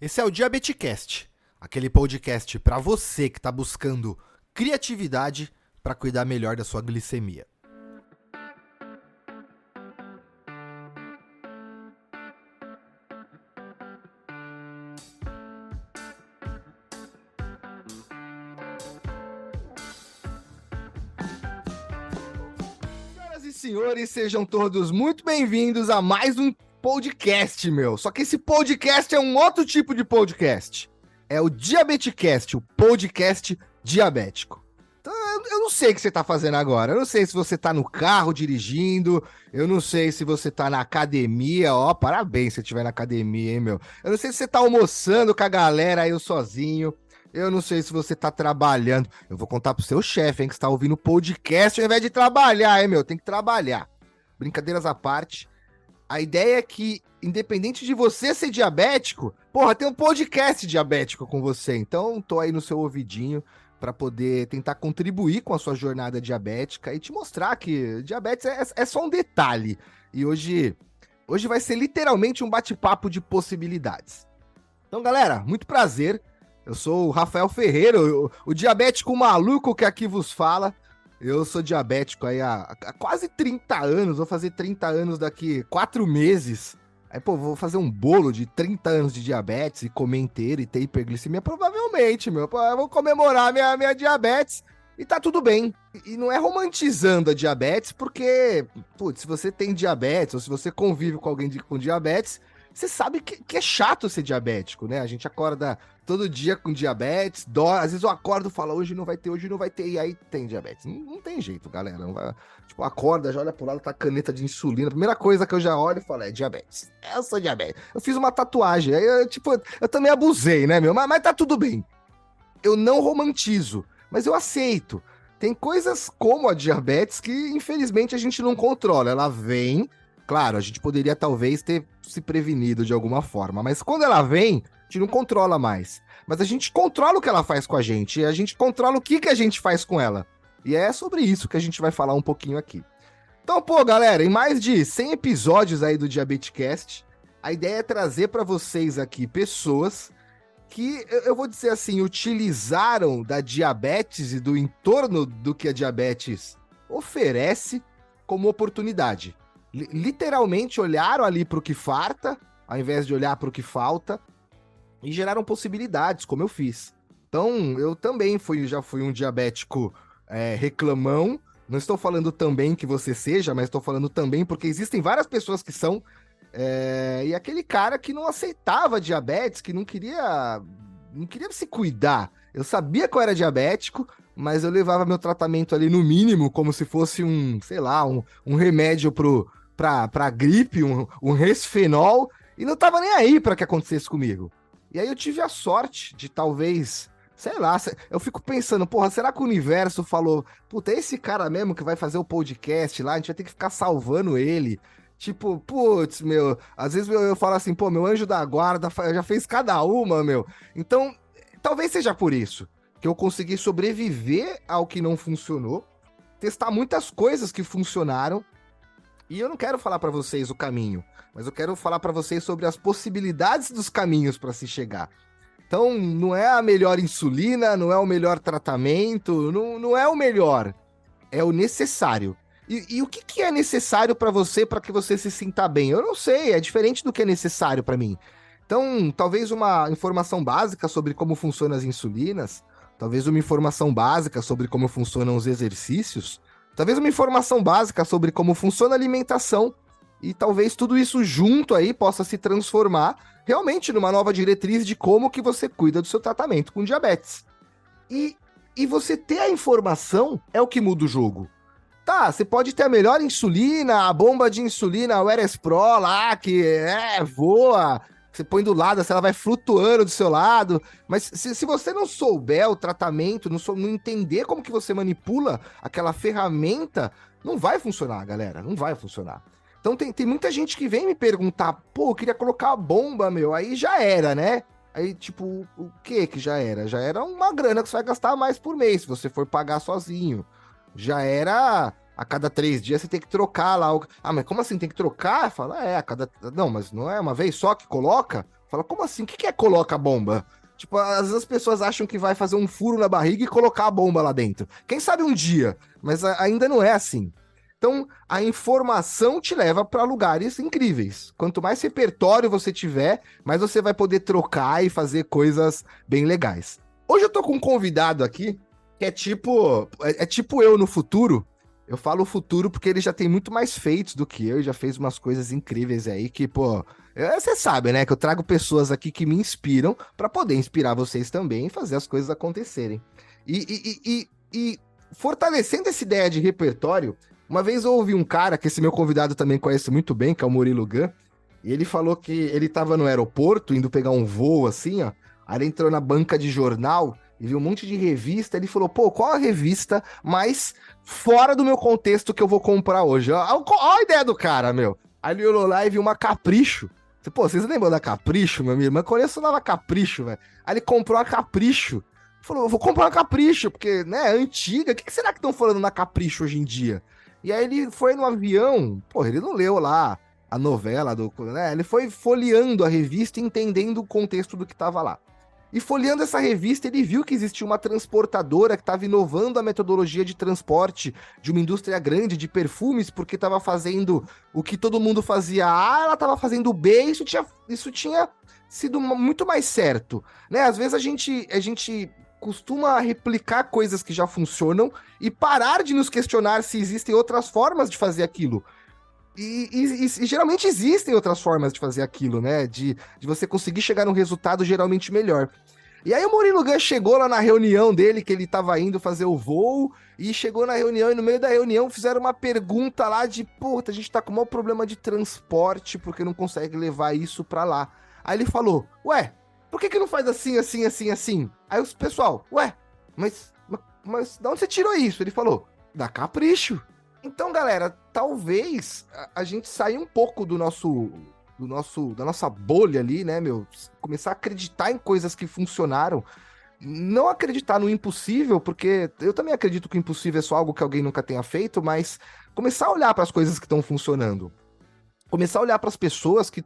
Esse é o Diabeticast, aquele podcast para você que está buscando criatividade para cuidar melhor da sua glicemia. Senhoras e senhores, sejam todos muito bem-vindos a mais um podcast, meu. Só que esse podcast é um outro tipo de podcast. É o Diabeticast, o podcast diabético. Então, eu não sei o que você tá fazendo agora. Eu não sei se você tá no carro dirigindo. Eu não sei se você tá na academia. Ó, parabéns se você estiver na academia, hein, meu. Eu não sei se você tá almoçando com a galera aí sozinho. Eu não sei se você tá trabalhando. Eu vou contar pro seu chefe, hein, que está ouvindo o podcast ao invés de trabalhar, hein, meu. Tem que trabalhar. Brincadeiras à parte. A ideia é que, independente de você ser diabético, porra, tem um podcast diabético com você. Então, tô aí no seu ouvidinho para poder tentar contribuir com a sua jornada diabética e te mostrar que diabetes é só um detalhe. E hoje vai ser literalmente um bate-papo de possibilidades. Então, galera, muito prazer. Eu sou o Rafael Ferreira, o diabético maluco que aqui vos fala. Eu sou diabético aí há quase 30 anos, vou fazer 30 anos daqui 4 meses. Aí, pô, vou fazer um bolo de 30 anos de diabetes e comer inteiro e ter hiperglicemia? Provavelmente, meu. Pô, eu vou comemorar minha diabetes e tá tudo bem. E não é romantizando a diabetes, porque, putz, se você tem diabetes ou se você convive com alguém com diabetes, você sabe que é chato ser diabético, né? A gente acorda todo dia com diabetes, às vezes eu acordo e falo, hoje não vai ter, e aí tem diabetes. Não tem jeito, galera. Não vai, tipo, acorda, já olha pro lado, tá caneta de insulina. A primeira coisa que eu já olho e falo é diabetes. Eu sou diabético. Eu fiz uma tatuagem, aí eu também abusei, né, meu? Mas tá tudo bem. Eu não romantizo, mas eu aceito. Tem coisas como a diabetes que, infelizmente, a gente não controla. Ela vem, claro, a gente poderia talvez ter se prevenido de alguma forma, mas quando ela vem, a gente não controla mais. Mas a gente controla o que ela faz com a gente, e a gente controla o que a gente faz com ela. E é sobre isso que a gente vai falar um pouquinho aqui. Então, pô, galera, em mais de 100 episódios aí do Diabetecast, a ideia é trazer para vocês aqui pessoas que, eu vou dizer assim, utilizaram da diabetes e do entorno do que a diabetes oferece como oportunidade. Literalmente olharam ali para o que farta, ao invés de olhar para o que falta, e geraram possibilidades, como eu fiz. Então, eu também já fui um diabético reclamão. Não estou falando também que você seja, mas estou falando também porque existem várias pessoas que são. E aquele cara que não aceitava diabetes, que não queria se cuidar. Eu sabia que eu era diabético, mas eu levava meu tratamento ali no mínimo, como se fosse sei lá, um remédio pra gripe, um resfenol, e não tava nem aí para que acontecesse comigo. E aí eu tive a sorte de talvez, sei lá, eu fico pensando, porra, será que o universo falou, puta, é esse cara mesmo que vai fazer o podcast lá, a gente vai ter que ficar salvando ele. Tipo, putz, meu, às vezes eu falo assim, pô, meu anjo da guarda já fez cada uma, meu. Então, talvez seja por isso que eu consegui sobreviver ao que não funcionou, testar muitas coisas que funcionaram, e eu não quero falar pra vocês o caminho, mas eu quero falar pra vocês sobre as possibilidades dos caminhos pra se chegar. Então, não é a melhor insulina, não é o melhor tratamento, não é o melhor, é o necessário. E o que é necessário para você para que você se sinta bem? Eu não sei, é diferente do que é necessário para mim. Então, talvez uma informação básica sobre como funcionam as insulinas, talvez uma informação básica sobre como funcionam os exercícios, talvez uma informação básica sobre como funciona a alimentação, e talvez tudo isso junto aí possa se transformar realmente numa nova diretriz de como que você cuida do seu tratamento com diabetes. E você ter a informação é o que muda o jogo. Tá, você pode ter a melhor insulina, a bomba de insulina, o Eres Pro lá, que voa, você põe do lado, assim, ela vai flutuando do seu lado, mas se você não souber o tratamento, não entender como que você manipula aquela ferramenta, não vai funcionar, galera, não vai funcionar. Então tem muita gente que vem me perguntar, pô, eu queria colocar a bomba, meu, aí já era, né? Aí, tipo, o que já era? Já era uma grana que você vai gastar mais por mês, se você for pagar sozinho. Já era a cada 3 dias você tem que trocar lá. Ah, mas como assim tem que trocar? Fala, a cada. Não, mas não é uma vez só que coloca? Fala, como assim? O que é coloca a bomba? Tipo, às vezes as pessoas acham que vai fazer um furo na barriga e colocar a bomba lá dentro. Quem sabe um dia, mas ainda não é assim. Então, a informação te leva para lugares incríveis. Quanto mais repertório você tiver, mais você vai poder trocar e fazer coisas bem legais. Hoje eu tô com um convidado aqui que é tipo eu no futuro. Eu falo futuro porque ele já tem muito mais feitos do que eu, e já fez umas coisas incríveis aí que, pô, você sabe, né, que eu trago pessoas aqui que me inspiram para poder inspirar vocês também e fazer as coisas acontecerem. E fortalecendo essa ideia de repertório, uma vez eu ouvi um cara, que esse meu convidado também conhece muito bem, que é o Murilo Gun, e ele falou que ele tava no aeroporto, indo pegar um voo assim, ó, aí ele entrou na banca de jornal e viu um monte de revista, ele falou, pô, qual a revista mais fora do meu contexto que eu vou comprar hoje? Ó a ideia do cara, meu. Aí ele olhou lá e viu uma Capricho. Pô, vocês lembram da Capricho, meu amigo? Mas colecionava Capricho, velho. Aí ele comprou a Capricho. Falou, eu vou comprar uma Capricho, porque, né, é antiga. O que será que estão falando na Capricho hoje em dia? E aí ele foi no avião, pô, ele não leu lá a novela, né? Ele foi folheando a revista, entendendo o contexto do que tava lá. E folheando essa revista, ele viu que existia uma transportadora que estava inovando a metodologia de transporte de uma indústria grande de perfumes, porque estava fazendo o que todo mundo fazia A, ela estava fazendo B, e isso tinha sido muito mais certo. Né? Às vezes a gente costuma replicar coisas que já funcionam e parar de nos questionar se existem outras formas de fazer aquilo. E geralmente existem outras formas de fazer aquilo, né? De você conseguir chegar num resultado geralmente melhor. E aí o Murilo Gun chegou lá na reunião dele, que ele tava indo fazer o voo, e chegou na reunião, e no meio da reunião fizeram uma pergunta lá de, puta, a gente tá com o maior problema de transporte, porque não consegue levar isso pra lá. Aí ele falou, ué, por que não faz assim, assim, assim, assim? Aí os pessoal, ué, mas de onde você tirou isso? Ele falou, da Capricho. Então, galera, talvez a gente saia um pouco da nossa bolha ali, né, meu? Começar a acreditar em coisas que funcionaram. Não acreditar no impossível, porque eu também acredito que o impossível é só algo que alguém nunca tenha feito, mas começar a olhar para as coisas que estão funcionando. Começar a olhar para as pessoas que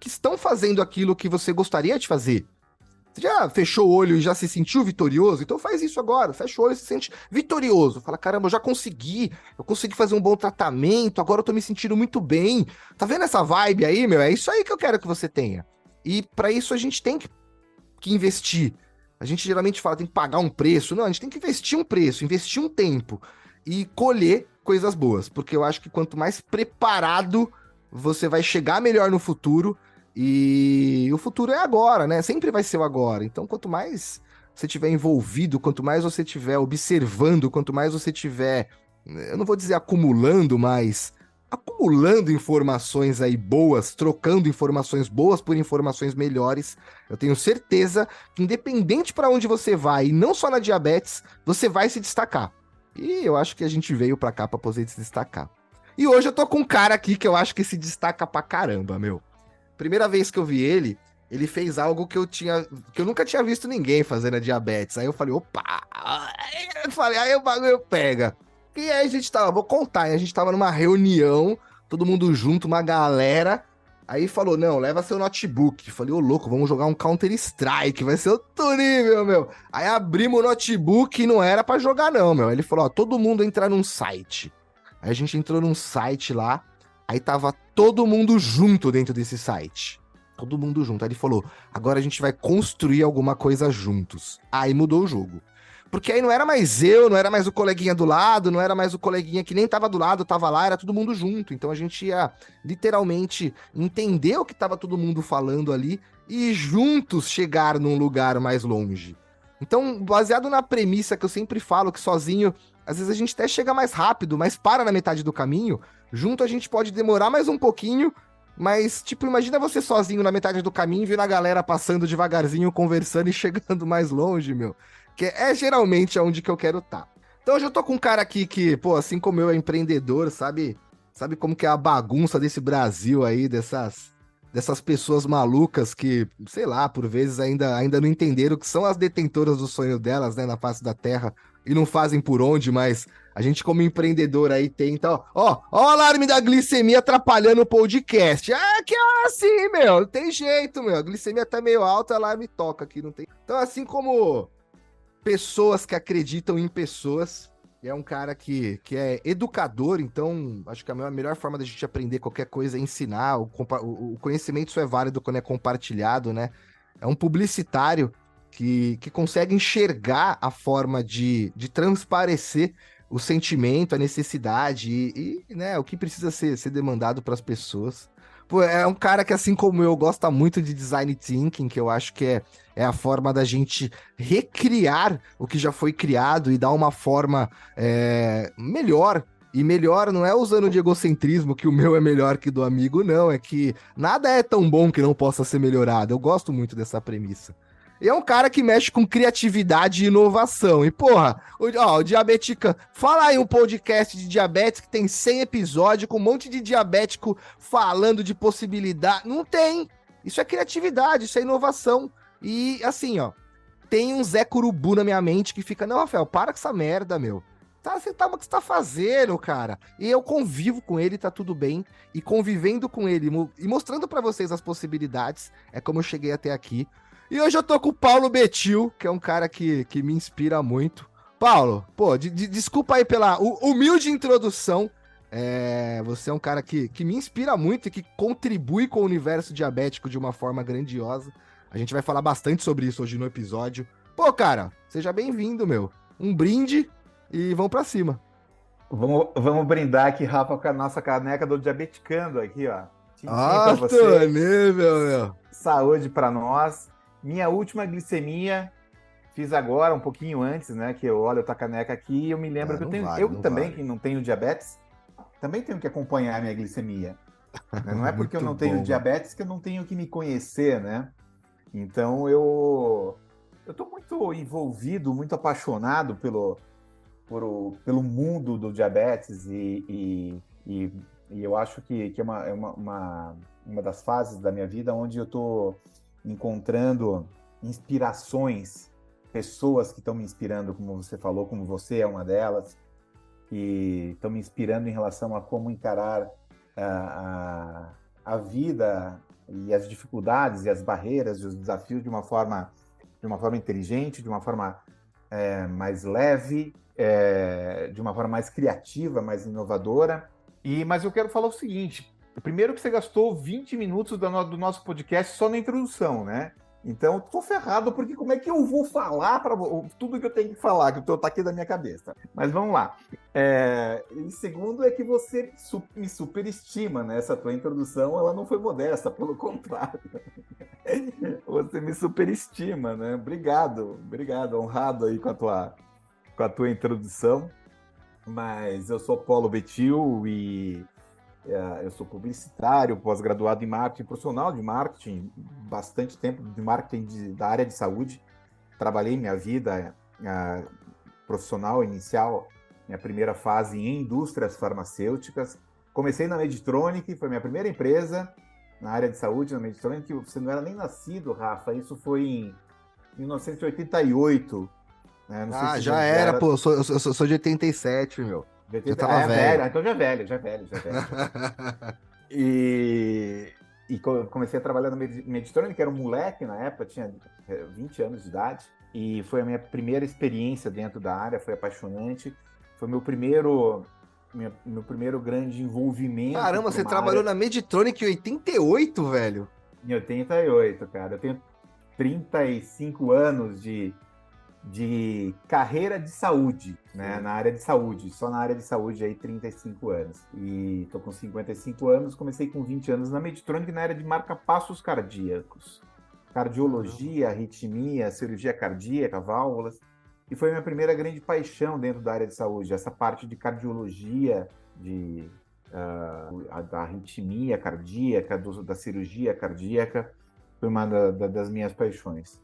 estão fazendo aquilo que você gostaria de fazer. Você já fechou o olho e já se sentiu vitorioso? Então faz isso agora, fecha o olho e se sente vitorioso. Fala, caramba, eu consegui fazer um bom tratamento, agora eu tô me sentindo muito bem. Tá vendo essa vibe aí, meu? É isso aí que eu quero que você tenha. E para isso a gente tem que investir. A gente geralmente fala, tem que pagar um preço. Não, a gente tem que investir um preço, investir um tempo e colher coisas boas. Porque eu acho que quanto mais preparado você vai chegar melhor no futuro. E o futuro é agora, né? Sempre vai ser o agora. Então, quanto mais você tiver envolvido, quanto mais você tiver observando, quanto mais você tiver, eu não vou dizer acumulando, mas acumulando informações aí boas, trocando informações boas por informações melhores, eu tenho certeza que independente para onde você vai, e não só na diabetes, você vai se destacar. E eu acho que a gente veio para cá para poder se destacar. E hoje eu tô com um cara aqui que eu acho que se destaca pra caramba, meu. Primeira vez que eu vi ele fez algo que eu nunca tinha visto ninguém fazer na diabetes. Aí eu falei, opa! Aí o bagulho pega. E aí vou contar, a gente tava numa reunião, todo mundo junto, uma galera. Aí falou, não, leva seu notebook. Falei, ô louco, vamos jogar um Counter-Strike, vai ser outro nível, meu. Aí abrimos o notebook e não era pra jogar não, meu. Aí ele falou, ó, todo mundo entrar num site. Aí a gente entrou num site lá, aí tava todo mundo junto dentro desse site. Todo mundo junto. Aí ele falou, agora a gente vai construir alguma coisa juntos. Aí mudou o jogo. Porque aí não era mais eu, não era mais o coleguinha do lado, não era mais o coleguinha que nem tava do lado, tava lá, era todo mundo junto. Então a gente ia literalmente entender o que tava todo mundo falando ali e juntos chegar num lugar mais longe. Então, baseado na premissa que eu sempre falo, que sozinho, às vezes a gente até chega mais rápido, mas para na metade do caminho, junto a gente pode demorar mais um pouquinho, mas, tipo, imagina você sozinho na metade do caminho, vendo a galera passando devagarzinho, conversando e chegando mais longe, meu. Que é geralmente aonde que eu quero estar. Então hoje eu tô com um cara aqui que, pô, assim como eu, é empreendedor, sabe como que é a bagunça desse Brasil aí, dessas pessoas malucas que, sei lá, por vezes ainda não entenderam que são as detentoras do sonho delas, né, na face da terra. e não fazem por onde, mas a gente como empreendedor aí tenta, ó o alarme da glicemia atrapalhando o podcast. É que é assim, meu, não tem jeito, meu. A glicemia tá meio alta, o alarme toca aqui, não tem. Então, assim como pessoas que acreditam em pessoas, é um cara que é educador, então acho que a melhor forma da gente aprender qualquer coisa é ensinar. O conhecimento só é válido quando é compartilhado, né? É um publicitário que consegue enxergar a forma de transparecer o sentimento, a necessidade né, o que precisa ser demandado para as pessoas. Pô, é um cara que, assim como eu, gosta muito de design thinking, que eu acho que é a forma da gente recriar o que já foi criado e dar uma forma melhor. E melhor não é usando de egocentrismo que o meu é melhor que do amigo, não. É que nada é tão bom que não possa ser melhorado. Eu gosto muito dessa premissa. E é um cara que mexe com criatividade e inovação. E, porra, o Diabetica, fala aí um podcast de diabetes que tem 100 episódios com um monte de diabético falando de possibilidade. Não tem. Isso é criatividade, isso é inovação. E, assim, ó, tem um Zé Curubu na minha mente que fica, não, Rafael, para com essa merda, meu. O que você tá fazendo, cara? E eu convivo com ele, tá tudo bem. E convivendo com ele e mostrando pra vocês as possibilidades, é como eu cheguei até aqui. E hoje eu tô com o Paulo Betil, que é um cara que me inspira muito. Paulo, pô, desculpa aí pela humilde introdução. Você é um cara que me inspira muito e que contribui com o universo diabético de uma forma grandiosa. A gente vai falar bastante sobre isso hoje no episódio. Pô, cara, seja bem-vindo, meu. Um brinde e vamos pra cima. Vamos brindar aqui, Rafa, com a nossa caneca do Diabeticando aqui, ó. Tintim Ah, para você, Tony, meu. saúde para nós. Minha última glicemia fiz agora, um pouquinho antes, né? Que eu olho a tua caneca aqui e eu me lembro Ah, que eu não tenho, vale, eu não também, vale. que não tenho diabetes, também tenho que acompanhar a minha glicemia, né? Não é porque eu Muito não tenho bom, mano. diabetes que eu não tenho que me conhecer, né? Então eu tô muito envolvido, muito apaixonado pelo mundo do diabetes e, e eu acho que uma das fases da minha vida onde eu estou encontrando inspirações, pessoas que estão me inspirando, como você falou, como você é uma delas, que estão me inspirando em relação a como encarar a vida e as dificuldades e as barreiras e os desafios de uma forma inteligente, de uma forma mais leve, de uma forma mais criativa, mais inovadora. Mas eu quero falar o seguinte: primeiro que você gastou 20 minutos do nosso podcast só na introdução, né? Então, tô ferrado, porque como é que eu vou falar para tudo que eu tenho que falar, que tá aqui na minha cabeça? Mas vamos lá. E segundo é que você me superestima, né? Essa tua introdução, ela não foi modesta, pelo contrário. Você me superestima, né? Obrigado, honrado aí com a tua introdução. Mas eu sou Paulo Betil e eu sou publicitário, pós-graduado em marketing, profissional de marketing, bastante tempo de marketing da área de saúde. Trabalhei minha vida profissional inicial, minha primeira fase em indústrias farmacêuticas. Comecei na Medtronic, foi minha primeira empresa na área de saúde, na Medtronic. Você não era nem nascido, Rafa, isso foi em 1988. Não sei Ah, se já já era, era pô. Eu sou de 87, meu. de Já 80. tava É velho, velho. então já é velho, já é velho, já é velho, já é velho. E, comecei a trabalhar na Mediterrâneo, que era um moleque na época, tinha 20 anos de idade, e foi a minha primeira experiência dentro da área, foi apaixonante, foi meu primeiro grande envolvimento Caramba, por você uma trabalhou área na Meditronic em 88, velho. em 88, cara. Eu tenho 35 anos de carreira de saúde, né? Sim. Na área de saúde, só na área de saúde aí 35 anos. E tô com 55 anos, comecei com 20 anos na Medtronic na área de marca-passos cardíacos. Caramba. Cardiologia, arritmia, cirurgia cardíaca, válvulas. E foi a minha primeira grande paixão dentro da área de saúde, essa parte de cardiologia, da arritmia cardíaca, da cirurgia cardíaca, foi uma das minhas paixões.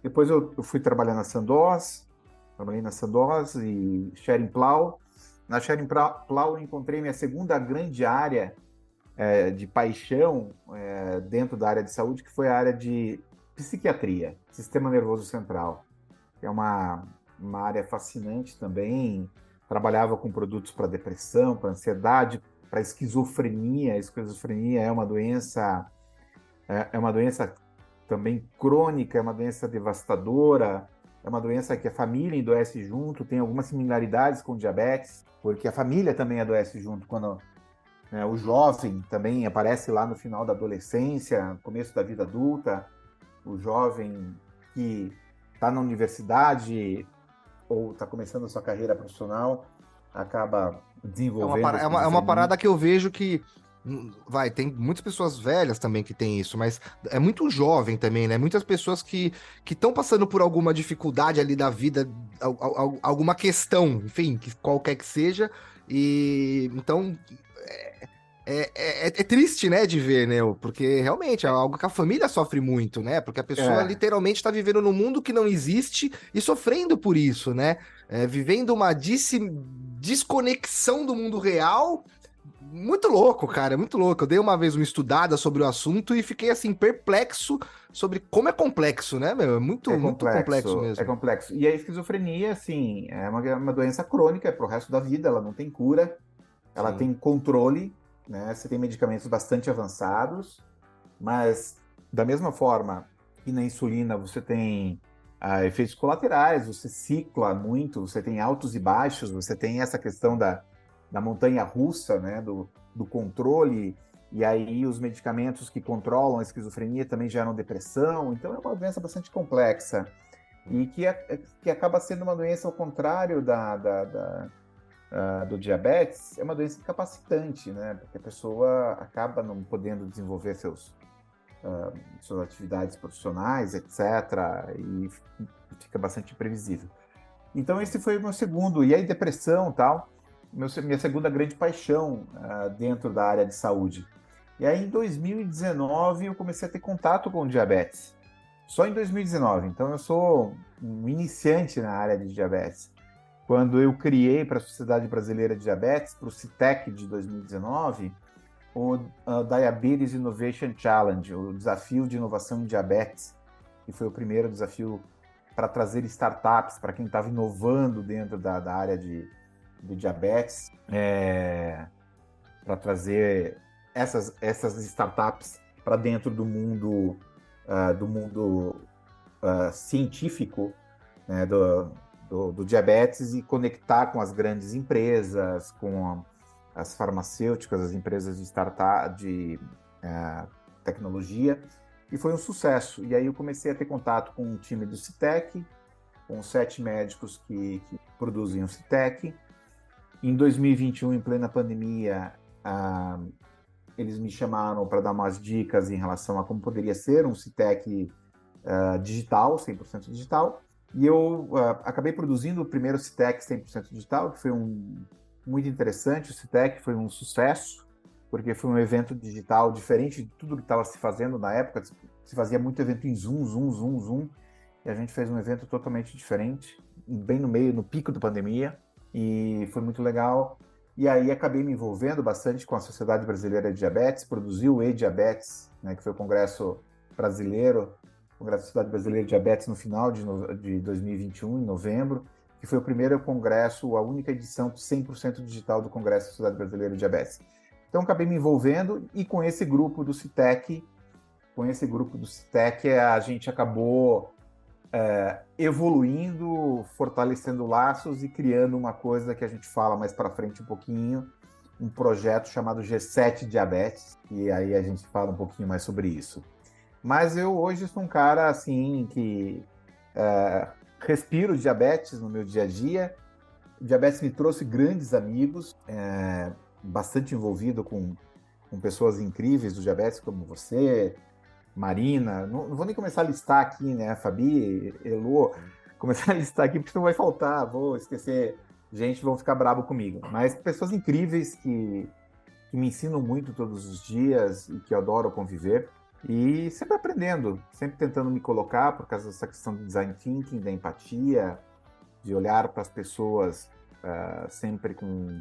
Depois eu fui trabalhar na Sandoz, trabalhei na Sandoz e Schering-Plough. Na Schering-Plough eu encontrei minha segunda grande área de paixão dentro da área de saúde, que foi a área de psiquiatria, sistema nervoso central. É uma área fascinante também. Trabalhava com produtos para depressão, para ansiedade, para esquizofrenia. A esquizofrenia é uma doença também crônica, é uma doença devastadora, é uma doença que a família adoece junto, tem algumas similaridades com diabetes, porque a família também adoece junto quando, né, o jovem também aparece lá no final da adolescência, começo da vida adulta, o jovem que está na universidade ou está começando a sua carreira profissional acaba desenvolvendo a É uma esquizofrenia. parada que eu vejo que. Vai, tem muitas pessoas velhas também que tem isso, mas é muito jovem também, né? Muitas pessoas que estão passando por alguma dificuldade ali da vida, alguma questão, enfim, que qualquer que seja, e então é triste, né, de ver, né? Porque realmente é algo que a família sofre muito, né? Porque a pessoa É, literalmente está vivendo num mundo que não existe e sofrendo por isso, né? Vivendo uma desconexão do mundo real. Muito louco, cara, muito louco. Eu dei uma vez uma estudada sobre o assunto e fiquei assim, perplexo sobre como é complexo, né, meu? Muito complexo é mesmo. complexo. E a esquizofrenia, assim, é uma doença crônica, é pro resto da vida, ela não tem cura, ela Sim. tem controle, né? Você tem medicamentos bastante avançados, mas da mesma forma que na insulina você tem efeitos colaterais, você cicla muito, você tem altos e baixos, você tem essa questão da montanha russa, né? Do controle, e aí os medicamentos que controlam a esquizofrenia também geram depressão, então é uma doença bastante complexa e que acaba sendo uma doença ao contrário do diabetes, é uma doença incapacitante, né? Porque a pessoa acaba não podendo desenvolver suas atividades profissionais, etc., e fica bastante imprevisível. Então, esse foi o meu segundo. E aí, depressão tal, minha segunda grande paixão dentro da área de saúde. E aí, em 2019, eu comecei a ter contato com diabetes. Só em 2019. Então, eu sou um iniciante na área de diabetes. Quando eu criei para a Sociedade Brasileira de Diabetes, para o CITEC de 2019, o Diabetes Innovation Challenge, o desafio de inovação em diabetes, que foi o primeiro desafio para trazer startups para quem estava inovando dentro da área de diabetes, para trazer essas startups para dentro do mundo científico, né, do diabetes e conectar com as grandes empresas, com as farmacêuticas, as empresas de startup, de tecnologia, e foi um sucesso. E aí eu comecei a ter contato com o time do CITEC, com 7 médicos que produzem o CITEC. Em 2021, em plena pandemia, eles me chamaram para dar umas dicas em relação a como poderia ser um CITEC digital, 100% digital. E eu acabei produzindo o primeiro CITEC 100% digital, que foi muito interessante. O CITEC foi um sucesso, porque foi um evento digital diferente de tudo que estava se fazendo na época. Se fazia muito evento em Zoom, Zoom, Zoom, Zoom. E a gente fez um evento totalmente diferente, bem no meio, no pico da pandemia. E foi muito legal. E aí acabei me envolvendo bastante com a Sociedade Brasileira de Diabetes, produzi o e-Diabetes, né, que foi o congresso brasileiro, o Congresso da Sociedade Brasileira de Diabetes no final de 2021, em novembro, que foi o primeiro congresso, a única edição 100% digital do Congresso da Sociedade Brasileira de Diabetes. Então acabei me envolvendo e com esse grupo do CITEC, a gente acabou evoluindo, fortalecendo laços e criando uma coisa que a gente fala mais para frente um pouquinho, um projeto chamado G7 Diabetes, e aí a gente fala um pouquinho mais sobre isso. Mas eu hoje sou um cara assim que respiro diabetes no meu dia a dia. O diabetes me trouxe grandes amigos, bastante envolvido com pessoas incríveis do diabetes, como você, Marina. Não vou nem começar a listar aqui, né? Fabi, Elô, começar a listar aqui porque não vai faltar, vou esquecer gente, vão ficar bravo comigo. Mas pessoas incríveis que me ensinam muito todos os dias e que eu adoro conviver. E sempre aprendendo, sempre tentando me colocar por causa dessa questão do design thinking, da empatia, de olhar para as pessoas sempre com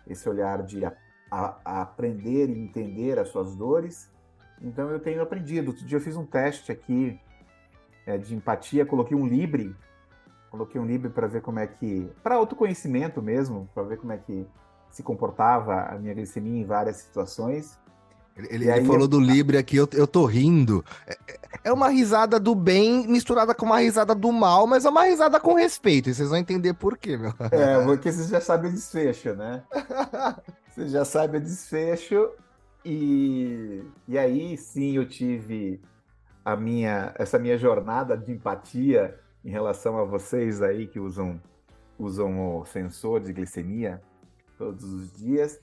esse olhar de a aprender e entender as suas dores. Então eu tenho aprendido. Outro dia eu fiz um teste aqui de empatia, coloquei um Libre Coloquei um Libre para ver como é que... Para autoconhecimento mesmo, para ver como é que se comportava a minha glicemia em várias situações. Ele falou do Libre aqui, eu tô rindo. É uma risada do bem misturada com uma risada do mal, mas é uma risada com respeito. E vocês vão entender por quê, meu. Porque você já sabe o desfecho, né? Você já sabe o desfecho. E aí, sim, eu tive essa minha jornada de empatia em relação a vocês aí que usam o sensor de glicemia todos os dias,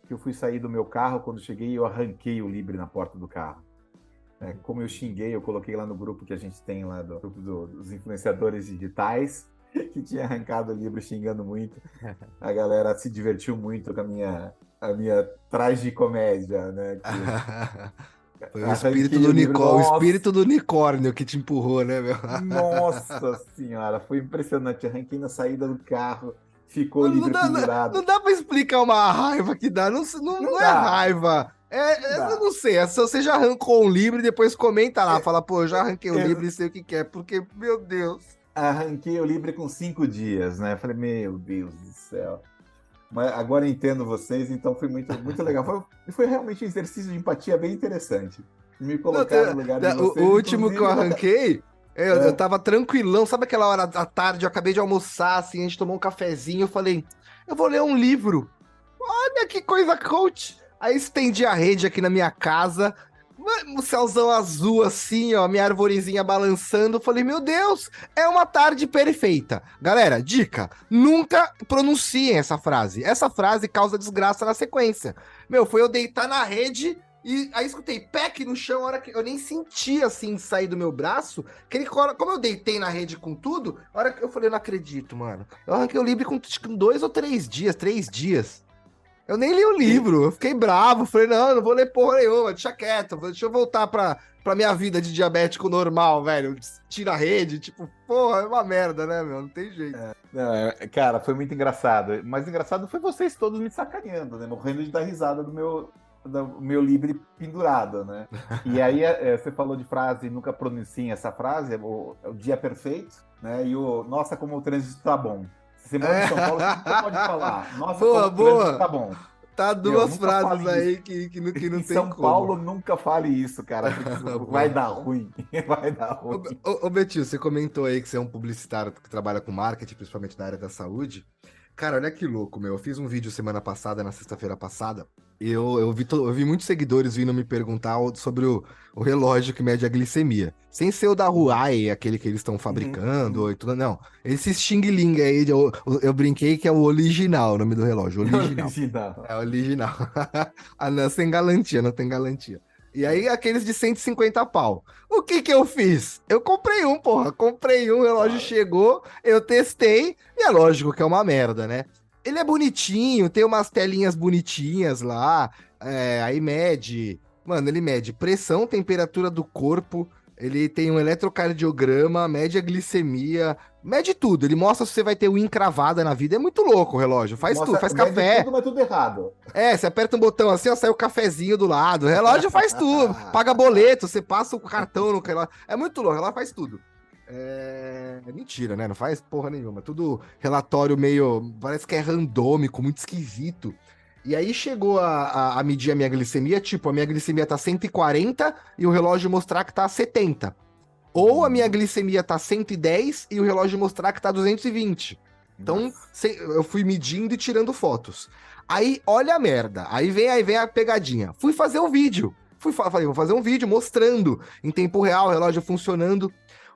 que eu fui sair do meu carro, quando cheguei eu arranquei o Libre na porta do carro. Como eu xinguei, eu coloquei lá no grupo que a gente tem lá, do grupo dos influenciadores digitais, que tinha arrancado o Libre xingando muito. A galera se divertiu muito com a minha tragicomédia, né? Foi o espírito do unicórnio, o espírito do unicórnio que te empurrou, né, meu? Nossa senhora, foi impressionante. Arranquei na saída do carro, ficou Libre pendurado. Não dá pra explicar uma raiva que dá, não é raiva. Eu não sei, se você já arrancou um Libre, depois comenta lá, fala, pô, eu já arranquei o Libre e sei o que é, porque, meu Deus. Arranquei o Libre com 5 dias, né? Falei, meu Deus do céu. Mas agora eu entendo vocês, então foi muito, muito legal. Foi realmente um exercício de empatia bem interessante. Me colocar no lugar de vocês. O último que eu arranquei, eu tava tranquilão, sabe aquela hora da tarde, eu acabei de almoçar, assim, a gente tomou um cafezinho, eu falei, eu vou ler um livro. Olha que coisa coach. Aí estendi a rede aqui na minha casa, o céuzão azul assim, ó, minha arvorezinha balançando. Eu falei, meu Deus, é uma tarde perfeita. Galera, dica, nunca pronunciem essa frase. Essa frase causa desgraça na sequência. Meu, foi eu deitar na rede e aí escutei pec no chão, a hora que eu nem senti assim sair do meu braço. Como eu deitei na rede com tudo, a hora que eu falei, eu não acredito, mano. Eu arranquei o Libre com 2 ou 3 dias, 3 dias. Eu nem li o livro, eu fiquei bravo, falei, não vou ler porra nenhuma, deixa quieto, deixa eu voltar pra minha vida de diabético normal, velho, tira a rede, tipo, porra, é uma merda, né, meu, não tem jeito. Cara, foi muito engraçado, mas engraçado foi vocês todos me sacaneando, né, morrendo de dar risada do meu Libre pendurado, né, e aí você falou de frase, nunca pronunciem essa frase, o dia perfeito, né, nossa, como o trânsito tá bom. Você mora em São Paulo, você nunca pode falar. Nossa, boa. Tá bom. Tá duas frases aí que não tem São como. Paulo nunca fale isso, cara. Vai dar ruim. Vai dar ruim. Ô Betinho, você comentou aí que você é um publicitário que trabalha com marketing, principalmente na área da saúde. Cara, olha que louco, meu. Eu fiz um vídeo semana passada, na sexta-feira passada. Eu vi muitos seguidores vindo me perguntar sobre o relógio que mede a glicemia. Sem ser o da Huawei, aquele que eles estão fabricando e tudo, não. Esse Xing Ling aí, eu brinquei que é o original, o nome do relógio. Original. É original. Ah, não, sem garantia, não tem garantia. E aí, aqueles de 150 pau. O que eu fiz? Eu comprei um, porra. Comprei um, o relógio chegou, eu testei, e é lógico que é uma merda, né? Ele é bonitinho, tem umas telinhas bonitinhas lá, aí mede... Mano, ele mede pressão, temperatura do corpo, ele tem um eletrocardiograma, mede a glicemia, mede tudo. Ele mostra se você vai ter unha encravada na vida. É muito louco o relógio. Faz tudo, faz café. Tudo, mas tudo errado. Você aperta um botão assim, ó, sai o cafezinho do lado. O relógio faz tudo. Paga boleto, você passa o cartão no relógio. É muito louco, o relógio faz tudo. É mentira, né? Não faz porra nenhuma. Tudo relatório meio... Parece que é randômico, muito esquisito. E aí chegou a medir a minha glicemia, tipo, a minha glicemia tá 140 e o relógio mostrar que tá 70. Ou a minha glicemia tá 110 e o relógio mostrar que tá 220. Então, eu fui medindo e tirando fotos. Aí, olha a merda. Aí vem a pegadinha. Fui fazer um vídeo. Falei, vou fazer um vídeo mostrando em tempo real o relógio funcionando.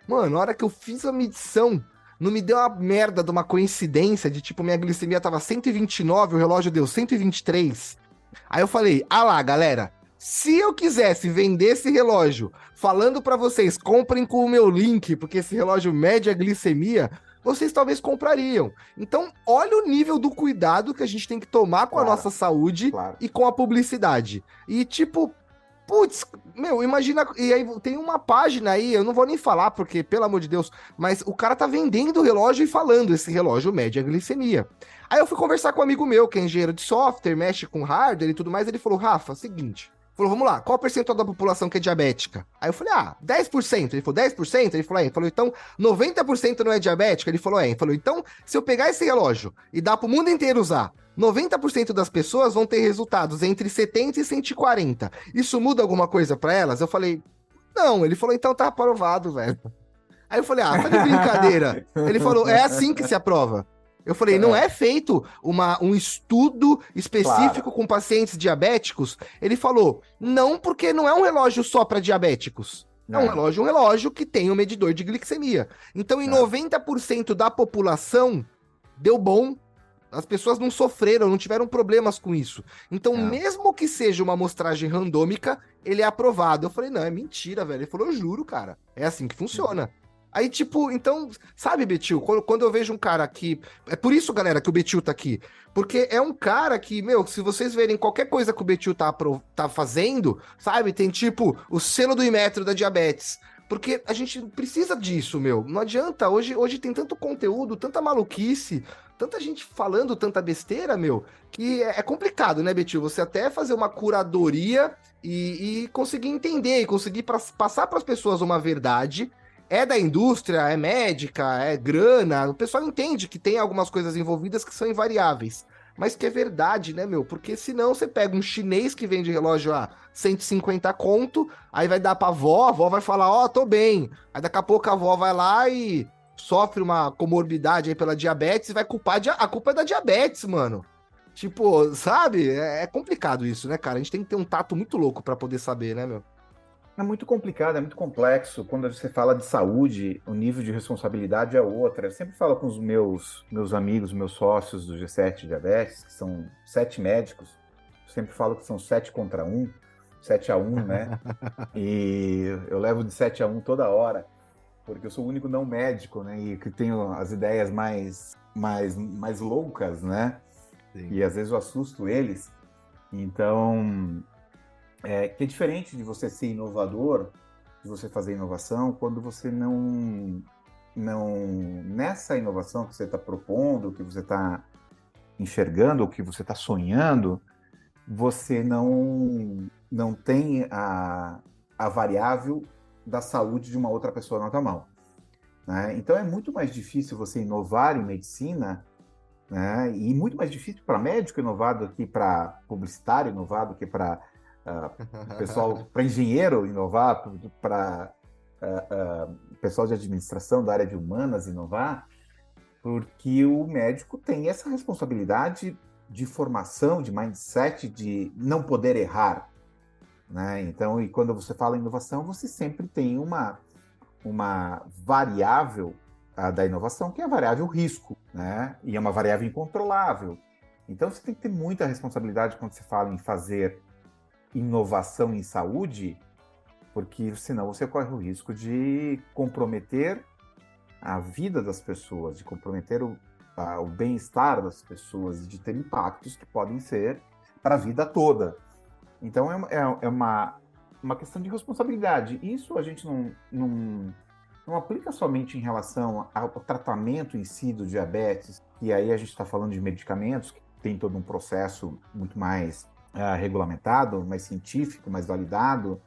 Mano, na hora que eu fiz a medição, não me deu uma merda de uma coincidência de tipo, minha glicemia tava 129, o relógio deu 123. Aí eu falei, lá, galera, se eu quisesse vender esse relógio falando pra vocês, comprem com o meu link, porque esse relógio mede a glicemia, vocês talvez comprariam. Então, olha o nível do cuidado que a gente tem que tomar com a nossa saúde e com a publicidade. E tipo... Putz, meu, imagina, e aí tem uma página aí, eu não vou nem falar, porque, pelo amor de Deus, mas o cara tá vendendo o relógio e falando, esse relógio mede a glicemia. Aí eu fui conversar com um amigo meu, que é engenheiro de software, mexe com hardware e tudo mais, ele falou, Rafa, seguinte, Falou, vamos lá, qual o percentual da população que é diabética? Aí eu falei, 10%. Ele falou, 10%? Ele falou, então 90% não é diabética? Ele falou, é. Ele falou, então, se eu pegar esse relógio e dar pro mundo inteiro usar, 90% das pessoas vão ter resultados entre 70 e 140. Isso muda alguma coisa pra elas? Eu falei, não. Ele falou, então tá aprovado, velho. Aí eu falei, tá de brincadeira. Ele falou, é assim que se aprova. Eu falei, não é feito um estudo específico Claro. com pacientes diabéticos? Ele falou, não, porque não é um relógio só para diabéticos. É É, um relógio que tem um medidor de glicemia. Então, em é, 90% da população, deu bom. As pessoas não sofreram, não tiveram problemas com isso. Então, é. mesmo que seja uma amostragem randômica, ele é aprovado. Eu falei, não, é mentira, velho. Ele falou, eu juro, cara. É assim que funciona. Aí, tipo, então, sabe, Betil, quando eu vejo um cara que. É por isso, galera, que o Betil tá aqui. Porque é um cara que, meu, se vocês verem qualquer coisa que o Betil tá fazendo, sabe, tem tipo o selo do Inmetro da diabetes. Porque a gente precisa disso, meu. Não adianta. Hoje tem tanto conteúdo, tanta maluquice, tanta gente falando tanta besteira, meu, que é complicado, né, Betil? Você até fazer uma curadoria e conseguir entender e conseguir passar para as pessoas uma verdade é da indústria, é médica, é grana. O pessoal entende que tem algumas coisas envolvidas que são invariáveis. Mas que é verdade, né, meu? Porque senão você pega um chinês que vende relógio a 150 conto, aí vai dar pra avó, a avó vai falar, tô bem. Aí daqui a pouco a avó vai lá e sofre uma comorbidade aí pela diabetes e vai culpar, a culpa é da diabetes, mano. Tipo, sabe? É complicado isso, né, cara? A gente tem que ter um tato muito louco pra poder saber, né, meu? É muito complicado, é muito complexo. Quando você fala de saúde, o nível de responsabilidade é outra. Eu sempre falo com os meus amigos, meus sócios do G7 Diabetes, que são 7 médicos. Eu sempre falo que são 7 contra 1, 7-1, né? E eu levo de 7-1 toda hora, porque eu sou o único não médico, né? E que tenho as ideias mais loucas, né? Sim. E às vezes eu assusto eles. Então, que é diferente de você ser inovador, de você fazer inovação, quando você não nessa inovação que você está propondo, que você está enxergando, ou que você está sonhando, você não tem a variável da saúde de uma outra pessoa na tua mão, né? Então é muito mais difícil você inovar em medicina, né? E muito mais difícil para médico inovar do que para publicitário inovar, do que para pessoal, para engenheiro inovar, para pessoal de administração da área de humanas inovar, porque o médico tem essa responsabilidade de formação, de mindset, de não poder errar, né? Então, e quando você fala em inovação, você sempre tem uma variável da inovação, que é a variável risco, né? E é uma variável incontrolável. Então, você tem que ter muita responsabilidade quando você fala em fazer inovação em saúde, porque senão você corre o risco de comprometer a vida das pessoas, de comprometer o bem-estar das pessoas e de ter impactos que podem ser para a vida toda. Então é uma questão de responsabilidade. Isso a gente não aplica somente em relação ao tratamento em si do diabetes, e aí a gente está falando de medicamentos, que tem todo um processo muito mais regulamentado, mais científico, mais validado,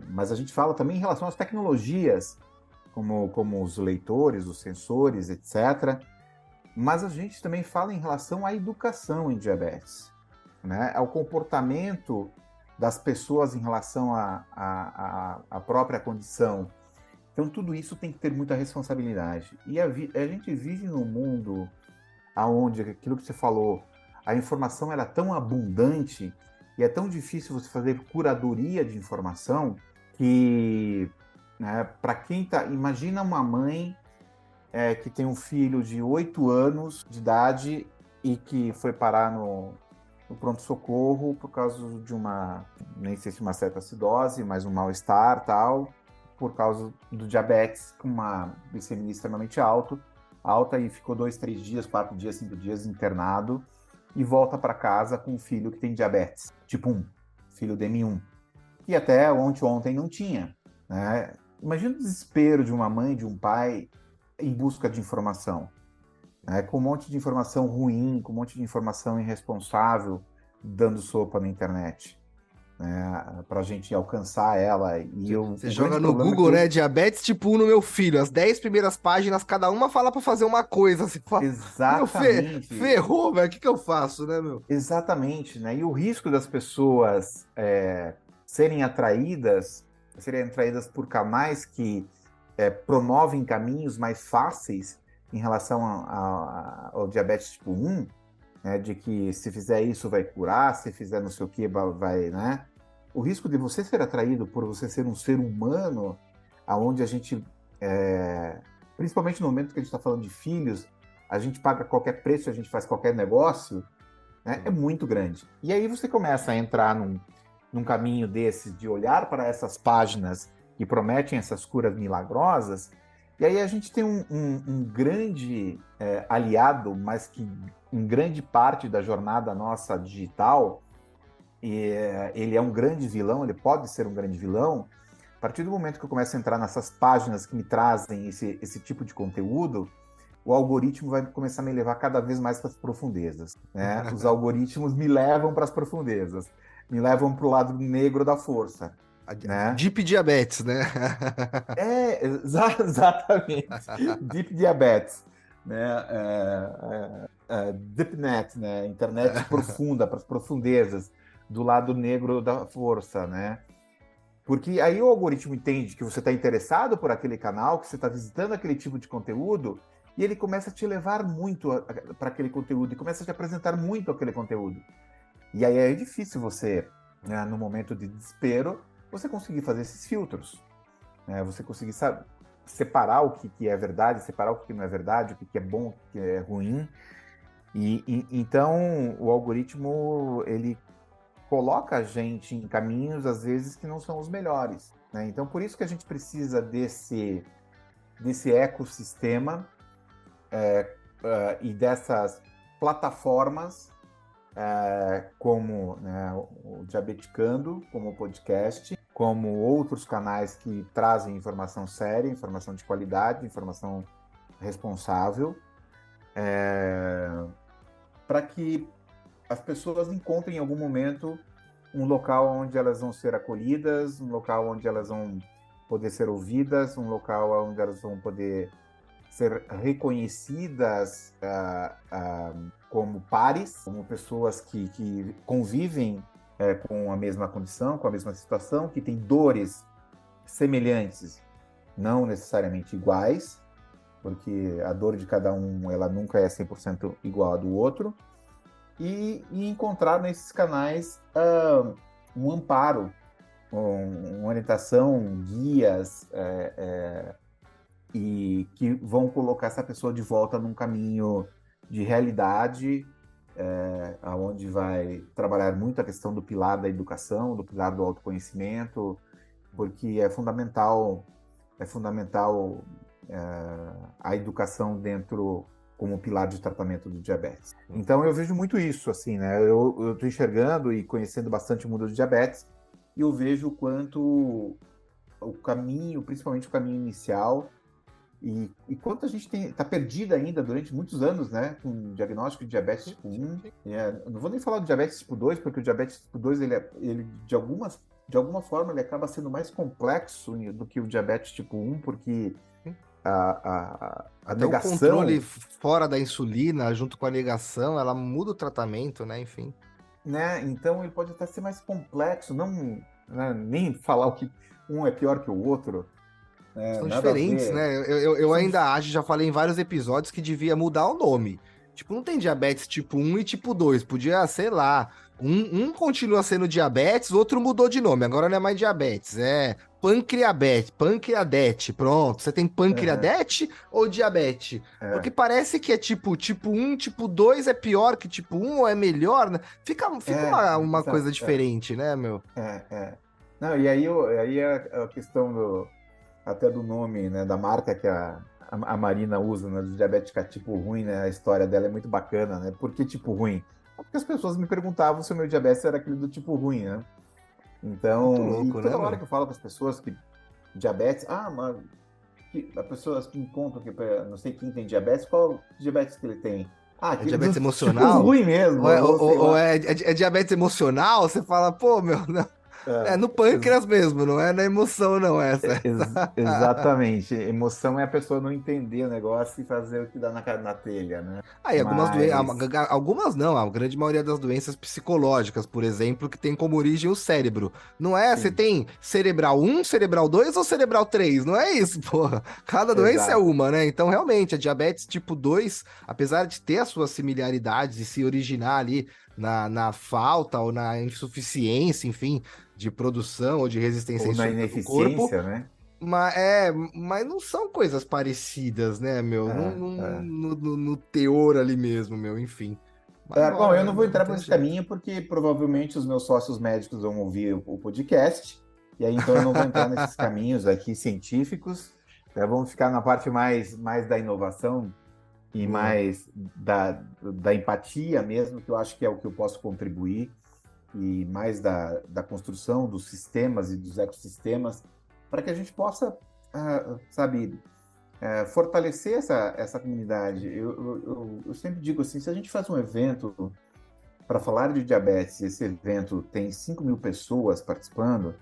mas a gente fala também em relação às tecnologias, como os leitores, os sensores, etc. Mas a gente também fala em relação à educação em diabetes, né? Ao comportamento das pessoas em relação à própria condição. Então, tudo isso tem que ter muita responsabilidade. E a gente vive num mundo onde, aquilo que você falou, a informação era tão abundante e é tão difícil você fazer curadoria de informação que, né, para quem tá... Imagina uma mãe que tem um filho de 8 anos de idade e que foi parar no pronto-socorro por causa de nem sei se uma certa acidose, mas um mal-estar, tal, por causa do diabetes, com uma glicemia extremamente alta, e ficou 2, 3 dias, 4 dias, 5 dias internado, e volta para casa com um filho que tem diabetes, tipo 1, filho DM1, que até ontem não tinha, né? Imagina o desespero de uma mãe, de um pai, em busca de informação, né? Com um monte de informação ruim, com um monte de informação irresponsável, dando sopa na internet. né, para a gente alcançar ela. E Você o joga grande no problema é Google, que né? Diabetes tipo 1 no meu filho. As 10 primeiras páginas, cada uma fala pra fazer uma coisa. Você fala, meu, exatamente, ferrou, velho. O que que eu faço, né, meu? exatamente, né? E o risco das pessoas serem atraídas por canais que promovem caminhos mais fáceis em relação ao diabetes tipo 1, né? De que se fizer isso vai curar, se fizer não sei o que vai, né? O risco de você ser atraído por você ser um ser humano, aonde a gente, principalmente no momento que a gente está falando de filhos, a gente paga qualquer preço, a gente faz qualquer negócio, né, é muito grande. E aí você começa a entrar num caminho desses de olhar para essas páginas que prometem essas curas milagrosas, e aí a gente tem um grande aliado, mas que em grande parte da jornada nossa digital, ele é um grande vilão, ele pode ser um grande vilão. A partir do momento que eu começo a entrar nessas páginas que me trazem esse tipo de conteúdo, o algoritmo vai começar a me levar cada vez mais para as profundezas, né? Os algoritmos me levam para as profundezas, me levam para o lado negro da força, né? Deep diabetes, né? Exatamente. Deep diabetes, né? Deepnet, né? Internet profunda, para as profundezas, do lado negro da força, né? Porque aí o algoritmo entende que você está interessado por aquele canal, que você está visitando aquele tipo de conteúdo, e ele começa a te levar muito para aquele conteúdo, e começa a te apresentar muito aquele conteúdo. E aí é difícil você, né, no momento de desespero, você conseguir fazer esses filtros, né? Você conseguir separar o que é verdade, separar o que não é verdade, o que é bom, o que é ruim. Então o algoritmo ele coloca a gente em caminhos, às vezes, que não são os melhores, né? Então, por isso que a gente precisa desse ecossistema e dessas plataformas, como, né, o Diabeticando, como o podcast, como outros canais que trazem informação séria, informação de qualidade, informação responsável, para que as pessoas encontrem em algum momento um local onde elas vão ser acolhidas, um local onde elas vão poder ser ouvidas, um local onde elas vão poder ser reconhecidas como pares, como pessoas que convivem com a mesma condição, com a mesma situação, que têm dores semelhantes, não necessariamente iguais, porque a dor de cada um ela nunca é 100% igual à do outro, e encontrar nesses canais um amparo, uma orientação, guias, e que vão colocar essa pessoa de volta num caminho de realidade, onde vai trabalhar muito a questão do pilar da educação, do pilar do autoconhecimento, porque é fundamental a educação dentro como pilar de tratamento do diabetes. Então eu vejo muito isso, assim, né? Eu estou enxergando e conhecendo bastante o mundo do diabetes, e eu vejo o quanto o caminho, principalmente o caminho inicial, e quanto a gente está perdida ainda durante muitos anos, né? Com diagnóstico de diabetes tipo 1. Não vou nem falar do diabetes tipo 2, porque o diabetes tipo 2, ele de alguma forma, ele acaba sendo mais complexo do que o diabetes tipo 1, porque a Até o negação, controle fora da insulina, junto com a negação, ela muda o tratamento, né? Enfim. né? Então ele pode até ser mais complexo, não, né, nem falar o que um é pior que o outro, São nada a diferentes, ver. né? Eu São ainda acho, já falei em vários episódios que devia mudar o nome. Tipo, não tem diabetes tipo 1 e tipo 2. Podia, sei lá, um continua sendo diabetes, o outro mudou de nome. Agora não é mais diabetes, é pancreadete. Pronto, você tem Aham, pancreadete ou diabetes? Porque parece que é tipo 1, tipo 2 é pior que tipo 1 ou é melhor, né? Fica uma coisa exato, diferente, né, meu? Não, e aí a questão até do nome, né, da marca que a Marina usa, né, do diabética tipo ruim, né, a história dela é muito bacana, né? Por que tipo ruim? Porque as pessoas me perguntavam se o meu diabetes era aquele do tipo ruim, né? Muito Então, e louco, né, toda hora meu? que eu falo para as pessoas que diabetes, mas as pessoas que me contam que não sei quem tem diabetes, qual diabetes que ele tem? Ah, É aquele do diabetes tipo emocional? ruim mesmo, Ou é, ou sei ou lá. é diabetes emocional? Você fala, pô, meu, não. É É, no pâncreas mesmo, não é na emoção, não, essa. exatamente. Emoção é a pessoa não entender o negócio e fazer o que dá na telha, né? Aí, algumas doenças, Mas, algumas não, a grande maioria das doenças psicológicas, por exemplo, que tem como origem o cérebro. Não é? Você sim, tem cerebral um, cerebral 2 ou cerebral 3? Não é isso, porra. Cada doença é exato. uma, né? Então, realmente, a diabetes tipo 2, apesar de ter as suas similaridades e se originar ali na falta ou na insuficiência, enfim, de produção ou de resistência à Ou na insulina no corpo, ineficiência, né? mas não são coisas parecidas, né, meu? É, é. No teor ali mesmo, meu, enfim. Mas Bom, eu bora, não vou não entrar por tem esse jeito. caminho porque provavelmente os meus sócios médicos vão ouvir o podcast, e aí então eu não vou entrar nesses caminhos aqui científicos, tá? Vamos ficar na parte mais da inovação e Boa. mais da empatia mesmo, que eu acho que é o que eu posso contribuir, e mais da construção dos sistemas e dos ecossistemas, para que a gente possa, sabe, fortalecer essa comunidade. Eu sempre digo assim, se a gente faz um evento para falar de diabetes, esse evento tem 5 mil pessoas participando,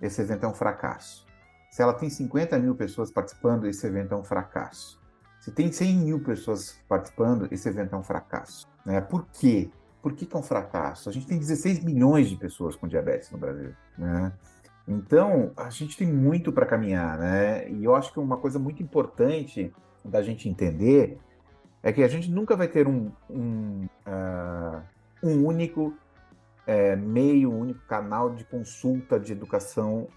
esse evento é um fracasso. Se ela tem 50 mil pessoas participando, esse evento é um fracasso. Se tem 100 mil pessoas participando, esse evento é um fracasso. Né? Por quê? Por que é um fracasso? A gente tem 16 milhões de pessoas com diabetes no Brasil. Né? Então, a gente tem muito para caminhar. Né? E eu acho que uma coisa muito importante da gente entender é que a gente nunca vai ter um único meio, um único canal de consulta de educação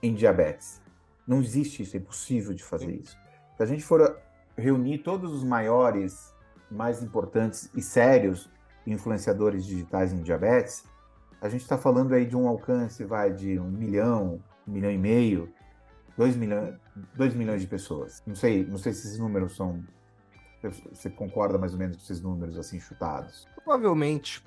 em diabetes. Não existe isso, é impossível de fazer isso. Se a gente for reunir todos os maiores, mais importantes e sérios influenciadores digitais em diabetes, a gente está falando aí de um alcance, vai, de 1 milhão, 1,5 milhão, 2 milhões, 2 milhões de pessoas. Não sei se esses números são. Você concorda mais ou menos com esses números assim chutados? Provavelmente,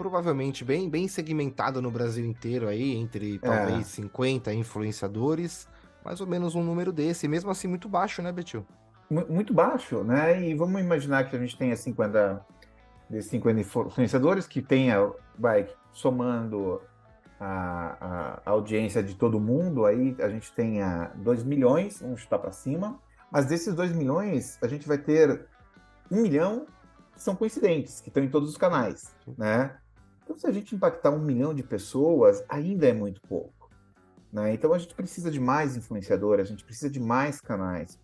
bem segmentado no Brasil inteiro aí, entre É, talvez 50 influenciadores, mais ou menos um número desse, e mesmo assim muito baixo, né, Betil? muito baixo, né? E vamos imaginar que a gente tenha 50 influenciadores que tenha, vai, somando a audiência de todo mundo, aí a gente tenha 2 milhões, vamos chutar para cima, mas desses 2 milhões, a gente vai ter 1 milhão que são coincidentes, que estão em todos os canais, né? Então, se a gente impactar 1 milhão de pessoas, ainda é muito pouco, né? Então, a gente precisa de mais influenciadores, a gente precisa de mais canais.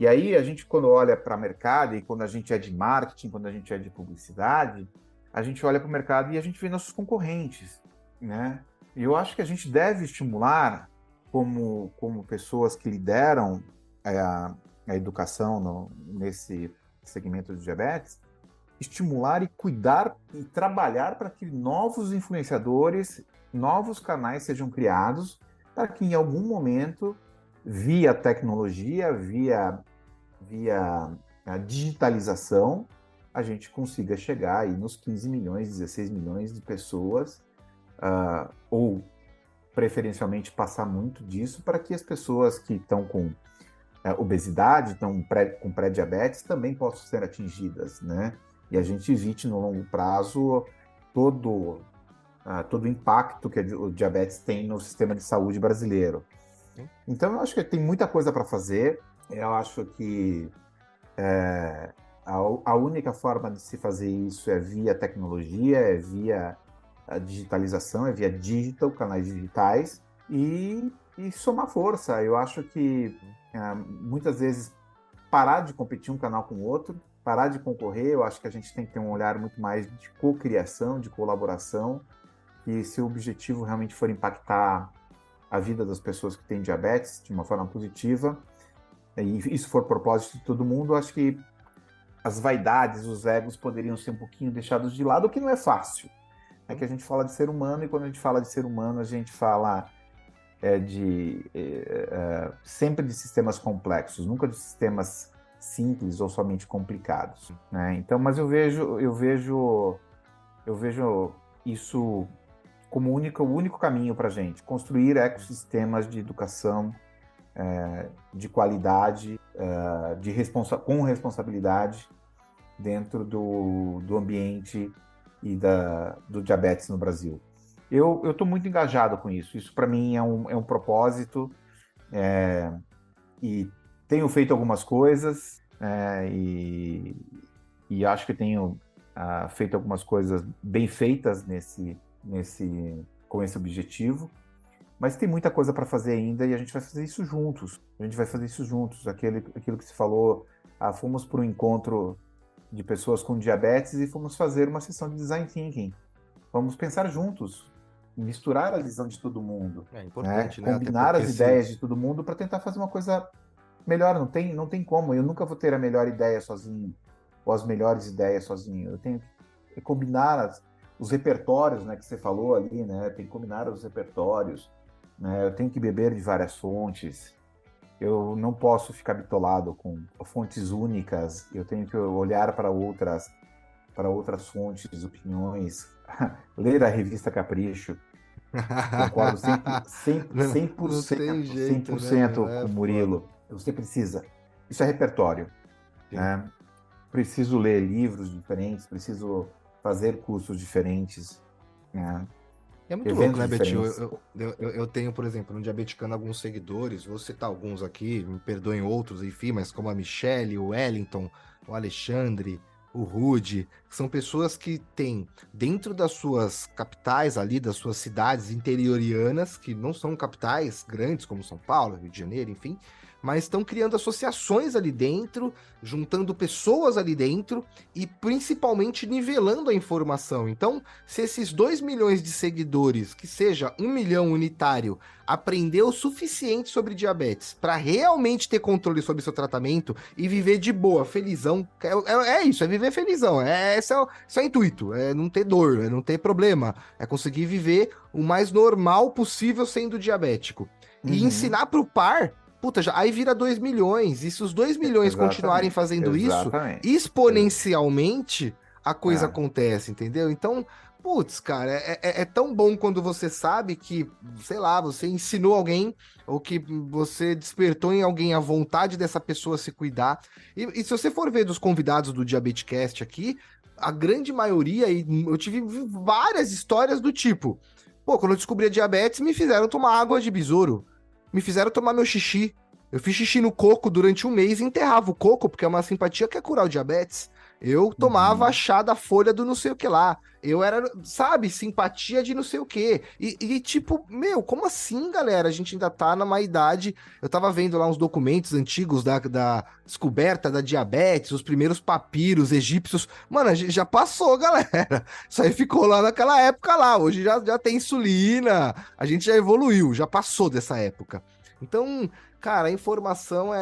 E aí, a gente, quando olha para o mercado, e quando a gente é de marketing, quando a gente é de publicidade, a gente olha para o mercado e a gente vê nossos concorrentes, né? E eu acho que a gente deve estimular, como pessoas que lideram a educação nesse segmento de diabetes, estimular e cuidar e trabalhar para que novos influenciadores, novos canais sejam criados, para que em algum momento, via tecnologia, via a digitalização, a gente consiga chegar aí nos 15 milhões, 16 milhões de pessoas, ou preferencialmente passar muito disso, para que as pessoas que estão com obesidade, estão com pré-diabetes, também possam ser atingidas, né? E a gente evite no longo prazo todo, todo o impacto que o diabetes tem no sistema de saúde brasileiro. Sim. Então, eu acho que tem muita coisa para fazer. Eu acho que a única forma de se fazer isso é via tecnologia, é via a digitalização, é via digital, canais digitais, e somar força. Eu acho que muitas vezes parar de competir um canal com o outro, parar de concorrer, eu acho que a gente tem que ter um olhar muito mais de cocriação, de colaboração, e se o objetivo realmente for impactar a vida das pessoas que têm diabetes de uma forma positiva, e isso for propósito de todo mundo, eu acho que as vaidades, os egos poderiam ser um pouquinho deixados de lado, o que não é fácil. É que a gente fala de ser humano, e quando a gente fala de ser humano, a gente fala sempre de sistemas complexos, nunca de sistemas simples ou somente complicados, né? Então, mas eu vejo isso como o único caminho para a gente construir ecossistemas de educação de qualidade, com responsabilidade dentro do ambiente e do diabetes no Brasil. Eu estou muito engajado com isso. Isso para mim é um propósito, e tenho feito algumas coisas, e acho que tenho feito algumas coisas bem feitas com esse objetivo. Mas tem muita coisa para fazer ainda e a gente vai fazer isso juntos. A gente vai fazer isso juntos. Aquilo que se falou, fomos para um encontro de pessoas com diabetes e fomos fazer uma sessão de design thinking. Vamos pensar juntos, misturar a visão de todo mundo, É importante, né? Combinar as ideias de todo mundo para tentar fazer uma coisa melhor. Não tem como. Eu nunca vou ter a melhor ideia sozinho ou as melhores ideias sozinho. Eu tenho que combinar os repertórios, né, que você falou ali, né? Tem que combinar os repertórios, né? Eu tenho que beber de várias fontes. Eu não posso ficar bitolado com fontes únicas. Eu tenho que olhar para outras fontes, opiniões, ler a revista Capricho. Concordo 100%, Não tem jeito, 100% né? com o Murilo. Você precisa. Isso é repertório, né? Preciso ler livros diferentes, preciso fazer cursos diferentes, né? É muito louco, Eventos né, Betinho? diferentes. Eu tenho, por exemplo, no Diabeticano alguns seguidores, vou citar alguns aqui, me perdoem outros, enfim, mas como a Michelle, o Wellington, o Alexandre, o Rude, são pessoas que têm, dentro das suas capitais ali, das suas cidades interiorianas, que não são capitais grandes como São Paulo, Rio de Janeiro, enfim, mas estão criando associações ali dentro, juntando pessoas ali dentro e principalmente nivelando a informação. Então, se esses 2 milhões de seguidores, que seja 1 milhão unitário, aprender o suficiente sobre diabetes para realmente ter controle sobre seu tratamento e viver de boa, felizão, é isso, é viver felizão, esse é o intuito, é não ter dor, é não ter problema, é conseguir viver o mais normal possível sendo diabético. E Uhum. ensinar pro par. Puta, aí vira 2 milhões. E se os 2 milhões continuarem Exatamente, fazendo isso, exatamente. exponencialmente a coisa É. acontece, entendeu? Então, putz, cara, é tão bom quando você sabe que, sei lá, você ensinou alguém ou que você despertou em alguém a vontade dessa pessoa se cuidar. E se você for ver dos convidados do Diabetecast aqui, a grande maioria, e eu tive várias histórias do tipo, pô, quando eu descobri a diabetes, me fizeram tomar água de besouro, me fizeram tomar meu xixi. Eu fiz xixi no coco durante um mês e enterrava o coco, porque é uma simpatia que é curar o diabetes. Eu tomava Uhum. chá da folha do não sei o que lá. Eu era, sabe, simpatia de não sei o que. Tipo, meu, como assim, galera? A gente ainda tá numa idade. Eu tava vendo lá uns documentos antigos da descoberta da diabetes, os primeiros papiros egípcios. Mano, a gente já passou, galera. Isso aí ficou lá naquela época lá. Hoje já tem insulina. A gente já evoluiu, já passou dessa época. Então, cara, a informação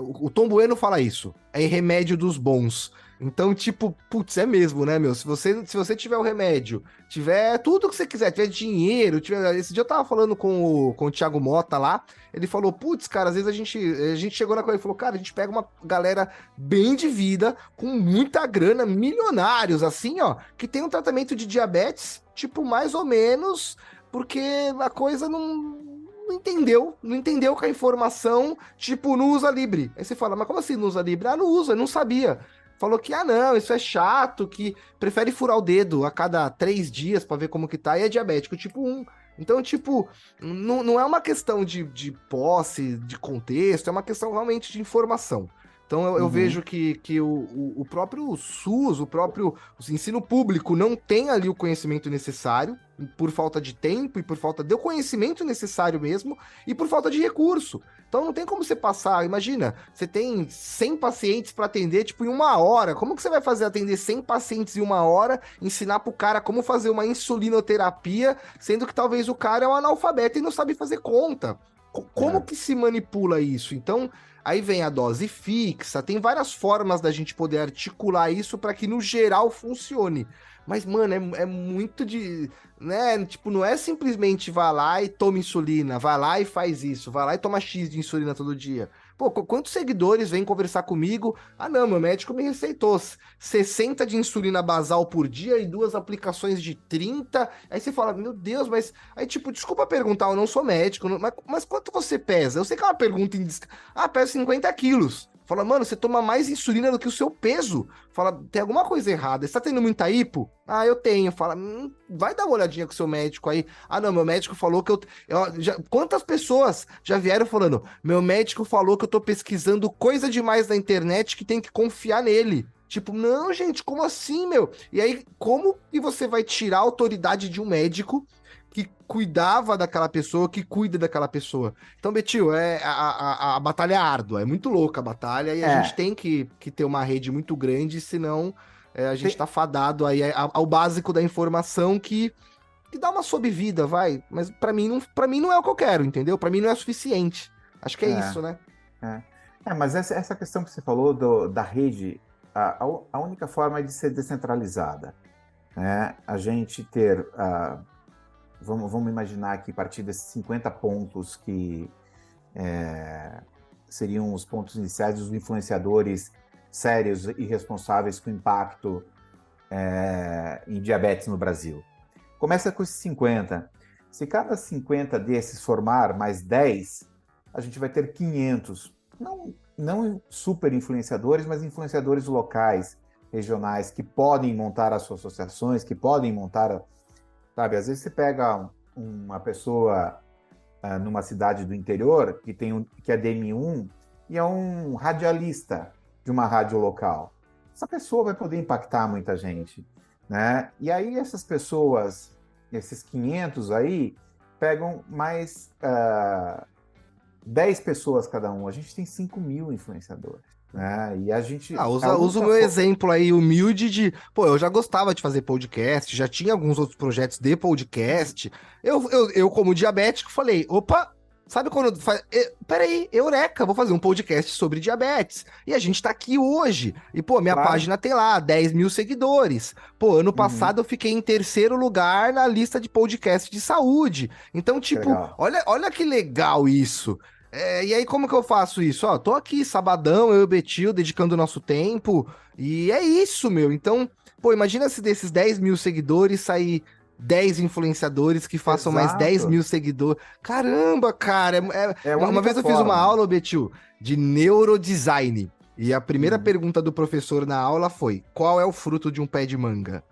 o Tom Bueno fala isso. É remédio dos bons. Então, tipo, putz, é mesmo, né, meu? Se você tiver o remédio, tiver tudo que você quiser, tiver dinheiro, esse dia eu tava falando com o Thiago Mota lá, ele falou, putz, cara, às vezes a gente chegou na coisa e falou, cara, a gente pega uma galera bem de vida, com muita grana, milionários, assim, ó, que tem um tratamento de diabetes, tipo, mais ou menos, porque a coisa não entendeu que a informação, tipo, não usa Libre. Aí você fala, mas como assim não usa Libre? Ah, não usa, não sabia. Falou que, não, isso é chato, que prefere furar o dedo a cada 3 dias pra ver como que tá, e é diabético, tipo 1. Então, tipo, não é uma questão de posse, de contexto, é uma questão realmente de informação. Então, eu Uhum. vejo que o próprio SUS, o ensino público não tem ali o conhecimento necessário, por falta de tempo e por falta do conhecimento necessário mesmo, e por falta de recurso. Então não tem como você passar, imagina, você tem 100 pacientes para atender, tipo, em 1 hora. Como que você vai fazer atender 100 pacientes em 1 hora, ensinar pro cara como fazer uma insulinoterapia, sendo que talvez o cara é um analfabeto e não sabe fazer conta? Como É. que se manipula isso? Então, aí vem a dose fixa, tem várias formas da gente poder articular isso para que no geral funcione. Mas, mano, é muito de, né? Tipo, não é simplesmente vai lá e toma insulina, vai lá e faz isso, vai lá e toma X de insulina todo dia. Pô, quantos seguidores vêm conversar comigo? Ah, não, meu médico me receitou 60 de insulina basal por dia e 2 aplicações de 30. Aí você fala, meu Deus, mas. Aí, tipo, desculpa perguntar, eu não sou médico, mas quanto você pesa? Eu sei que é uma pergunta. Ah, peso 50 quilos. Fala, mano, você toma mais insulina do que o seu peso. Fala, tem alguma coisa errada. Você tá tendo muita hipo? Ah, eu tenho. Fala, vai dar uma olhadinha com o seu médico aí. Ah, não, meu médico falou que quantas pessoas já vieram falando, meu médico falou que eu tô pesquisando coisa demais na internet que tem que confiar nele. Tipo, não, gente, como assim, meu? E aí, como que você vai tirar a autoridade de um médico que cuidava daquela pessoa, que cuida daquela pessoa? Então, Betil, a batalha é árdua, é muito louca a batalha, e a gente É, tem que ter uma rede muito grande, senão a gente tem- tá fadado aí ao básico da informação que dá uma sobrevida, vai. Mas para mim não é o que eu quero, entendeu? Para mim não é suficiente. Acho que é é, isso, né? é. Mas essa questão que você falou da rede, a única forma é de ser descentralizada, né? A gente ter, vamos imaginar que a partir desses 50 pontos que seriam os pontos iniciais dos influenciadores sérios e responsáveis com impacto em diabetes no Brasil. Começa com esses 50. Se cada 50 desses formar mais 10, a gente vai ter 500. Não super influenciadores, mas influenciadores locais, regionais, que podem montar as suas associações, que podem montar. Sabe, às vezes você pega uma pessoa numa cidade do interior que é DM1 e é um radialista de uma rádio local. Essa pessoa vai poder impactar muita gente, né? E aí essas pessoas, esses 500 aí, pegam mais 10 pessoas cada um. A gente tem 5.000 influenciadores, né? E a gente, Ah, a usa o única meu exemplo aí humilde de, pô, eu já gostava de fazer podcast, já tinha alguns outros projetos de podcast. Eu como diabético, falei, opa, sabe quando faz. Peraí, eureka, vou fazer um podcast sobre diabetes. E a gente tá aqui hoje. E, pô, minha claro. página tem lá 10 mil seguidores. Pô, ano Uhum, passado eu fiquei em terceiro lugar na lista de podcast de saúde. Então, que tipo, legal. olha que legal isso. E aí, como que eu faço isso? Ó, tô aqui, sabadão, eu e o Betil, dedicando o nosso tempo, e é isso, meu. Então, pô, imagina se desses 10 mil seguidores sair 10 influenciadores que façam mais 10 Exato. mil seguidores. Caramba, cara! É a Uma única vez eu fiz uma forma. aula, ô Betil, de neurodesign, e a primeira Uhum, pergunta do professor na aula foi: qual é o fruto de um pé de manga?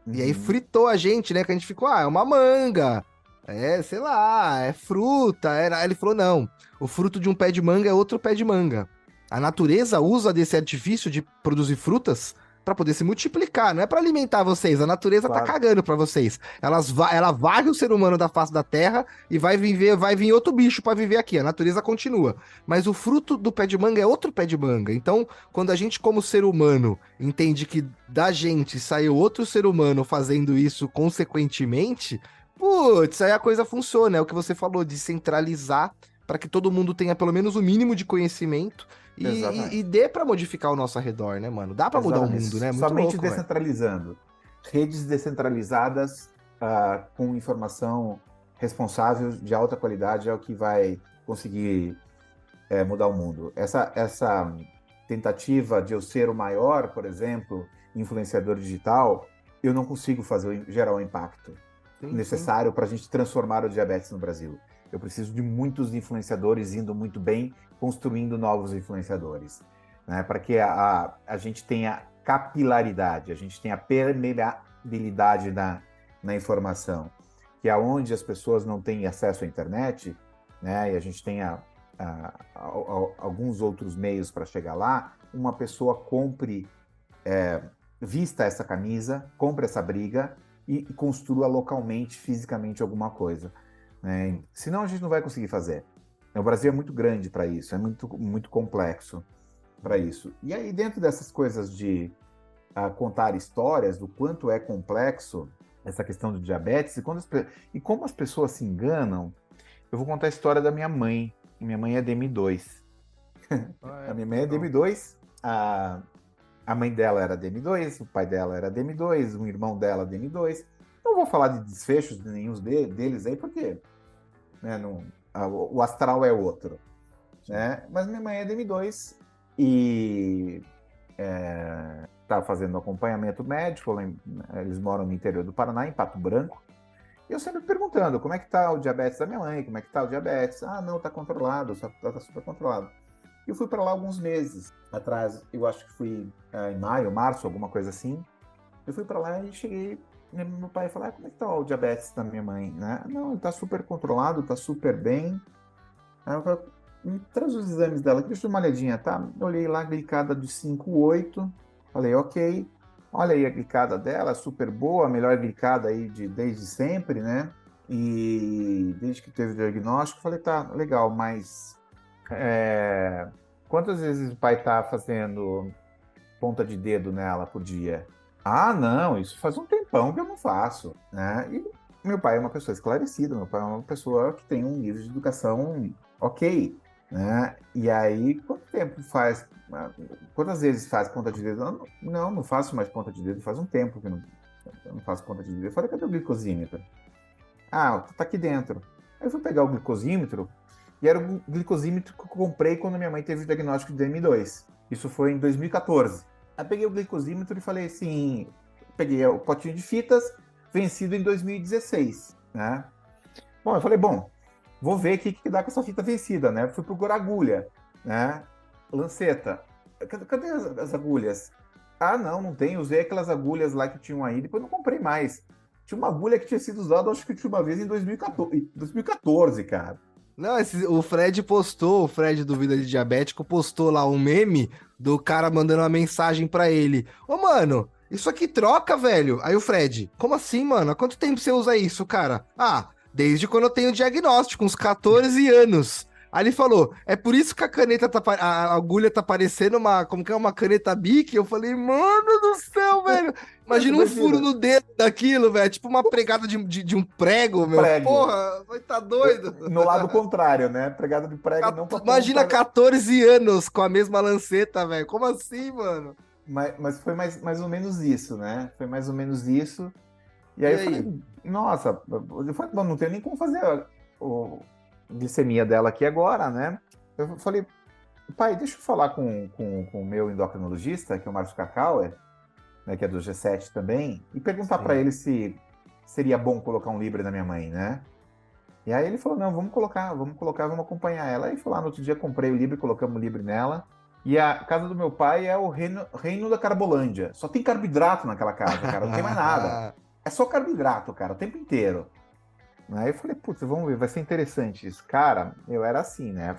E aí uhum. fritou a gente, né? Que a gente ficou, é uma manga. É, sei lá, é fruta. Aí ele falou, não, o fruto de um pé de manga é outro pé de manga. A natureza usa desse artifício de produzir frutas para poder se multiplicar, não é para alimentar vocês. A natureza tá Claro. cagando para vocês. Ela varre o ser humano da face da terra e vai vir outro bicho para viver aqui. A natureza continua. Mas o fruto do pé de manga é outro pé de manga. Então, quando a gente, como ser humano, entende que da gente saiu outro ser humano fazendo isso consequentemente, putz, aí a coisa funciona. É o que você falou, de centralizar para que todo mundo tenha pelo menos o mínimo de conhecimento e Exatamente. dê para modificar o nosso arredor, né, mano? Dá para mudar o Exatamente. mundo, né? Muito Somente louco, velho. descentralizando. Redes descentralizadas com informação responsável de alta qualidade é o que vai conseguir mudar o mundo. Essa tentativa de eu ser o maior, por exemplo, influenciador digital, eu não consigo gerar o impacto Sim, sim. necessário para a gente transformar o diabetes no Brasil. Eu preciso de muitos influenciadores indo muito bem, construindo novos influenciadores, né? Para que a gente tenha capilaridade, a gente tenha permeabilidade na informação, que é onde as pessoas não têm acesso à internet, né? E a gente tenha alguns outros meios para chegar lá, uma pessoa vista essa camisa, compre essa briga e construa localmente, fisicamente alguma coisa, né? Senão a gente não vai conseguir fazer. O Brasil é muito grande para isso, é muito, muito complexo para isso. E aí, dentro dessas coisas de contar histórias, do quanto é complexo essa questão do diabetes e como as pessoas se enganam, eu vou contar a história da minha mãe. Minha mãe é DM2. Ah, A é, minha mãe é legal. DM2, a mãe dela era DM2, o pai dela era DM2, um irmão dela DM2. Não vou falar de desfechos de nenhum deles aí, porque né, o astral é outro. Sim. Né? Mas minha mãe é DM2 e está fazendo acompanhamento médico. Eles moram no interior do Paraná, em Pato Branco. E eu sempre perguntando como é que está o diabetes da minha mãe, como é que está o diabetes. Ah, não, está controlado, tá super controlado. E eu fui para lá alguns meses atrás, eu acho que fui em maio, março, alguma coisa assim. Eu fui para lá e cheguei, né, meu pai falou, como é que tá o diabetes da minha mãe, né? Não, ele tá super controlado, tá super bem. Aí eu falei, traz os exames dela, deixa eu dar uma olhadinha, tá? Eu olhei lá, glicada de 5,8, falei, ok. Olha aí a glicada dela, super boa, a melhor glicada aí desde sempre, né? E desde que teve o diagnóstico, falei, tá, legal, mas quantas vezes o pai tá fazendo ponta de dedo nela por dia? Ah, não, isso faz um tempão que eu não faço, né? E meu pai é uma pessoa esclarecida, meu pai é uma pessoa que tem um nível de educação ok, né? E aí, quanto tempo faz? Quantas vezes faz ponta de dedo? Não faço mais ponta de dedo, faz um tempo que eu não faço ponta de dedo. Eu falei, cadê o glicosímetro? Ah, tá aqui dentro. Aí eu fui pegar o glicosímetro, e era o glicosímetro que eu comprei quando minha mãe teve o diagnóstico de DM2. Isso foi em 2014. Aí peguei o glicosímetro e falei assim, peguei o potinho de fitas, vencido em 2016, né? Bom, eu falei, vou ver o que dá com essa fita vencida, né? Fui procurar agulha, né? Lanceta. Cadê as agulhas? Ah, não tem. Usei aquelas agulhas lá que tinham aí, depois não comprei mais. Tinha uma agulha que tinha sido usada, acho que tinha uma vez em 2014, cara. Não, o Fred do Vida de Diabético postou lá um meme do cara mandando uma mensagem pra ele. Ô, mano, isso aqui troca, velho. Aí o Fred, como assim, mano? Há quanto tempo você usa isso, cara? Ah, desde quando eu tenho diagnóstico, uns 14 anos. Aí ele falou, é por isso que a caneta a agulha tá parecendo como que é, uma caneta Bic? Eu falei, mano do céu, velho. Mas Imagina um furo imagina, no dedo daquilo, velho. Tipo uma pregada de um prego, um meu. prego. Porra, vai tá doido. No lado contrário, né? Pregada de prego não pra Imagina ponta. 14 anos com a mesma lanceta, velho. Como assim, mano? Mas foi mais ou menos isso, né? Foi mais ou menos isso. E aí E eu falei, aí? nossa, eu falei, bom, não tenho nem como fazer a glicemia dela aqui agora, né? Eu falei, pai, deixa eu falar com o meu endocrinologista, que é o Márcio Cacauer, né, que é do G7 também, e perguntar para Sim. ele se seria bom colocar um Libre na minha mãe, né? E aí ele falou, não, vamos acompanhar ela. Aí foi lá no outro dia, comprei o Libre, colocamos o Libre nela. E a casa do meu pai é o reino da Carbolândia. Só tem carboidrato naquela casa, cara, não tem mais nada. É só carboidrato, cara, o tempo inteiro. Aí eu falei, putz, vamos ver, vai ser interessante isso. Cara, eu era assim, né?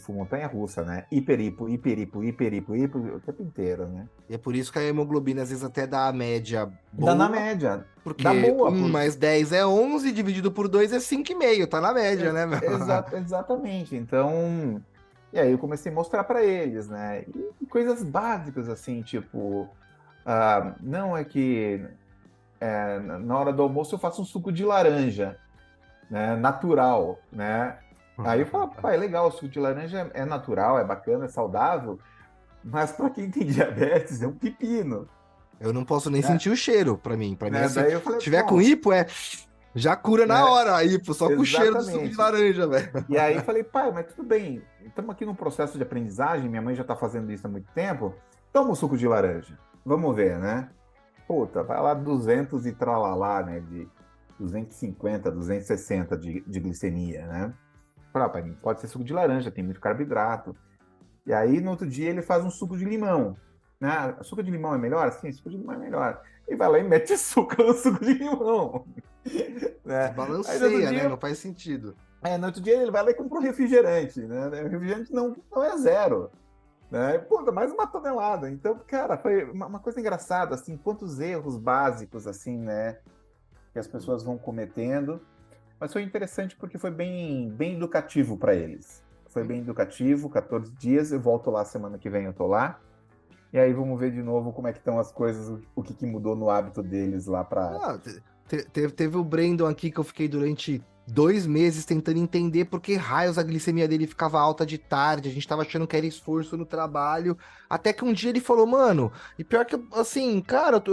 Montanha-russa, né? Hiperipo, o tempo inteiro, né? E é por isso que a hemoglobina às vezes até dá a média Dá na boa, média, dá porque boa. 1 mais 10 é 11, dividido por 2 é 5,5, tá na média, né, meu? Exatamente. Então, e aí eu comecei a mostrar para eles, né? E coisas básicas, assim, tipo, não é que na hora do almoço eu faço um suco de laranja, né? Natural, né? Aí eu falo, pai, legal, o suco de laranja é natural, é bacana, é saudável, mas para quem tem diabetes é um pepino, Eu não posso nem né? sentir o cheiro pra mim. Pra mim, Né? assim, Daí eu falei, tiver com hipo, já cura na né? hora a hipo, só com o cheiro do suco de Exatamente. laranja, velho. E aí falei, pai, mas tudo bem, estamos aqui num processo de aprendizagem, minha mãe já está fazendo isso há muito tempo, toma o suco de laranja, vamos ver, né? Puta, vai lá 200 e tralalá, né, de 250, 260 de glicemia, né? Falei, pai, pode ser suco de laranja, tem muito carboidrato. E aí, no outro dia, ele faz um suco de limão, né? Suco de limão é melhor? Sim, suco de limão é melhor. E vai lá e mete açúcar no suco de limão, né? Aí, no outro Desbalanceia, né? dia, Não faz sentido. no outro dia ele vai lá e compra um refrigerante, né? O refrigerante não é zero, né? Pô, dá mais uma tonelada. Então, cara, foi uma coisa engraçada, assim, quantos erros básicos, assim, né? Que as pessoas vão cometendo. Mas foi interessante porque foi bem educativo para eles. Foi bem educativo, 14 dias. Eu volto lá semana que vem, eu tô lá. E aí vamos ver de novo como é que estão as coisas, o que mudou no hábito deles lá para. Ah, teve o Brandon aqui que eu fiquei durante 2 meses tentando entender por que raios a glicemia dele ficava alta de tarde. A gente tava achando que era esforço no trabalho. Até que um dia ele falou, mano, e pior que, assim, cara,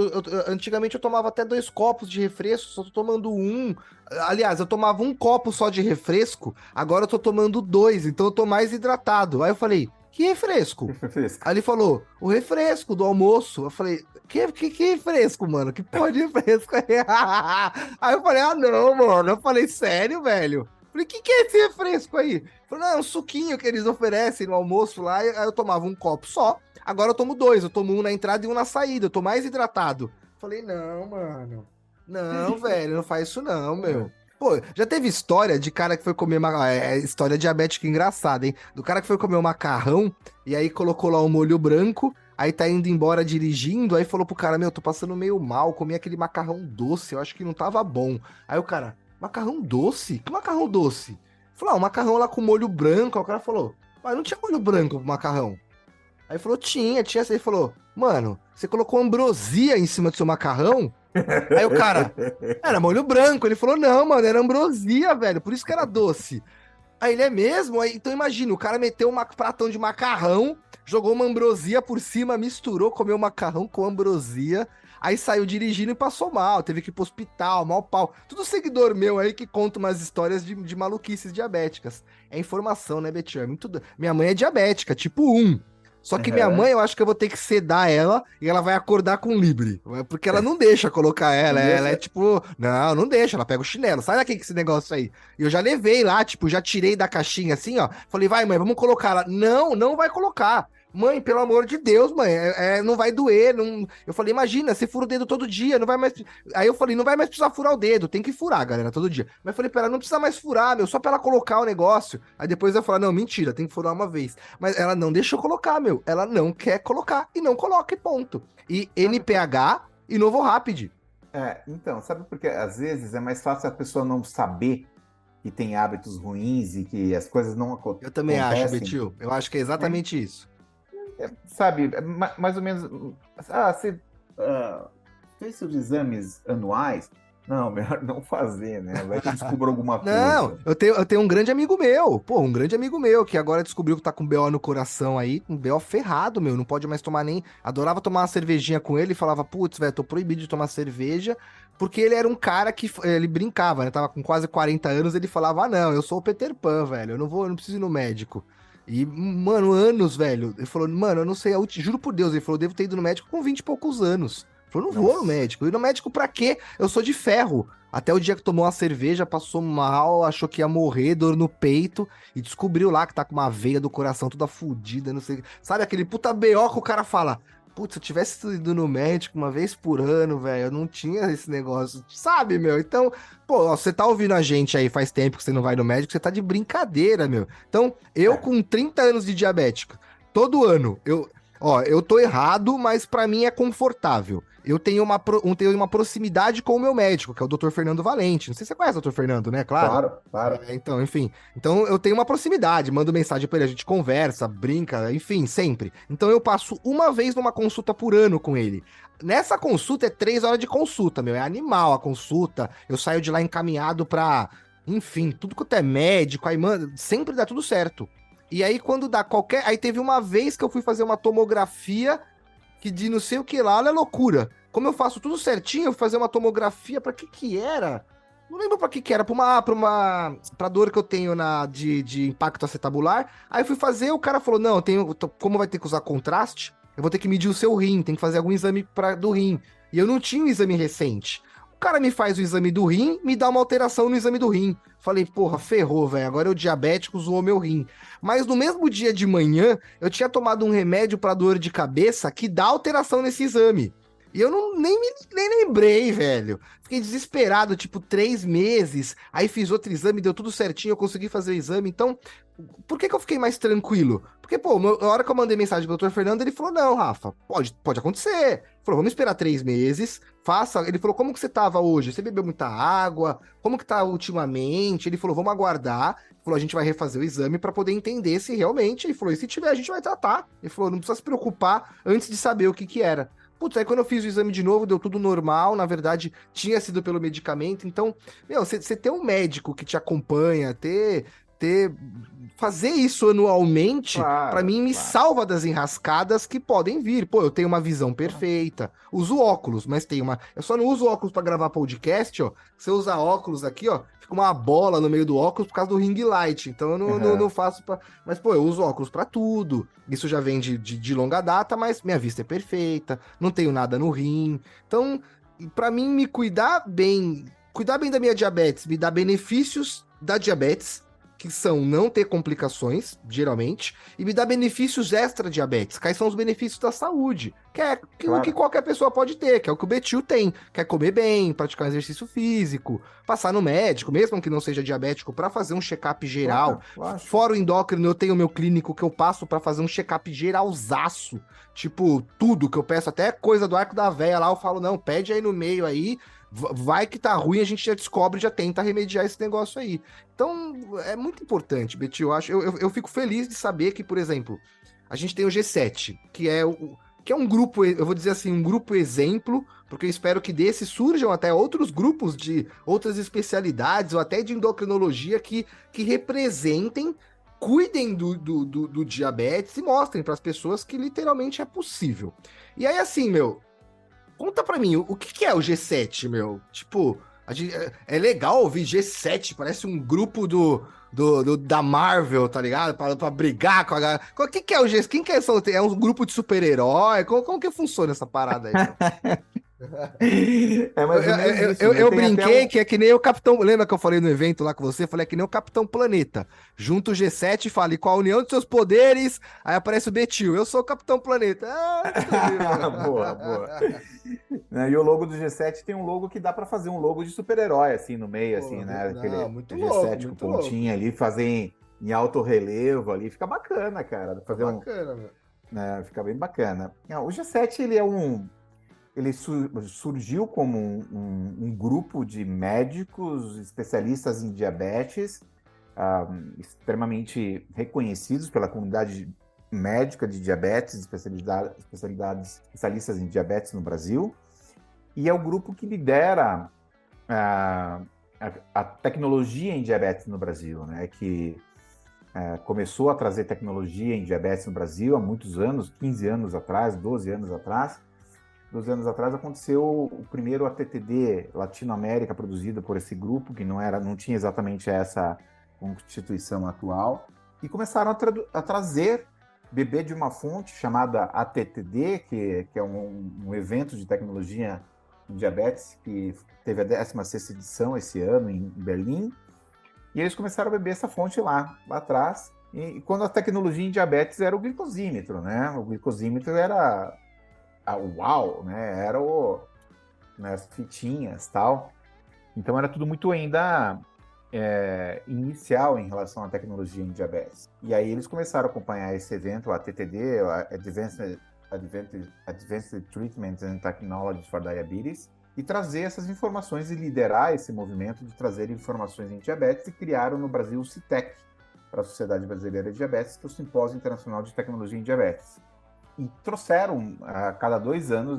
antigamente eu tomava até 2 copos de refresco, só tô tomando um. Aliás, eu tomava um copo só de refresco, agora eu tô tomando 2, então eu tô mais hidratado. Aí eu falei, que refresco? Fresca. Aí ele falou, o refresco do almoço. Eu falei, que refresco, mano? Que porra de refresco é? Aí eu falei, ah, não, mano. Eu falei, sério, velho? Falei, que é esse refresco aí? Falei, não, é um suquinho que eles oferecem no almoço lá, aí eu tomava um copo só. Agora eu tomo dois, eu tomo um na entrada e um na saída, eu tô mais hidratado. Falei, não, mano. Não, velho, não faz isso não, meu. Pô, já teve história de cara que foi comer história diabética engraçada, hein? Do cara que foi comer um macarrão e aí colocou lá um molho branco, aí tá indo embora dirigindo, aí falou pro cara, meu, tô passando meio mal, comi aquele macarrão doce, eu acho que não tava bom. Aí o cara, macarrão doce? Que macarrão doce? Falou, um macarrão lá com molho branco. Aí o cara falou, mas não tinha molho branco pro macarrão. Aí falou, tinha. Aí ele falou, mano, você colocou ambrosia em cima do seu macarrão? Aí o cara, era molho branco. Ele falou, não, mano, era ambrosia, velho, por isso que era doce. Aí ele é mesmo? Aí, então imagina, o cara meteu um pratão de macarrão, jogou uma ambrosia por cima, misturou, comeu macarrão com ambrosia, aí saiu dirigindo e passou mal, teve que ir pro hospital, mal pau. Tudo seguidor meu aí que conta umas histórias de maluquices diabéticas. É informação, né, Betinho? É muito... Minha mãe é diabética, tipo 1. Só que minha Aham. mãe, eu acho que eu vou ter que sedar ela e ela vai acordar com Libre. Porque ela não deixa colocar ela. Não Ela é deixa? tipo, não, não deixa. Ela pega o chinelo. Sai daqui com esse negócio aí. E eu já levei lá, tipo, já tirei da caixinha assim, ó. Falei, vai, mãe, vamos colocar ela. Não, não vai colocar. Mãe, pelo amor de Deus, mãe, não vai doer. Não... Eu falei, imagina, você fura o dedo todo dia, não vai mais. Aí eu falei, não vai mais precisar furar o dedo, tem que furar, galera, todo dia. Mas eu falei, pera, não precisa mais furar, meu, só pra ela colocar o negócio. Aí depois eu falei, não, mentira, tem que furar uma vez. Mas ela não deixou colocar, meu. Ela não quer colocar e não coloca e ponto. E Sabe por... NPH e Novo Rapid. então, sabe porque às vezes é mais fácil a pessoa não saber que tem hábitos ruins e que as coisas não Eu também acho, acontecem, Betil. Eu acho que é né? exatamente isso. Sabe, mais ou menos. Você fez seus exames anuais? Não, melhor não fazer, né? Vai que descubra alguma Não, coisa. eu tenho um grande amigo meu, pô, um grande amigo meu, que agora descobriu que tá com BO no coração aí, um BO ferrado, meu, não pode mais tomar nem. Adorava tomar uma cervejinha com ele e falava, putz, velho, tô proibido de tomar cerveja, porque ele era um cara que ele brincava, né? Tava com quase 40 anos, ele falava, ah, não, eu sou o Peter Pan, velho, eu não preciso ir no médico. E, mano, anos, velho. Ele falou, mano, eu não sei, juro por Deus, ele falou, devo ter ido no médico com 20 e poucos anos. Ele falou, não vou no Nossa. médico. Ir no médico pra quê? Eu sou de ferro. Até o dia que tomou uma cerveja, passou mal, achou que ia morrer, dor no peito, e descobriu lá que tá com uma veia do coração toda fodida, não sei. Sabe aquele puta BO que o cara fala, putz, se eu tivesse ido no médico uma vez por ano, velho, eu não tinha esse negócio, sabe, meu? Então, pô, ó, você tá ouvindo a gente aí faz tempo que você não vai no médico, você tá de brincadeira, meu. Então, eu É, com 30 anos de diabética, todo ano, eu tô errado, mas pra mim é confortável. Eu tenho uma proximidade com o meu médico, que é o Dr. Fernando Valente. Não sei se você conhece o Dr. Fernando, né? Claro. claro, claro. Então, enfim. Então eu tenho uma proximidade, mando mensagem pra ele, a gente conversa, brinca, enfim, sempre. Então eu passo uma vez numa consulta por ano com ele. Nessa consulta é 3 horas de consulta, meu. É animal a consulta. Eu saio de lá encaminhado pra, enfim, tudo quanto é médico, aí, mano, sempre dá tudo certo. E aí, quando dá qualquer. Aí teve uma vez que eu fui fazer uma tomografia que de não sei o que lá, olha a loucura. Como eu faço tudo certinho, eu fui fazer uma tomografia, pra que era? Não lembro pra que era, pra dor que eu tenho de impacto acetabular. Aí eu fui fazer, o cara falou, não, como vai ter que usar contraste, eu vou ter que medir o seu rim, tem que fazer algum exame do rim. E eu não tinha um exame recente. O cara me faz o exame do rim, me dá uma alteração no exame do rim. Falei, porra, ferrou, velho, agora o diabético zoou meu rim. Mas no mesmo dia de manhã, eu tinha tomado um remédio para dor de cabeça que dá alteração nesse exame. E eu não, nem lembrei, velho. Fiquei desesperado, tipo, 3 meses. Aí fiz outro exame, deu tudo certinho, eu consegui fazer o exame. Então, por que eu fiquei mais tranquilo? Porque, pô, na hora que eu mandei mensagem pro Dr. Fernando, ele falou: não, Rafa, pode acontecer. Ele falou: vamos esperar 3 meses, faça. Ele falou: como que você tava hoje? Você bebeu muita água? Como que tá ultimamente? Ele falou: vamos aguardar. Ele falou: a gente vai refazer o exame para poder entender se realmente. Ele falou: e se tiver, a gente vai tratar. Ele falou: não precisa se preocupar antes de saber o que que era. Putz, aí quando eu fiz o exame de novo, deu tudo normal. Na verdade, tinha sido pelo medicamento. Então, meu, você ter um médico que te acompanha, ter fazer isso anualmente, pra Claro, mim me claro, salva das enrascadas que podem vir. Pô, eu tenho uma visão claro. perfeita, uso óculos, mas tem uma, eu só não uso óculos pra gravar podcast, ó. Se eu usar óculos aqui, ó, fica uma bola no meio do óculos por causa do ring light. Então eu não Aham. faço pra... Mas pô, eu uso óculos pra tudo. Isso já vem de longa data, mas minha vista é perfeita, não tenho nada no rim. Então, pra mim me cuidar bem da minha diabetes, me dá benefícios da diabetes, que são não ter complicações, geralmente, e me dá benefícios extra-diabetes. Quais são os benefícios da saúde? Que é o que Claro. qualquer pessoa pode ter, que é o que o Betil tem. Quer comer bem, praticar um exercício físico, passar no médico, mesmo que não seja diabético, para fazer um check-up geral. Claro, lógico. Fora o endócrino, eu tenho o meu clínico que eu passo para fazer um check-up geralzaço. Tipo, tudo que eu peço, até coisa do arco da véia lá, eu falo, não, pede aí no meio aí, vai que tá ruim, a gente já descobre, já tenta remediar esse negócio aí. Então, é muito importante, Betty, eu acho, eu fico feliz de saber que, por exemplo, a gente tem o G7, que é um grupo, eu vou dizer assim, um grupo exemplo, porque eu espero que desse surjam até outros grupos de outras especialidades, ou até de endocrinologia, que representem, cuidem do diabetes e mostrem para as pessoas que literalmente é possível. E aí, assim, meu, conta pra mim, o que que é o G7, meu? Tipo, é legal ouvir G7, parece um grupo da Marvel, tá ligado? Pra brigar com a galera. O que que é o G7? Quem que é? É um grupo de super-herói? Como que funciona essa parada aí, meu? É Eu, mais ou menos eu, isso, eu, né? eu Tem até brinquei um. que é que nem o Capitão. Lembra que eu falei no evento lá com você? Falei, é que nem o Capitão Planeta. Junta o G7 e fala, e com a união de seus poderes, aí aparece o Betil. Eu sou o Capitão Planeta. Ah, tudo bem, Boa, boa. meu. Né, e o logo do G7 tem um logo que dá para fazer um logo de super-herói, assim, no meio, Pô, assim, né? não, Aquele muito louco, G7 com muito louco. pontinha ali, fazer em alto relevo ali, fica bacana, cara. Tá Fazer um, bacana, meu. né, fica bem bacana. Não, o G7, ele surgiu como um grupo de médicos especialistas em diabetes, extremamente reconhecidos pela comunidade médica de diabetes, especialistas em diabetes no Brasil, e é o grupo que lidera a, a tecnologia em diabetes no Brasil, né? Que começou a trazer tecnologia em diabetes no Brasil há muitos anos, 15 anos atrás, 12 anos atrás. 12 anos atrás aconteceu o primeiro ATTD Latinoamérica produzido por esse grupo, que não tinha exatamente essa constituição atual, e começaram a trazer bebê de uma fonte chamada ATTD, que é um evento de tecnologia em diabetes, que teve a 16ª edição esse ano em Berlim, e eles começaram a beber essa fonte lá atrás, e quando a tecnologia em diabetes era o glicosímetro, né? O glicosímetro era uau, né? Né, as fitinhas tal. Então era tudo muito ainda inicial em relação à tecnologia em diabetes. E aí eles começaram a acompanhar esse evento, o ATTD, Advanced Treatment and Technologies for Diabetes, e trazer essas informações e liderar esse movimento de trazer informações em diabetes, e criaram no Brasil o CITEC, para a Sociedade Brasileira de Diabetes, que é o Simpósio Internacional de Tecnologia em Diabetes. E trouxeram a cada 2 anos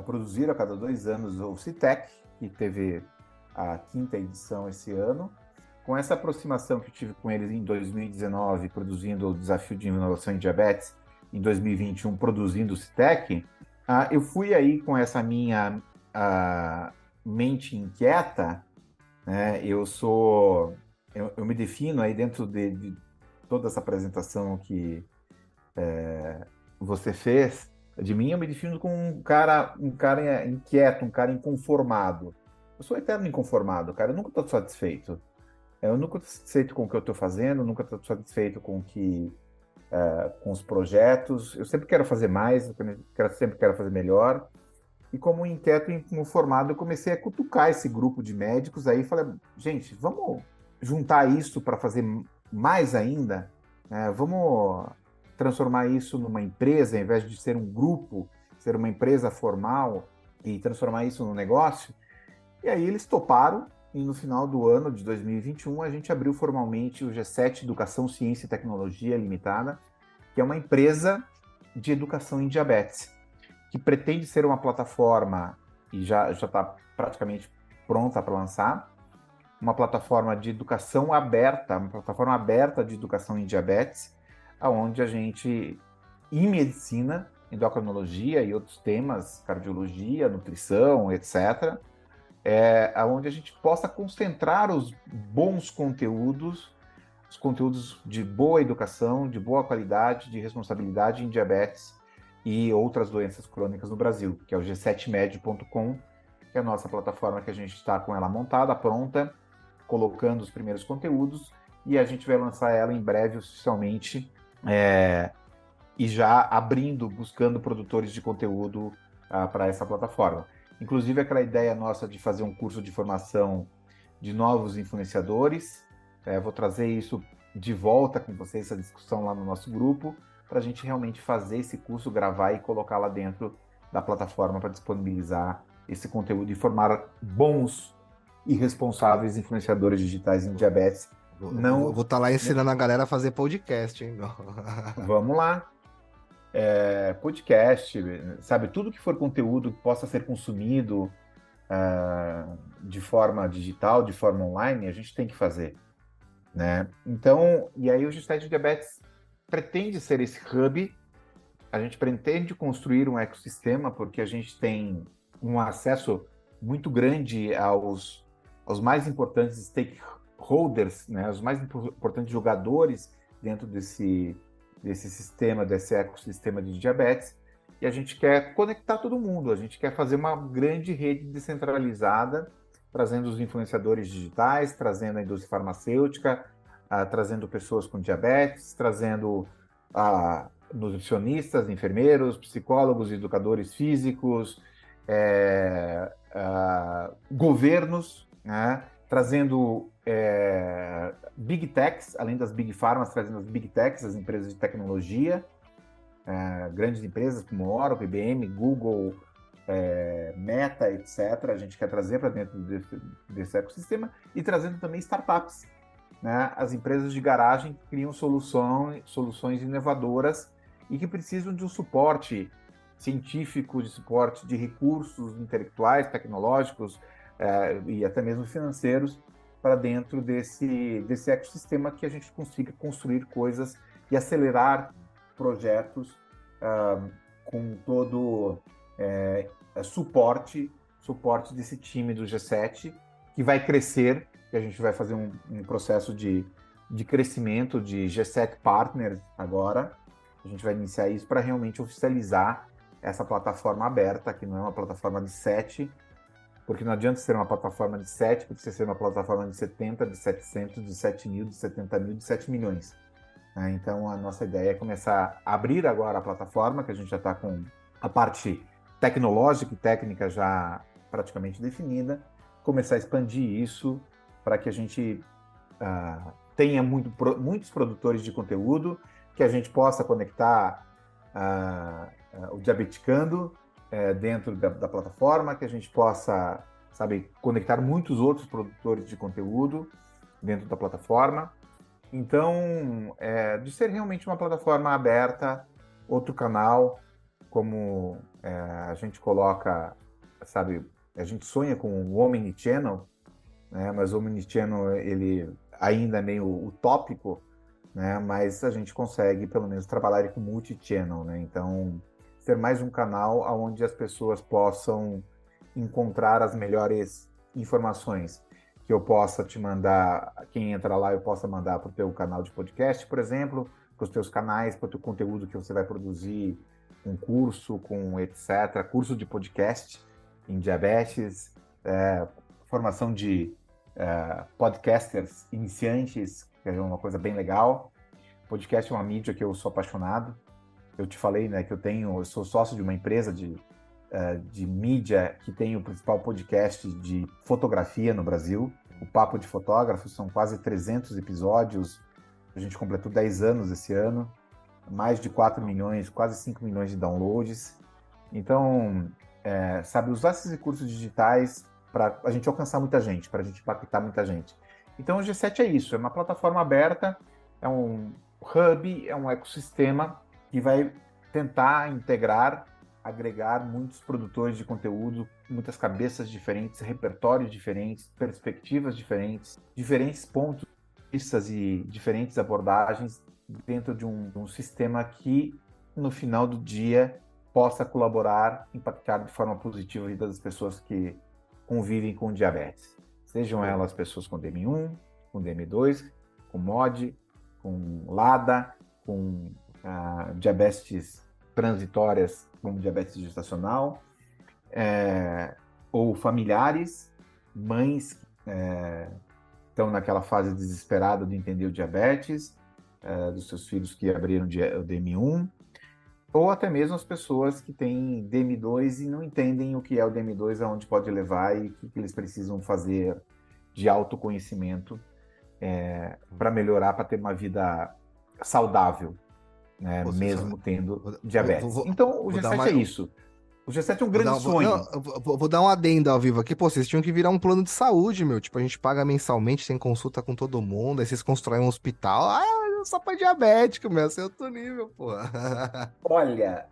produziram a cada 2 anos o CITEC, que teve a 5ª edição esse ano. Com essa aproximação que eu tive com eles em 2019, produzindo o Desafio de Inovação em Diabetes, em 2021, produzindo o CITEC, eu fui aí com essa minha mente inquieta, né? Eu me defino aí dentro de toda essa apresentação que você fez de mim, eu me defino como um cara inquieto, um cara inconformado. Eu sou eterno inconformado, cara. Eu nunca estou satisfeito. Eu nunca estou satisfeito com o que eu estou fazendo, nunca estou satisfeito com os projetos. Eu sempre quero fazer mais, sempre quero fazer melhor. E como inquieto e inconformado, eu comecei a cutucar esse grupo de médicos aí e falei, gente, vamos juntar isso para fazer mais ainda? Vamos transformar isso numa empresa, ao invés de ser um grupo, ser uma empresa formal e transformar isso num negócio. E aí eles toparam, e no final do ano de 2021 a gente abriu formalmente o G7 Educação, Ciência e Tecnologia Limitada, que é uma empresa de educação em diabetes, que pretende ser uma plataforma, e já está praticamente pronta para lançar, uma plataforma de educação aberta, uma plataforma aberta de educação em diabetes, onde a gente, em medicina, endocrinologia e outros temas, cardiologia, nutrição, etc., onde a gente possa concentrar os bons conteúdos, os conteúdos de boa educação, de boa qualidade, de responsabilidade em diabetes e outras doenças crônicas no Brasil, que é o G7med.com, que é a nossa plataforma que a gente está com ela montada, pronta, colocando os primeiros conteúdos e a gente vai lançar ela em breve oficialmente, e já abrindo, buscando produtores de conteúdo para essa plataforma. Inclusive aquela ideia nossa de fazer um curso de formação de novos influenciadores, vou trazer isso de volta com vocês, essa discussão lá no nosso grupo, para a gente realmente fazer esse curso, gravar e colocar lá dentro da plataforma para disponibilizar esse conteúdo e formar bons e responsáveis influenciadores digitais em diabetes. Vou estar lá ensinando a galera a fazer podcast, hein? Vamos lá. Podcast, sabe? Tudo que for conteúdo que possa ser consumido de forma digital, de forma online, a gente tem que fazer, né? Então, e aí o G7 de Diabetes pretende ser esse hub, a gente pretende construir um ecossistema, porque a gente tem um acesso muito grande aos mais importantes stakeholders, né? Os mais importantes jogadores dentro desse sistema, desse ecossistema de diabetes, e a gente quer conectar todo mundo, a gente quer fazer uma grande rede descentralizada, trazendo os influenciadores digitais, trazendo a indústria farmacêutica, trazendo pessoas com diabetes, trazendo nutricionistas, enfermeiros, psicólogos, educadores físicos, governos, né? Trazendo big techs, além das big pharmas, trazendo as big techs, as empresas de tecnologia, grandes empresas como Oracle, IBM, Google, Meta, etc. A gente quer trazer para dentro desse ecossistema e trazendo também startups, né? As empresas de garagem que criam soluções inovadoras e que precisam de um suporte científico, de suporte de recursos intelectuais, tecnológicos, e até mesmo financeiros para dentro desse ecossistema, que a gente consiga construir coisas e acelerar projetos com todo suporte desse time do G7, que vai crescer, que a gente vai fazer um processo de crescimento de G7 Partners agora. A gente vai iniciar isso para realmente oficializar essa plataforma aberta, que não é uma plataforma de 7, porque não adianta ser uma plataforma de 7, precisa ser uma plataforma de 70, de 700, de 7 mil, de 70 mil, de 7 milhões. Então, a nossa ideia é começar a abrir agora a plataforma, que a gente já está com a parte tecnológica e técnica já praticamente definida, começar a expandir isso para que a gente tenha muitos produtores de conteúdo, que a gente possa conectar o Diabeticando dentro da plataforma, que a gente possa, sabe, conectar muitos outros produtores de conteúdo dentro da plataforma. Então, de ser realmente uma plataforma aberta, outro canal, como a gente coloca, sabe, a gente sonha com o Omnichannel, né, mas o Omnichannel, ele ainda é meio utópico, né, mas a gente consegue, pelo menos, trabalhar com multi-channel, né, então ser mais um canal onde as pessoas possam encontrar as melhores informações, que eu possa te mandar, quem entra lá, eu possa mandar para o teu canal de podcast, por exemplo, para os teus canais, para o teu conteúdo que você vai produzir, um curso, com etc., curso de podcast em diabetes, formação de podcasters iniciantes, que é uma coisa bem legal. Podcast é uma mídia que eu sou apaixonado. Eu te falei, né, que eu sou sócio de uma empresa de mídia que tem o principal podcast de fotografia no Brasil, o Papo de Fotógrafo. São quase 300 episódios, a gente completou 10 anos esse ano, mais de 4 milhões, quase 5 milhões de downloads. Então, sabe, usar esses recursos digitais para a gente alcançar muita gente, para a gente impactar muita gente. Então, o G7 é isso, é uma plataforma aberta, é um hub, é um ecossistema que vai tentar integrar, agregar muitos produtores de conteúdo, muitas cabeças diferentes, repertórios diferentes, perspectivas diferentes, diferentes pontos de vista e diferentes abordagens dentro de um sistema que, no final do dia, possa colaborar, impactar de forma positiva a vida das pessoas que convivem com diabetes. Sejam elas pessoas com DM1, com DM2, com MOD, com LADA, com diabetes transitórias, como diabetes gestacional, ou familiares, mães estão naquela fase desesperada de entender o diabetes, dos seus filhos que abriram o DM1, ou até mesmo as pessoas que têm DM2 e não entendem o que é o DM2, aonde pode levar e o que eles precisam fazer de autoconhecimento para melhorar, para ter uma vida saudável, né, Pô, mesmo tendo vou, diabetes. vou, Então, o vou dar G7 uma. é isso. O G7 é um Vou grande dar, não, sonho. vou dar um adendo ao vivo aqui. Pô, vocês tinham que virar um plano de saúde, meu. Tipo, a gente paga mensalmente, tem consulta com todo mundo, aí vocês constroem um hospital. Ah, só pra diabético, meu. Esse é outro nível, pô. Olha,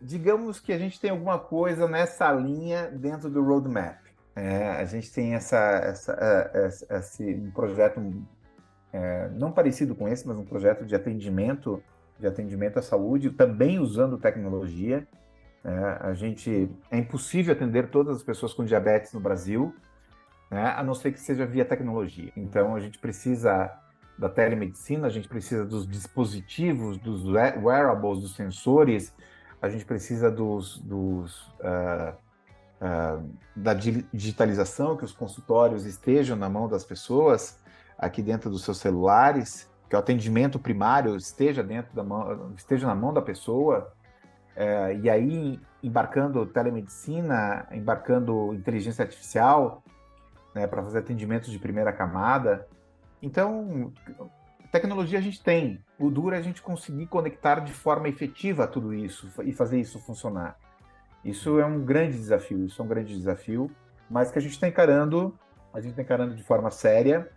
digamos que a gente tem alguma coisa nessa linha dentro do roadmap. A gente tem um projeto não parecido com esse, mas um projeto de atendimento à saúde, também usando tecnologia. É impossível atender todas as pessoas com diabetes no Brasil, né, a não ser que seja via tecnologia. Então, a gente precisa da telemedicina, a gente precisa dos dispositivos, dos wearables, dos sensores, a gente precisa da digitalização, que os consultórios estejam na mão das pessoas, aqui dentro dos seus celulares, que o atendimento primário esteja esteja na mão da pessoa. E aí, embarcando telemedicina, embarcando inteligência artificial, né, para fazer atendimentos de primeira camada. Então, tecnologia a gente tem. O duro é a gente conseguir conectar de forma efetiva tudo isso e fazer isso funcionar. Isso é um grande desafio, mas que a gente está encarando de forma séria.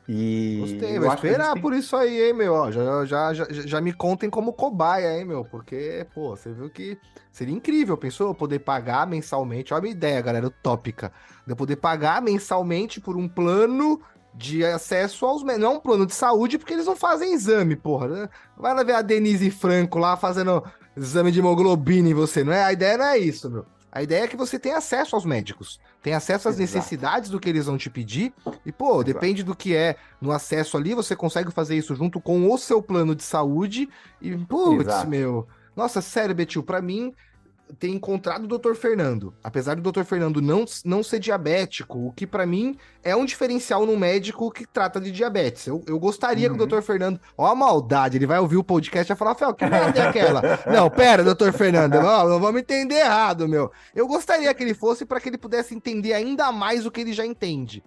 E Gostei, vou eu acho que a gente esperar tem. por isso aí, hein, meu. Ó, já me contem como cobaia, hein, meu. Porque, pô, você viu que seria incrível, pensou? Eu poder pagar mensalmente. Olha a minha ideia, galera, utópica. De eu poder pagar mensalmente por um plano de acesso aos médicos. Não é um plano de saúde, porque eles não fazem exame, porra, né? Vai lá ver a Denise Franco lá fazendo exame de hemoglobina em você, não é? A ideia não é isso, meu. A ideia é que você tenha acesso aos médicos, tenha acesso às Exato, necessidades do que eles vão te pedir. E, pô, exato, depende do que é no acesso ali, você consegue fazer isso junto com o seu plano de saúde. E, putz, exato. meu. Nossa, sério, Betil, pra mim, ter encontrado o Dr. Fernando, apesar do Dr. Fernando não ser diabético, o que pra mim é um diferencial no médico que trata de diabetes. Eu gostaria que o Dr. Uhum. Fernando, ó a maldade, ele vai ouvir o podcast e vai falar, Fel, que merda é aquela? Não, pera, Dr. Fernando, não vamos entender errado, meu. Eu gostaria que ele fosse para que ele pudesse entender ainda mais o que ele já entende.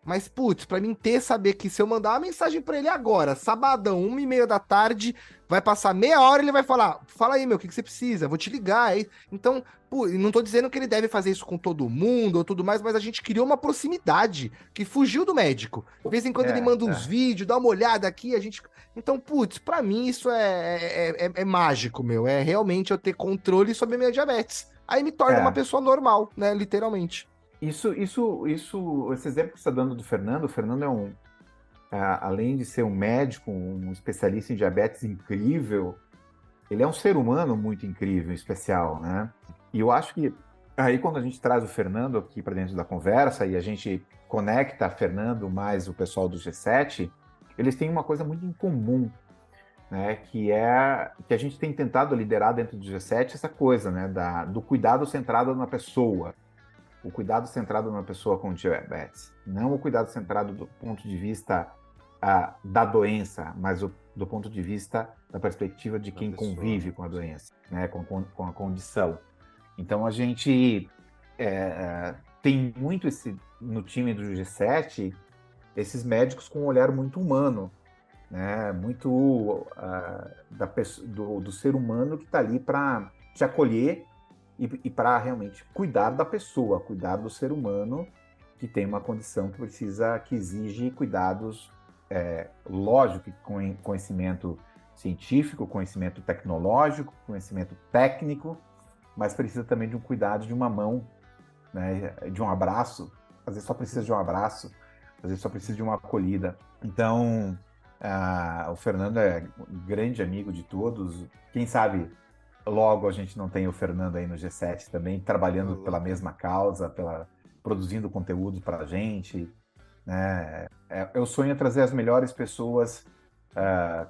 Mas, putz, pra mim saber que se eu mandar uma mensagem pra ele agora, sabadão, 1h30 da tarde, vai passar meia hora e ele vai falar: fala aí, meu, o que você precisa? Vou te ligar. Aí. Então, pô, não tô dizendo que ele deve fazer isso com todo mundo ou tudo mais, mas a gente criou uma proximidade que fugiu do médico. De vez em quando ele É, manda uns é, vídeos, dá uma olhada aqui, a gente. Então, putz, pra mim isso é mágico, meu. É realmente eu ter controle sobre a minha diabetes. Aí me torna uma é. pessoa normal, né? Literalmente. Esse exemplo que você está dando do Fernando, o Fernando além de ser um médico, um especialista em diabetes incrível, ele é um ser humano muito incrível, especial, né? E eu acho que aí quando a gente traz o Fernando aqui para dentro da conversa e a gente conecta Fernando mais o pessoal do G7, eles têm uma coisa muito em comum, né? Que é que a gente tem tentado liderar dentro do G7 essa coisa, né? Do cuidado centrado na pessoa. O cuidado centrado na pessoa com diabetes. Não o cuidado centrado do ponto de vista da doença, mas do ponto de vista da perspectiva de Da quem pessoa. convive com a doença, né, com a condição. Então a gente tem muito no time do G7 esses médicos com um olhar muito humano, né, muito do ser humano que está ali para te acolher e para realmente cuidar da pessoa, cuidar do ser humano que tem uma condição que exige cuidados, lógico, com conhecimento científico, conhecimento tecnológico, conhecimento técnico, mas precisa também de um cuidado, de uma mão, né, de um abraço. Às vezes só precisa de um abraço, às vezes só precisa de uma acolhida. Então, o Fernando é um grande amigo de todos. Quem sabe logo a gente não tem o Fernando aí no G7 também, Ô, trabalhando pela louco. mesma causa, produzindo conteúdo para a gente, né? Eu sonho em trazer as melhores pessoas As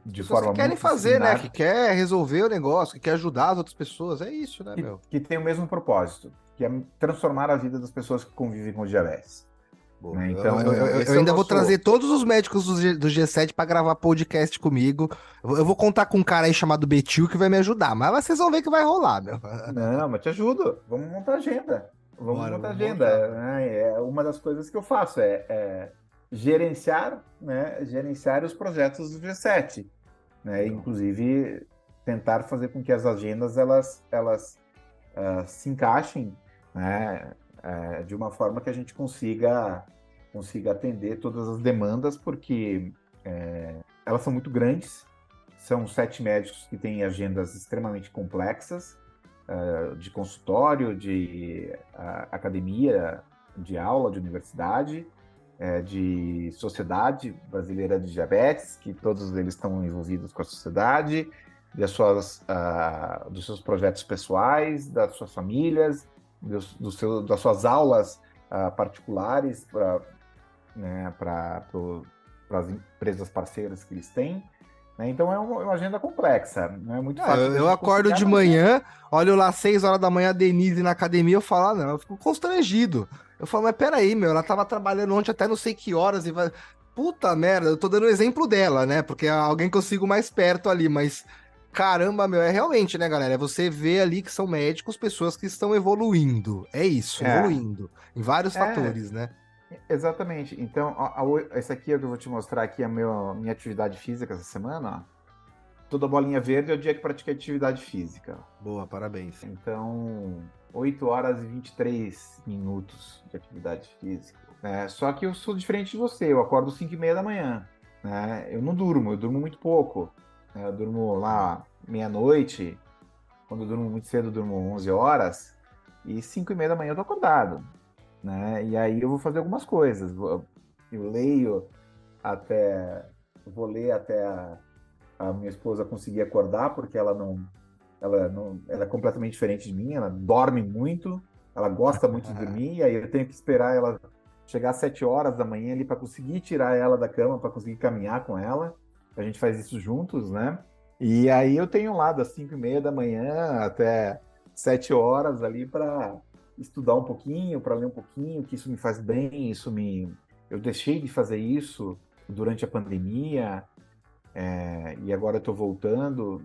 de pessoas que forma querem fazer, né? Que multidisciplinar, quer resolver o negócio, que quer ajudar as outras pessoas. É isso, né, que, meu? que tem o mesmo propósito, que é transformar a vida das pessoas que convivem com diabetes. Boa. né? Eu, Então, eu esse é o ainda vou nosso. trazer todos os médicos do G7 para gravar podcast comigo. Eu vou contar com um cara aí chamado Betil que vai me ajudar, mas vocês vão ver que vai rolar, meu. Não, mas te ajudo. Vamos montar agenda. Vamos Bora, montar vamos montar. agenda. Né? É uma das coisas que eu faço, é gerenciar, né? Gerenciar os projetos do G7, né? Legal. Inclusive tentar fazer com que as agendas elas se encaixem, né? De uma forma que a gente consiga atender todas as demandas, porque elas são muito grandes. São 7 médicos que têm agendas extremamente complexas, de consultório, de academia, de aula, de universidade, de Sociedade Brasileira de Diabetes, que todos eles estão envolvidos com a sociedade, dos seus projetos pessoais, das suas famílias, das suas aulas particulares para, né, para as empresas parceiras que eles têm. Né? Então é uma agenda complexa, não é muito Ah, fácil da eu gente acordo conciliar, de mas manhã, olho lá 6 horas da manhã, a Denise na academia, eu falo, ah, não, eu fico constrangido. Eu falo, mas peraí, meu, ela tava trabalhando ontem até não sei que horas e vai. Puta merda, eu tô dando o exemplo dela, né? Porque é alguém que eu sigo mais perto ali, mas caramba, meu, é realmente, né, galera? É você vê ali que são médicos, pessoas que estão evoluindo. É isso, é, evoluindo. Em vários é, fatores, né? exatamente. Então, esse aqui é o que eu vou te mostrar aqui, a minha atividade física essa semana, ó. Toda bolinha verde é o dia que pratiquei atividade física. Boa, parabéns. Então, 8 horas e 23 minutos de atividade física. Só que eu sou diferente de você, eu acordo 5:30 da manhã. Né? Eu não durmo, eu durmo muito pouco. Né? Eu durmo lá meia-noite. Quando eu durmo muito cedo, eu durmo 11 horas. E 5:30 da manhã eu tô acordado. Né? E aí eu vou fazer algumas coisas. Eu leio até. Eu vou ler até a minha esposa conseguir acordar, porque ela é completamente diferente de mim, ela dorme muito, ela gosta muito de dormir, e aí eu tenho que esperar ela chegar às 7 horas da manhã ali para conseguir tirar ela da cama, para conseguir caminhar com ela. A gente faz isso juntos, né? E aí eu tenho lá das 5:30 da manhã até 7 horas ali para estudar um pouquinho, para ler um pouquinho, que isso me faz bem, eu deixei de fazer isso durante a pandemia, e agora eu estou voltando.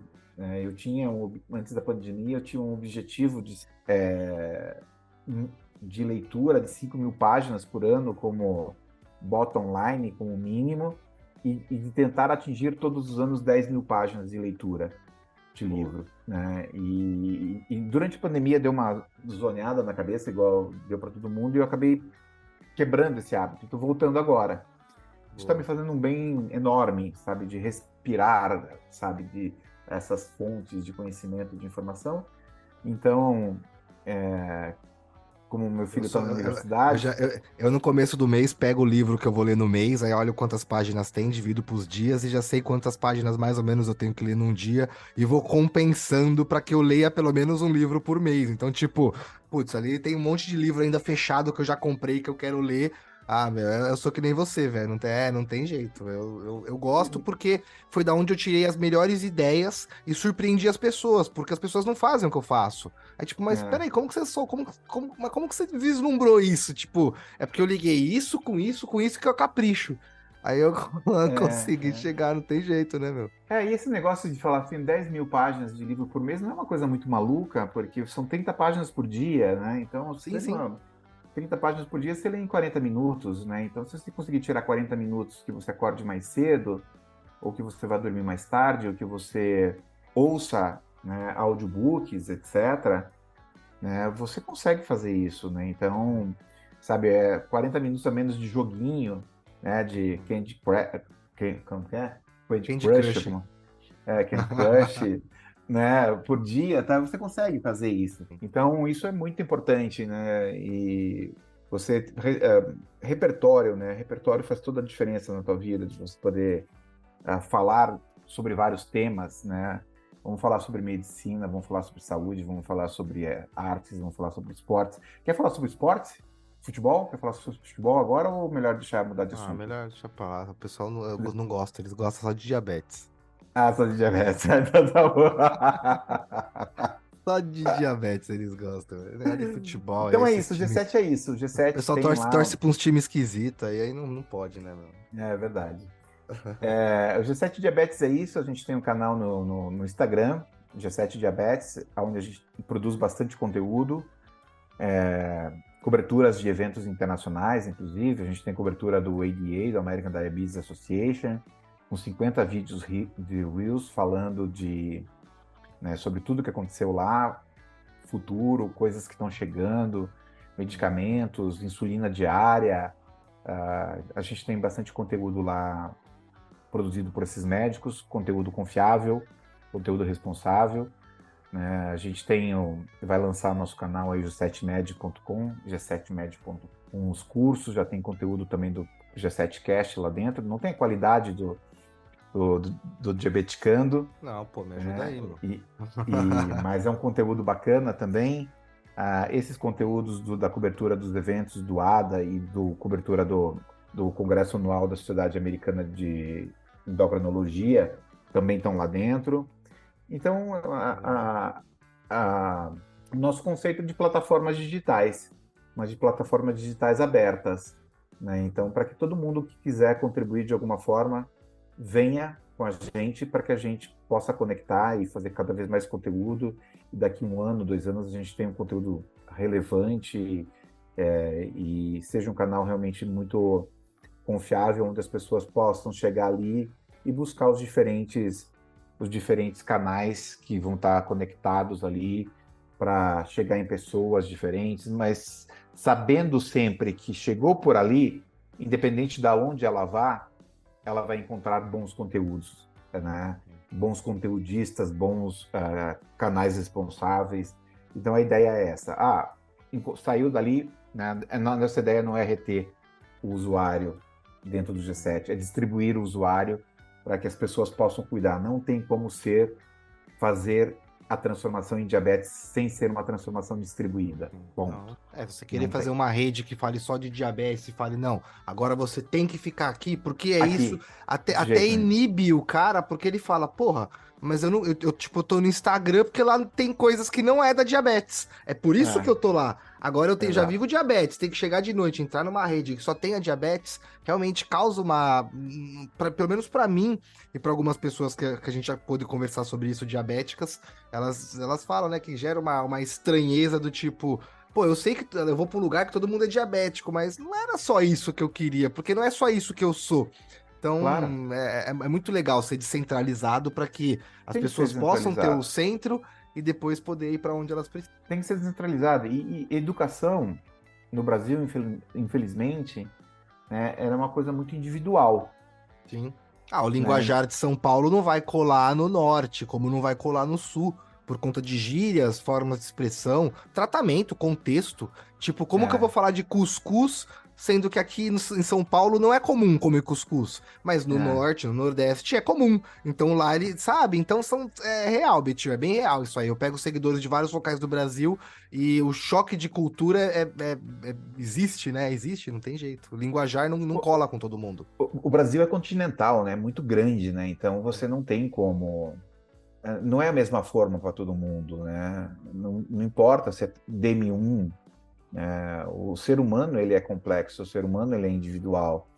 Antes da pandemia, eu tinha um objetivo de leitura de 5.000 páginas por ano como bottom line, como mínimo, e de tentar atingir todos os anos 10.000 páginas de leitura de livro. Né? E durante a pandemia deu uma zoneada na cabeça, igual deu para todo mundo, e eu acabei quebrando esse hábito. Estou voltando agora. Isso está me Boa. fazendo um bem enorme, sabe? De respirar, sabe? De essas fontes de conhecimento, de informação. Então, como meu Eu, filho está só, na eu universidade, já, eu no começo do mês pego o livro que eu vou ler no mês, aí olho quantas páginas tem, divido pros dias e já sei quantas páginas mais ou menos eu tenho que ler num dia e vou compensando para que eu leia pelo menos um livro por mês. Então, tipo, putz, ali tem um monte de livro ainda fechado que eu já comprei que eu quero ler. Ah, meu, eu sou que nem você, velho. Não tem jeito. Eu gosto porque foi da onde eu tirei as melhores ideias e surpreendi as pessoas, porque as pessoas não fazem o que eu faço. Aí, tipo, mas é, peraí, como que você sou? Mas como que você vislumbrou isso? Tipo, é porque eu liguei isso com isso que eu capricho. Aí eu consegui é, chegar, não tem jeito, né, meu? e esse negócio de falar assim, 10.000 páginas de livro por mês não é uma coisa muito maluca, porque são 30 páginas por dia, né? Então, Sim, sim. 30 páginas por dia você lê em 40 minutos, né? Então, se você conseguir tirar 40 minutos que você acorde mais cedo, ou que você vá dormir mais tarde, ou que você ouça, né, audiobooks, etc., né, você consegue fazer isso, né? Então, sabe, 40 minutos a menos de joguinho, né, de Candy Crush, como que é? Candy Candy Crush, Crush. Candy Crush, né, por dia, tá? Você consegue fazer isso. Então, isso é muito importante, né? E repertório, né? Repertório faz toda a diferença na tua vida, de você poder falar sobre vários temas, né? Vamos falar sobre medicina, vamos falar sobre saúde, vamos falar sobre artes, vamos falar sobre esportes. Quer falar sobre esportes? Futebol? Quer falar sobre futebol agora ou melhor deixar mudar de Ah, assunto? melhor deixa pra lá. O pessoal não gosta, eles gostam só de diabetes. Ah, só de diabetes. Então tá bom. Só de diabetes eles gostam. Negócio de futebol, Então é esses isso, o times. G7 é isso. O O G7 pessoal tem torce lá. pra uns times esquisitos, aí não pode, né, meu? É verdade. O G7 Diabetes é isso. A gente tem um canal no Instagram, G7 Diabetes, onde a gente produz bastante conteúdo, coberturas de eventos internacionais, inclusive. A gente tem cobertura do ADA, do American Diabetes Association, com 50 vídeos de Reels falando né, sobre tudo que aconteceu lá, futuro, coisas que estão chegando, medicamentos, insulina diária. A gente tem bastante conteúdo lá produzido por esses médicos, conteúdo confiável, conteúdo responsável. Né? A gente vai lançar nosso canal aí, g7med.com, g7med.com, os cursos, já tem conteúdo também do G7Cast lá dentro. Não tem a qualidade do Diabeticando, Não, pô, me ajuda aí, meu. mas é um conteúdo bacana também. Esses conteúdos da cobertura dos eventos do ADA e do cobertura do Congresso Anual da Sociedade Americana de Endocrinologia também estão lá dentro. Então, o nosso conceito de plataformas digitais, mas de plataformas digitais abertas, né? Então, para que todo mundo que quiser contribuir de alguma forma, venha com a gente para que a gente possa conectar e fazer cada vez mais conteúdo. E daqui 1 ano, 2 anos, a gente tem um conteúdo relevante e seja um canal realmente muito confiável, onde as pessoas possam chegar ali e buscar os diferentes canais que vão estar conectados ali para chegar em pessoas diferentes, mas sabendo sempre que chegou por ali, independente de onde ela vá, ela vai encontrar bons conteúdos, né? Bons conteudistas, bons canais responsáveis. Então a ideia é essa. Saiu dali, né? Nossa ideia não é reter o usuário dentro do G7, é distribuir o usuário para que as pessoas possam cuidar. Não tem como fazer a transformação em diabetes sem ser uma transformação distribuída. Ponto. Você querer Não fazer tem. uma rede que fale só de diabetes e fale, não, agora você tem que ficar aqui, porque é isso, Aqui, de até jeito nenhum. inibe o cara, porque ele fala, porra, mas eu não, tipo, eu tô no Instagram porque lá tem coisas que não é da diabetes. É por isso que eu tô lá. Agora já Exato. vivo diabetes, tem que chegar de noite, entrar numa rede que só tenha diabetes, realmente causa pelo menos pra mim e pra algumas pessoas que a gente já pôde conversar sobre isso, diabéticas, elas falam, né, que gera uma estranheza do tipo, pô, eu sei que eu vou pra um lugar que todo mundo é diabético, mas não era só isso que eu queria, porque não é só isso que eu sou. Claro, Então, é muito legal ser descentralizado para que as tem que ser pessoas possam ter o descentralizado. centro e depois poder ir para onde elas precisam. Tem que ser descentralizado. E educação no Brasil, infelizmente, né, era uma coisa muito individual, Sim. O né? linguajar de São Paulo não vai colar no norte, como não vai colar no sul, por conta de gírias, formas de expressão, tratamento, contexto. Tipo, como que eu vou É, falar de cuscuz, sendo que aqui em São Paulo não é comum comer cuscuz, mas no é. norte, no nordeste é comum. Então lá ele sabe, então é real, Betinho, é bem real isso aí. Eu pego seguidores de vários locais do Brasil e o choque de cultura existe, né? Existe, não tem jeito. O linguajar não cola com todo mundo. O Brasil é continental, né? Muito grande, né? Então você não tem como. Não é a mesma forma para todo mundo, né? Não importa se é DM1, o ser humano ele é complexo, o ser humano ele é individual.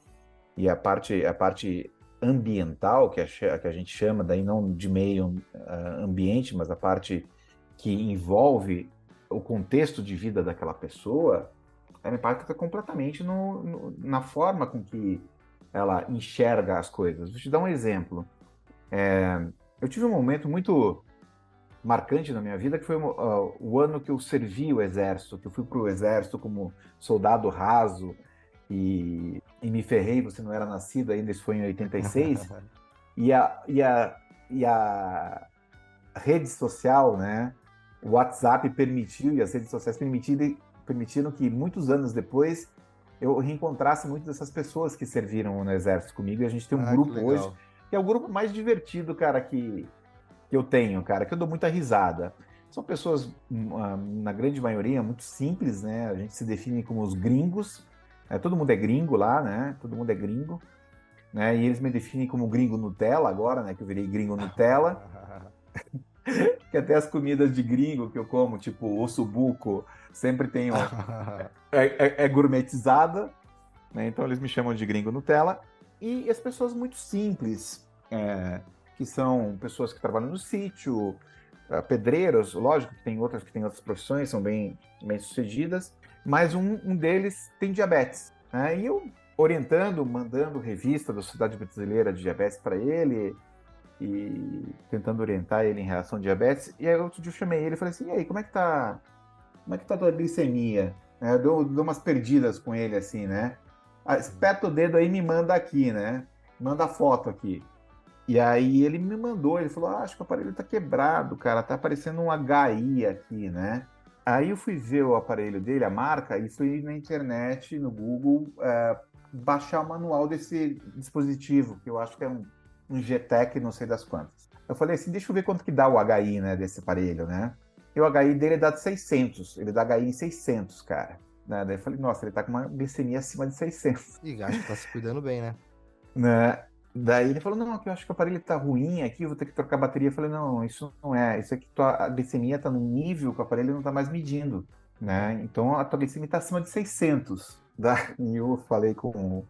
E a parte ambiental, que a gente chama, daí não de meio ambiente, mas a parte que envolve o contexto de vida daquela pessoa, ela impacta completamente na forma com que ela enxerga as coisas. Vou te dar um exemplo. Eu tive um momento muito marcante na minha vida, que foi o ano que eu servi o exército, que eu fui para o exército como soldado raso e me ferrei, você não era nascido ainda, isso foi em 86, e a rede social, né, o WhatsApp permitiu, e as redes sociais permitiram que muitos anos depois eu reencontrasse muitas dessas pessoas que serviram no exército comigo, e a gente tem um Ah, que grupo hoje, legal. que é o grupo mais divertido, cara, que eu tenho, cara, que eu dou muita risada. São pessoas, na grande maioria, muito simples, né? A gente se define como os gringos. Todo mundo é gringo lá, né? Todo mundo é gringo, né? E eles me definem como gringo Nutella agora, né? Que eu virei gringo Nutella. que até as comidas de gringo que eu como, tipo ossobuco, sempre tem é gourmetizada, né? Então eles me chamam de gringo Nutella. E as pessoas muito simples, que são pessoas que trabalham no sítio, pedreiros, lógico que tem outras que têm outras profissões, são bem sucedidas, mas um deles tem diabetes, né? E eu orientando, mandando revista da Sociedade Brasileira de Diabetes para ele e tentando orientar ele em relação a diabetes. E aí outro dia eu chamei ele e falei assim, e aí, como é que tá a tua glicemia? Eu dou umas perdidas com ele assim, né? Espeta o dedo aí e me manda aqui, né? Manda a foto aqui. E aí ele me mandou, ele falou, acho que o aparelho tá quebrado, cara, tá aparecendo um HI aqui, né? Aí eu fui ver o aparelho dele, a marca, e fui na internet, no Google, baixar o manual desse dispositivo, que eu acho que é um GTEC, não sei das quantas. Eu falei assim, deixa eu ver quanto que dá o HI, né, desse aparelho, né? E o HI dele dá de 600, ele dá HI em 600, cara. Né? Daí eu falei, nossa, ele tá com uma glicemia acima de 600. E acho que tá se cuidando bem, né? Né? Daí ele falou, não, que eu acho que o aparelho tá ruim aqui, eu vou ter que trocar a bateria. Eu falei, não, isso não é, isso aqui, a glicemia tá num nível que o aparelho não tá mais medindo, né? Então a tua glicemia tá acima de 600. Daí eu falei com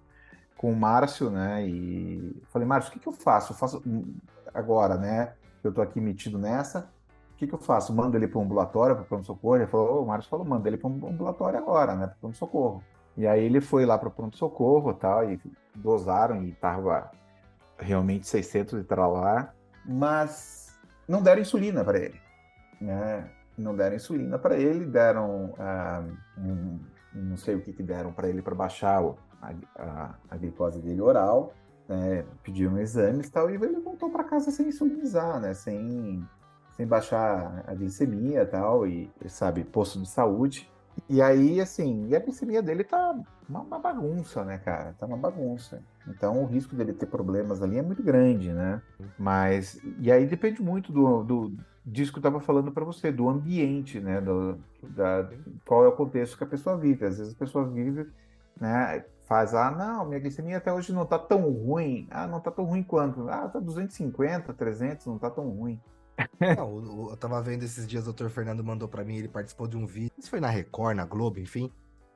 o Márcio, né? E falei, Márcio, o que eu faço? Eu faço agora, né? Eu tô aqui metido nessa. O que eu faço? Mando ele para um ambulatório, para o pronto-socorro? Ele falou, o Márcio falou, manda ele para um ambulatório agora, né? Para o pronto-socorro. E aí ele foi lá para o pronto-socorro e tal, e dosaram e tava realmente 600 e tal lá, mas não deram insulina para ele, né? Não deram insulina para ele, deram não sei o que deram para ele para baixar a glicose dele oral, né? Pediram exames e tal, e ele voltou para casa sem insulinizar, né? Sem baixar a glicemia e tal, e sabe, posto de saúde. E aí, assim, e a glicemia dele tá uma bagunça, né, cara? Tá uma bagunça. Então, o risco dele ter problemas ali é muito grande, né? Mas, e aí depende muito disso que eu tava falando para você, do ambiente, né? Qual é o contexto que a pessoa vive. Às vezes a pessoa vive, né? Faz, não, minha glicemia até hoje não tá tão ruim. Não tá tão ruim quanto? Tá 250, 300, não tá tão ruim. Não, eu tava vendo esses dias, o Dr. Fernando mandou pra mim, ele participou de um vídeo, isso foi na Record, na Globo, enfim,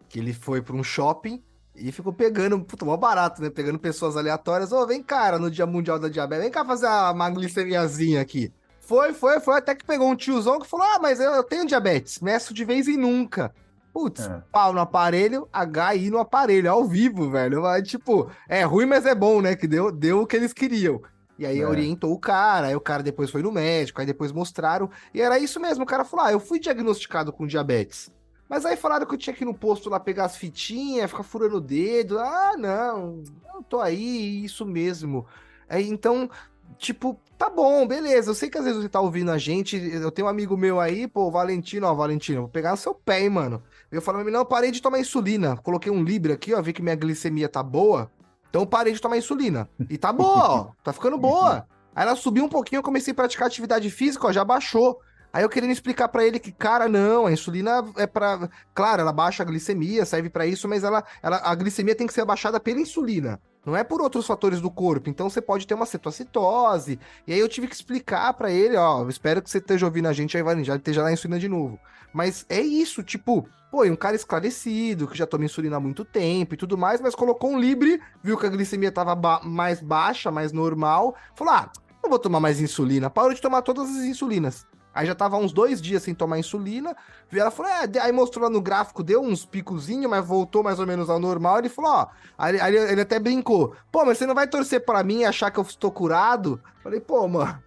que ele foi pra um shopping e ficou pegando, puta, mó barato, né? Pegando pessoas aleatórias, vem, cara, no Dia Mundial da Diabetes, vem cá fazer uma glicemiazinha aqui. Foi, até que pegou um tiozão que falou, mas eu tenho diabetes, meço de vez em nunca. Putz, pau no aparelho, HI no aparelho, ao vivo, velho. Tipo, é ruim, mas é bom, né? Que deu o que eles queriam. E aí orientou o cara, aí o cara depois foi no médico, aí depois mostraram, e era isso mesmo, o cara falou, eu fui diagnosticado com diabetes, mas aí falaram que eu tinha que ir no posto lá pegar as fitinhas, ficar furando o dedo, não, eu tô aí, isso mesmo. Aí, então, tipo, tá bom, beleza, eu sei que às vezes você tá ouvindo a gente, eu tenho um amigo meu aí, pô, Valentino, vou pegar no seu pé, hein, mano. Eu falei, não, eu parei de tomar insulina, coloquei um Libre aqui, ó, vi que minha glicemia tá boa, então eu parei de tomar insulina. E tá boa, ó. Tá ficando boa. Aí ela subiu um pouquinho, eu comecei a praticar atividade física, ó, já baixou. Aí eu querendo explicar pra ele que, cara, não, a insulina é pra... Claro, ela baixa a glicemia, serve pra isso, mas a glicemia tem que ser abaixada pela insulina. Não é por outros fatores do corpo. Então você pode ter uma cetocitose. E aí eu tive que explicar pra ele, ó, espero que você esteja ouvindo a gente aí, já esteja na insulina de novo. Mas é isso, tipo, pô, e um cara esclarecido, que já toma insulina há muito tempo e tudo mais, mas colocou um Libre, viu que a glicemia tava mais baixa, mais normal, falou, não vou tomar mais insulina, parou de tomar todas as insulinas. Aí já tava uns 2 dias sem tomar insulina, viu, ela falou, aí mostrou lá no gráfico, deu uns picozinhos, mas voltou mais ou menos ao normal, ele falou, aí ele até brincou, pô, mas você não vai torcer pra mim e achar que eu estou curado? Falei, pô, mano,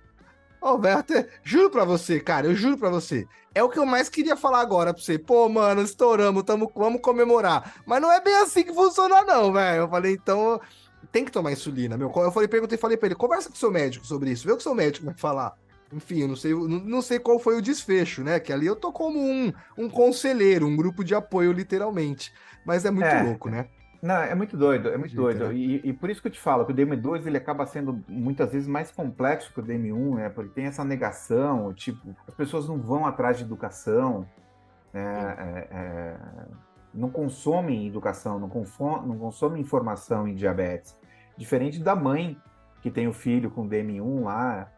velho, até juro pra você, cara, eu juro pra você. É o que eu mais queria falar agora pra você. Pô, mano, estouramos, vamos comemorar. Mas não é bem assim que funciona, não, velho. Eu falei, então, tem que tomar insulina, meu. Eu falei pra ele, conversa com o seu médico sobre isso, vê o que o seu médico vai falar. Enfim, eu não sei qual foi o desfecho, né? Que ali eu tô como um conselheiro, um grupo de apoio, literalmente. Mas é muito louco, né? Não, é muito doido, é muito Jeito, doido. né? E por isso que eu te falo que o DM2 ele acaba sendo muitas vezes mais complexo que o DM1, né? Porque tem essa negação, tipo, as pessoas não vão atrás de educação, né? Não consomem educação, não consomem informação em diabetes. Diferente da mãe que tem o filho com DM1 lá,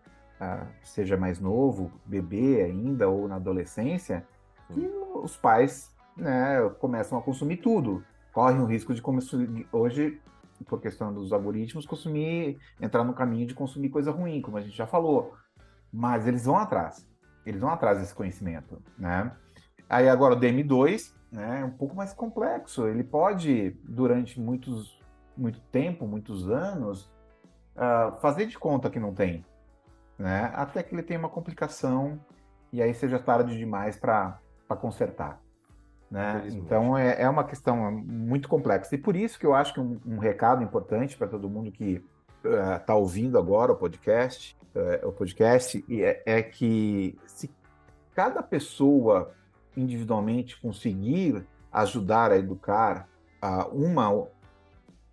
seja mais novo, bebê ainda, ou na adolescência, que os pais, né, começam a consumir tudo. Correm o risco de consumir, hoje, por questão dos algoritmos, entrar no caminho de consumir coisa ruim, como a gente já falou. Mas eles vão atrás desse conhecimento, né? Aí agora o DM2, né, é um pouco mais complexo. Ele pode, durante muito tempo, muitos anos, fazer de conta que não tem, né? Até que ele tenha uma complicação e aí seja tarde demais para consertar, né? Então é uma questão muito complexa. E por isso que eu acho que um recado importante para todo mundo que está ouvindo agora o podcast é que se cada pessoa individualmente conseguir ajudar a educar uma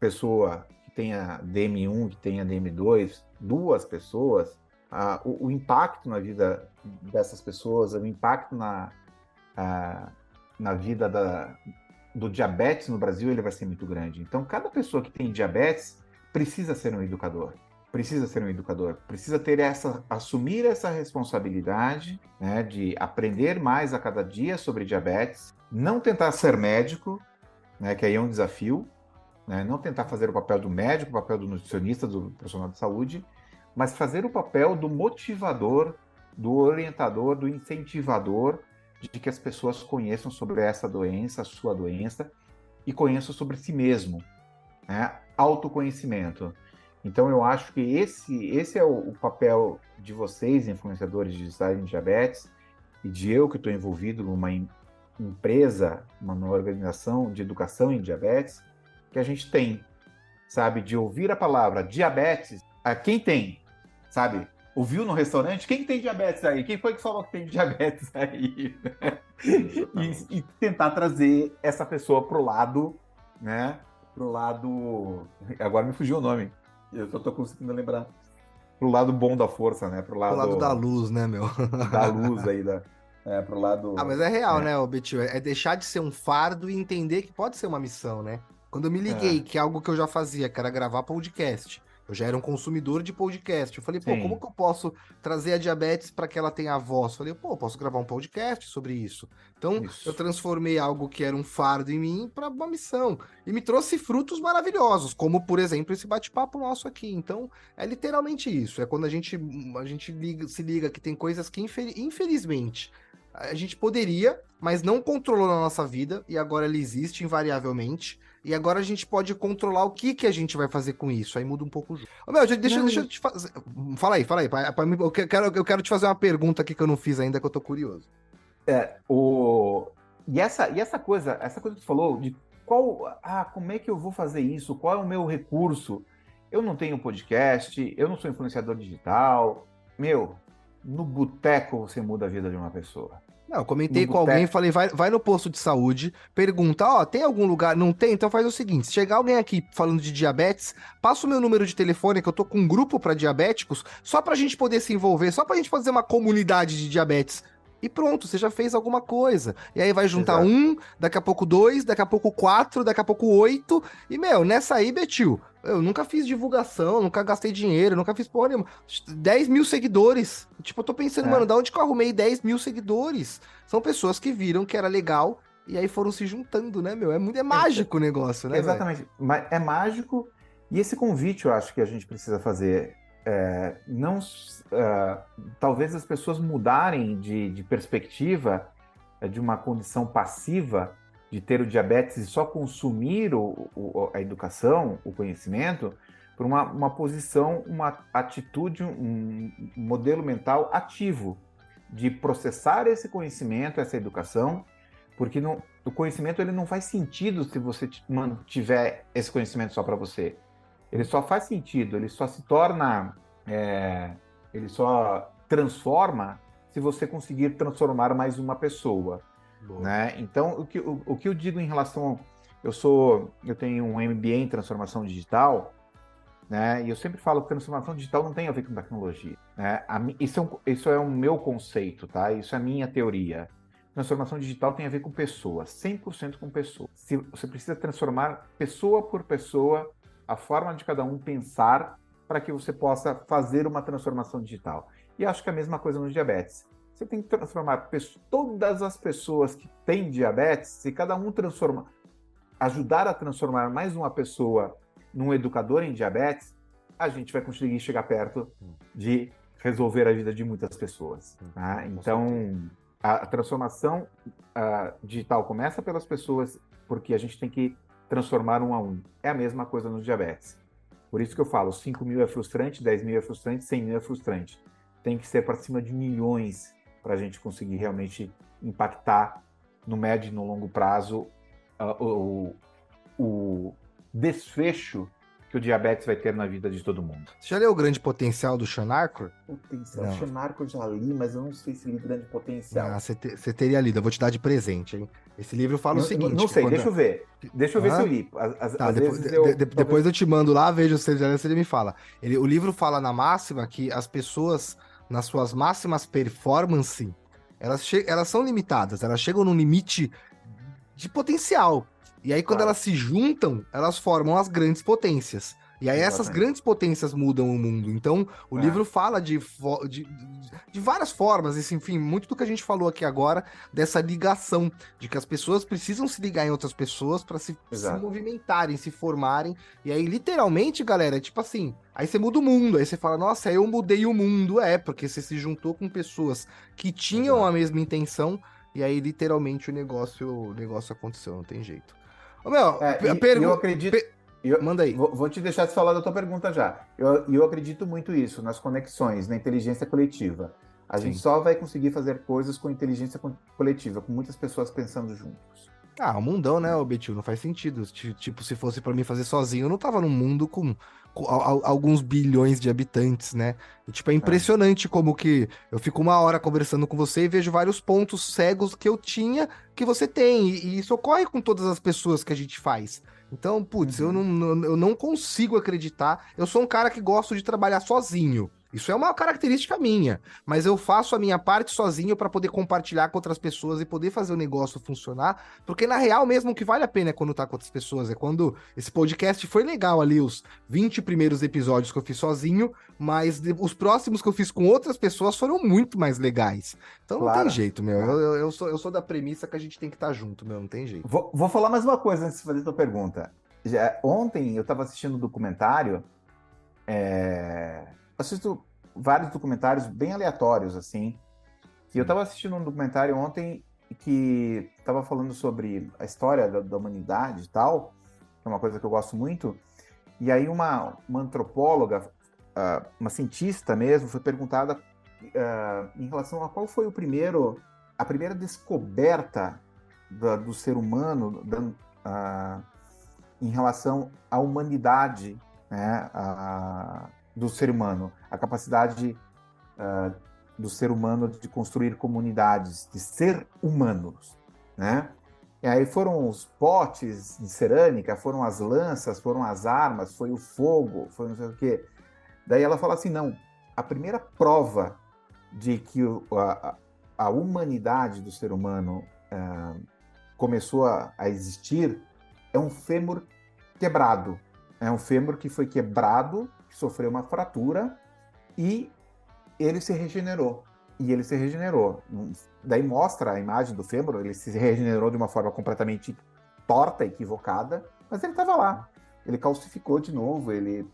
pessoa que tenha DM1, que tenha DM2, duas pessoas, o impacto na vida dessas pessoas, o impacto na vida do diabetes no Brasil, ele vai ser muito grande. Então, cada pessoa que tem diabetes precisa ser um educador. Precisa assumir essa responsabilidade, né, de aprender mais a cada dia sobre diabetes, não tentar ser médico, né, que aí é um desafio, né, não tentar fazer o papel do médico, o papel do nutricionista, do profissional de saúde, mas fazer o papel do motivador, do orientador, do incentivador, de que as pessoas conheçam sobre essa doença, a sua doença, e conheçam sobre si mesmo, né? Autoconhecimento. Então, eu acho que esse é o papel de vocês, influenciadores digitais em diabetes, e de eu que estou envolvido numa empresa, uma organização de educação em diabetes, que a gente tem, sabe, de ouvir a palavra diabetes, a quem tem, sabe? Ouviu no restaurante? Quem tem diabetes aí? Quem foi que falou que tem diabetes aí? E tentar trazer essa pessoa pro lado, né? Pro lado... Agora me fugiu o nome. Eu só tô conseguindo lembrar. Pro lado bom da força, né? Pro lado da luz, né, meu? Da luz aí, pro lado... Mas é real, né? né, Betil? É deixar de ser um fardo e entender que pode ser uma missão, né? Quando eu me liguei, que é algo que eu já fazia, que era gravar podcast. Eu já era um consumidor de podcast. Eu falei, pô, como Sim, que eu posso trazer a diabetes para que ela tenha voz? Eu falei, pô, eu posso gravar um podcast sobre isso. Então, eu isso. transformei algo que era um fardo em mim para uma missão. E me trouxe frutos maravilhosos, como, por exemplo, esse bate-papo nosso aqui. Então, é literalmente isso. É quando a gente se liga que tem coisas que, infelizmente, a gente poderia, mas não controlou na nossa vida, e agora ela existe invariavelmente. E agora a gente pode controlar o que a gente vai fazer com isso. Aí muda um pouco o jogo. Ô, meu, deixa Não, eu te fazer. Fala aí, fala aí. Eu quero te fazer uma pergunta aqui que eu não fiz ainda, que eu tô curioso. É, essa coisa que tu falou de como é que eu vou fazer isso? Qual é o meu recurso? Eu não tenho podcast, eu não sou influenciador digital. Meu, no boteco você muda a vida de uma pessoa. Não, eu No comentei com alguém, boteco, falei, vai no posto de saúde, pergunta, ó, tem algum lugar? Não tem? Então faz o seguinte, se chegar alguém aqui falando de diabetes, passa o meu número de telefone, que eu tô com um grupo para diabéticos, só pra gente poder se envolver, só pra gente fazer uma comunidade de diabetes. E pronto, você já fez alguma coisa. E aí vai juntar exato. um, daqui a pouco dois, daqui a pouco quatro, daqui a pouco oito. E, meu, nessa aí, Betil, eu nunca fiz divulgação, nunca gastei dinheiro, nunca fiz porra nenhuma. 10 mil seguidores. Tipo, eu tô pensando, mano, É, da onde que eu arrumei 10 mil seguidores? São pessoas que viram que era legal e aí foram se juntando, né, meu? É ex- mágico o negócio, né, velho? exatamente. Mas é mágico. E esse convite eu acho que a gente precisa fazer. Não, talvez as pessoas mudarem de perspectiva, de uma condição passiva de ter o diabetes e só consumir a educação, o conhecimento, por uma posição, uma atitude, um modelo mental ativo de processar esse conhecimento, essa educação, porque o conhecimento ele não faz sentido se você mantiver esse conhecimento só para você. Ele só faz sentido, ele só se torna, ele só transforma se você conseguir transformar mais uma pessoa, Boa. né? Então, o que eu digo em relação, eu tenho um MBA em transformação digital, né? E eu sempre falo que transformação digital não tem a ver com tecnologia, né? Isso é o meu conceito, tá? Isso é a minha teoria. Transformação digital tem a ver com pessoas, 100% com pessoas. Você precisa transformar pessoa por pessoa a forma de cada um pensar para que você possa fazer uma transformação digital. E acho que é a mesma coisa no diabetes. Você tem que transformar todas as pessoas que têm diabetes, se cada um ajudar a transformar mais uma pessoa num educador em diabetes, a gente vai conseguir chegar perto de resolver a vida de muitas pessoas. Tá? Então, a transformação digital começa pelas pessoas, porque a gente tem que transformar um a um. É a mesma coisa no diabetes. Por isso que eu falo, 5 mil é frustrante, 10 mil é frustrante, 100 mil é frustrante. Tem que ser para cima de milhões para a gente conseguir realmente impactar no médio e no longo prazo o desfecho que o diabetes vai ter na vida de todo mundo. Você já leu O Grande Potencial do Sean Arthur? Potencial. Sean Arthur eu já li, mas eu não sei se li Grande Potencial. Ah, você teria lido, eu vou te dar de presente, hein? Esse livro fala o seguinte... Não sei, deixa eu ver. Deixa eu ver se eu li. Depois eu te mando lá, vejo se ele me fala. O livro fala na máxima que as pessoas, nas suas máximas performance, elas são limitadas, elas chegam num limite de potencial. E aí, quando elas se juntam, elas formam as grandes potências. E aí, essas grandes potências mudam o mundo. Então, o livro fala de várias formas, enfim, muito do que a gente falou aqui agora, dessa ligação, de que as pessoas precisam se ligar em outras pessoas para se movimentarem, se formarem. E aí, literalmente, galera, é tipo assim, aí você muda o mundo, aí você fala, nossa, eu mudei o mundo. Porque você se juntou com pessoas que tinham a mesma intenção, e aí, literalmente, o negócio aconteceu, não tem jeito. Ô, meu, eu acredito... Manda aí. Vou te deixar de falar da tua pergunta já. Eu acredito muito isso, nas conexões, na inteligência coletiva. A gente só vai conseguir fazer coisas com inteligência coletiva, com muitas pessoas pensando juntos. O mundão, né, Betil? Não faz sentido. Tipo, se fosse pra mim fazer sozinho, eu não tava num mundo com alguns bilhões de habitantes, né? E, tipo, é impressionante como que eu fico uma hora conversando com você e vejo vários pontos cegos que eu tinha que você tem. E isso ocorre com todas as pessoas que a gente faz. Então, putz, eu não consigo acreditar. Eu sou um cara que gosto de trabalhar sozinho. Isso é uma característica minha, mas eu faço a minha parte sozinho para poder compartilhar com outras pessoas e poder fazer o negócio funcionar, porque na real mesmo o que vale a pena é quando tá com outras pessoas, é quando esse podcast foi legal ali, os 20 primeiros episódios que eu fiz sozinho, mas os próximos que eu fiz com outras pessoas foram muito mais legais. Então não tem jeito, meu, eu sou da premissa que a gente tem que estar junto, meu, não tem jeito. Vou falar mais uma coisa antes de fazer a tua pergunta. Ontem eu estava assistindo um documentário, assisto vários documentários bem aleatórios, assim. E eu estava assistindo um documentário ontem que estava falando sobre a história da humanidade e tal, que é uma coisa que eu gosto muito. E aí uma antropóloga, uma cientista mesmo, foi perguntada em relação a qual foi a primeira descoberta do ser humano em relação à humanidade, né, do ser humano, a capacidade do ser humano de construir comunidades, de ser humanos, né? E aí foram os potes de cerâmica, foram as lanças, foram as armas, foi o fogo, foi não sei o quê. Daí ela fala assim, não, a primeira prova de que a humanidade do ser humano começou a existir é um fêmur quebrado. É um fêmur que foi quebrado, que sofreu uma fratura e ele se regenerou. Daí mostra a imagem do fêmur, ele se regenerou de uma forma completamente torta, equivocada, mas ele estava lá. Ele calcificou de novo, ele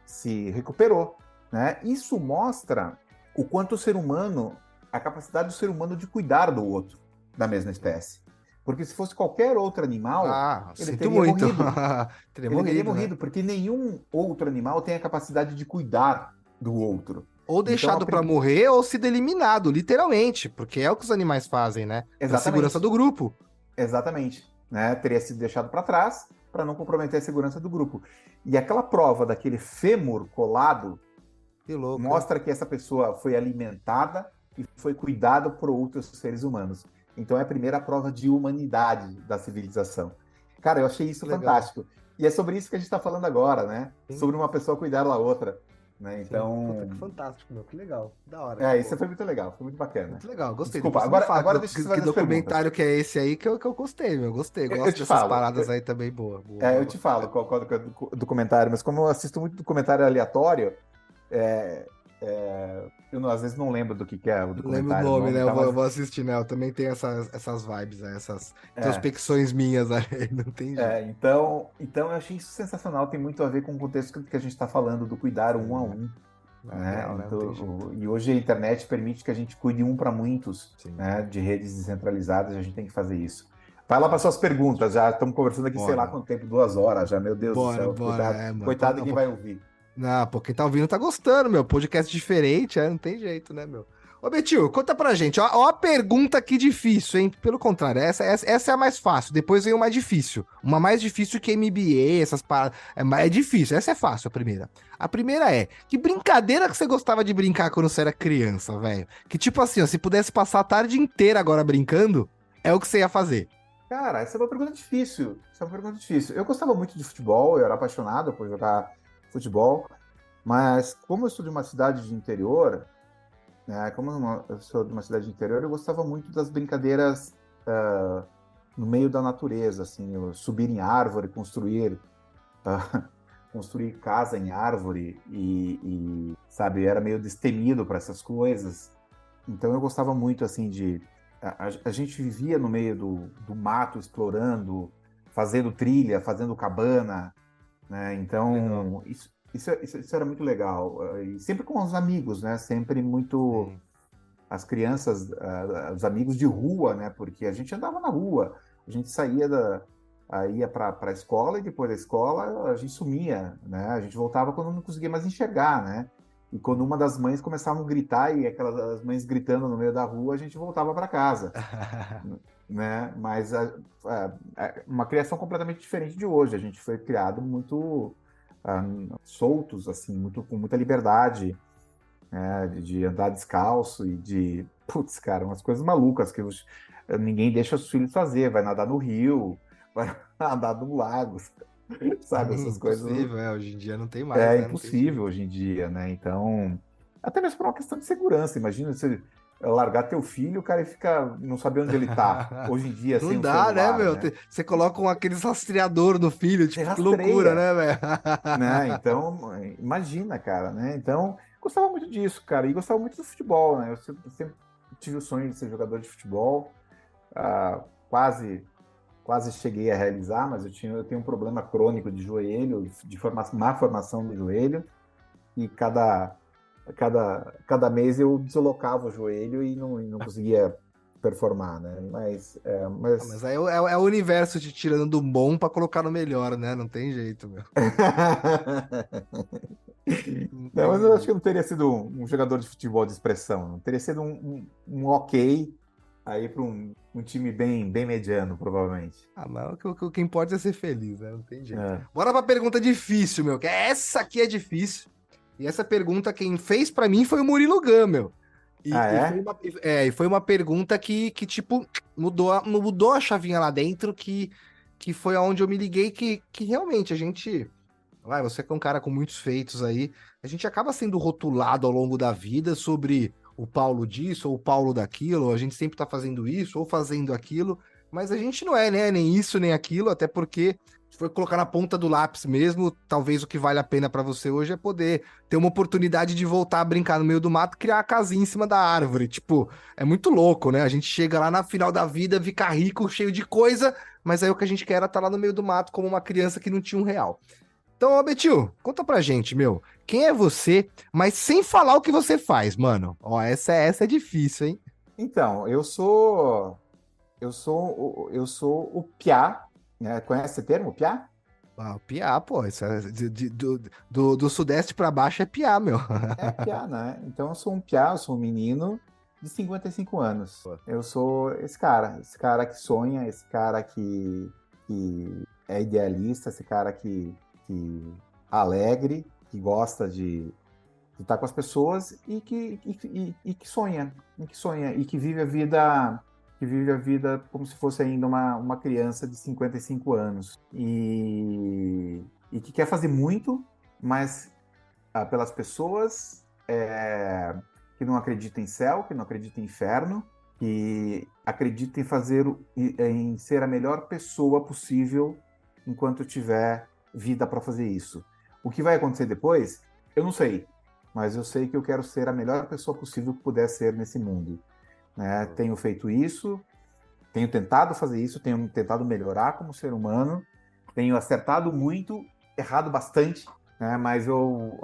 se recuperou, né? Isso mostra o quanto o ser humano, a capacidade do ser humano de cuidar do outro, da mesma espécie. Porque se fosse qualquer outro animal, ele teria morrido. Ele teria morrido, né? Porque nenhum outro animal tem a capacidade de cuidar do outro. Ou deixado para morrer ou sido eliminado, literalmente, porque é o que os animais fazem, né? Para segurança do grupo. Exatamente, né? Teria sido deixado para trás para não comprometer a segurança do grupo. E aquela prova daquele fêmur colado mostra que essa pessoa foi alimentada e foi cuidada por outros seres humanos. Então é a primeira prova de humanidade da civilização. Cara, eu achei isso fantástico. E é sobre isso que a gente está falando agora, né? Sim. Sobre uma pessoa cuidar da outra. Né? Então... Puta, que fantástico, meu. Que legal. Da hora. Isso foi muito legal. Foi muito bacana. Muito legal. Gostei. Desculpa, agora deixa eu fazer que documentário que é esse aí que eu gostei, meu. Gostei. Gosto dessas paradas aí também boa. Eu te falo qual é o documentário, mas como eu assisto muito documentário aleatório, Às vezes não lembro do que é o Não lembro o documentário, o nome, nome, né? tá? Eu Mas vou assistir, né? Eu também tenho essas vibes, né? Essas é, introspecções minhas ali, não tem jeito. então eu achei isso sensacional, tem muito a ver com o contexto que a gente está falando do cuidar um a Sim, um, não, né? real, né? Não Então, tem jeito. e hoje a internet permite que a gente cuide um para muitos, Sim, né? De redes descentralizadas, a gente tem que fazer isso. Vai lá para não, suas perguntas, já estamos conversando aqui, sei lá bora. quanto tempo, 2 horas já, meu Deus do Bora, céu, bora. cuidado, É, mano. coitado de quem vai ouvir. Não, pô, quem tá ouvindo tá gostando, meu. Podcast diferente, não tem jeito, né, meu? Ô, Betil, conta pra gente. Ó a pergunta aqui difícil, hein? Pelo contrário, essa é a mais fácil. Depois vem uma mais difícil. Uma mais difícil que MBA, essas paradas. É difícil. Essa é fácil, a primeira. A primeira é: que brincadeira que você gostava de brincar quando você era criança, velho? Que tipo assim, ó, se pudesse passar a tarde inteira agora brincando, é o que você ia fazer. Cara, essa é uma pergunta difícil. Essa é uma pergunta difícil. Eu gostava muito de futebol, eu era apaixonado por jogar futebol, mas como eu sou de uma cidade de interior, né, eu sou de uma cidade de interior, eu gostava muito das brincadeiras no meio da natureza, assim, eu subir em árvore, construir casa em árvore sabe, era meio destemido para essas coisas. Então eu gostava muito assim de a gente vivia no meio do mato explorando, fazendo trilha, fazendo cabana, né? Legal. Então isso era muito legal. E sempre com os amigos, né? Sempre muito Sim. as crianças, os amigos de rua, né? Porque a gente andava na rua, a gente ia para a escola e depois da escola a gente sumia, né? A gente voltava quando não conseguia mais enxergar, né? E quando uma das mães começava a gritar e aquelas as mães gritando no meio da rua, a gente voltava para casa, né? Mas uma criação completamente diferente de hoje. A gente foi criado muito soltos, assim, muito com muita liberdade, né, de andar descalço e putz, cara, umas coisas malucas que ninguém deixa os filhos fazer, vai nadar no rio, vai nadar no lago, sabe, essas coisas Impossível, hoje em dia não tem mais, é né? Não tem impossível jeito. hoje em dia, né? Então, até mesmo por uma questão de segurança, imagina você largar teu filho, o cara fica, não sabe onde ele tá, hoje em dia, sem Não um dá, né, celular, meu? né? Você coloca aqueles rastreador no filho, Você tipo, que loucura, rastreia, né, velho? né? Então, imagina, cara, né? Então, gostava muito disso, cara, e gostava muito do futebol, né? Eu sempre tive o sonho de ser jogador de futebol, quase quase cheguei a realizar, mas eu tenho um problema crônico de joelho, de má formação do joelho, e cada mês eu deslocava o joelho e não conseguia performar, né? Ah, mas aí é o universo te tirando do bom pra colocar no melhor, né? Não tem jeito, meu. Não Não, tem mas eu acho que eu jeito. não teria sido um jogador de futebol de expressão. Não teria sido um ok aí para um time bem mediano, provavelmente. Ah, mas o que importa é ser feliz, né? Não tem jeito. É. Bora pra pergunta difícil, meu. Que essa aqui é difícil. E essa pergunta quem fez pra mim foi o Murilo Gun, meu. Ah, E foi é? uma pergunta que tipo, mudou a chavinha lá dentro, que foi aonde eu me liguei que realmente a gente. Você que é um cara com muitos feitos aí, a gente acaba sendo rotulado ao longo da vida sobre o Paulo disso ou o Paulo daquilo, a gente sempre tá fazendo isso ou fazendo aquilo, mas a gente não é, né, nem isso nem aquilo, até porque se for colocar na ponta do lápis mesmo, talvez o que vale a pena pra você hoje é poder ter uma oportunidade de voltar a brincar no meio do mato, criar a casinha em cima da árvore, tipo, é muito louco, né? A gente chega lá na final da vida, fica rico, cheio de coisa, mas aí o que a gente quer era estar lá no meio do mato como uma criança que não tinha R$ 1. Então, ô Betil, conta pra gente, meu. Quem é você, mas sem falar o que você faz, mano? Ó, essa é difícil, hein? Então, eu sou o Piá, né? Conhece esse termo, Piá? Ah, piá, pô. Isso do Sudeste pra baixo é piá, meu. É Piá, né? Então eu sou um Piá, eu sou um menino de 55 anos. Eu sou esse cara que sonha, esse cara que é idealista, esse cara que alegre, que gosta de estar com as pessoas e que sonha, e que vive a vida como se fosse ainda uma criança de 55 anos. E que quer fazer muito, mas pelas pessoas que não acreditam em céu, que não acreditam em inferno, que acreditam em em ser a melhor pessoa possível enquanto tiver vida para fazer isso. O que vai acontecer depois, eu não sei. mas eu sei que eu quero ser a melhor pessoa possível que puder ser nesse mundo, né? Tenho feito isso, tenho tentado fazer isso, tenho tentado melhorar como ser humano, tenho acertado muito, errado bastante, né? Mas eu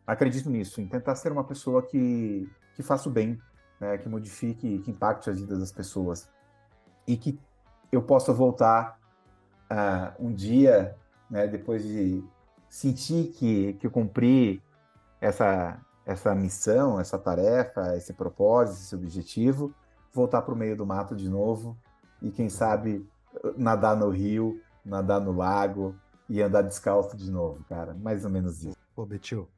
acredito nisso, em tentar ser uma pessoa que faça o bem, né? Que modifique, que impacte as vidas das pessoas. E que eu possa voltar um dia, né, depois de sentir que eu cumpri essa missão, essa tarefa, esse propósito, esse objetivo, voltar para o meio do mato de novo e, quem sabe, nadar no rio, nadar no lago e andar descalço de novo, cara. Mais ou menos isso. Pô, Betil,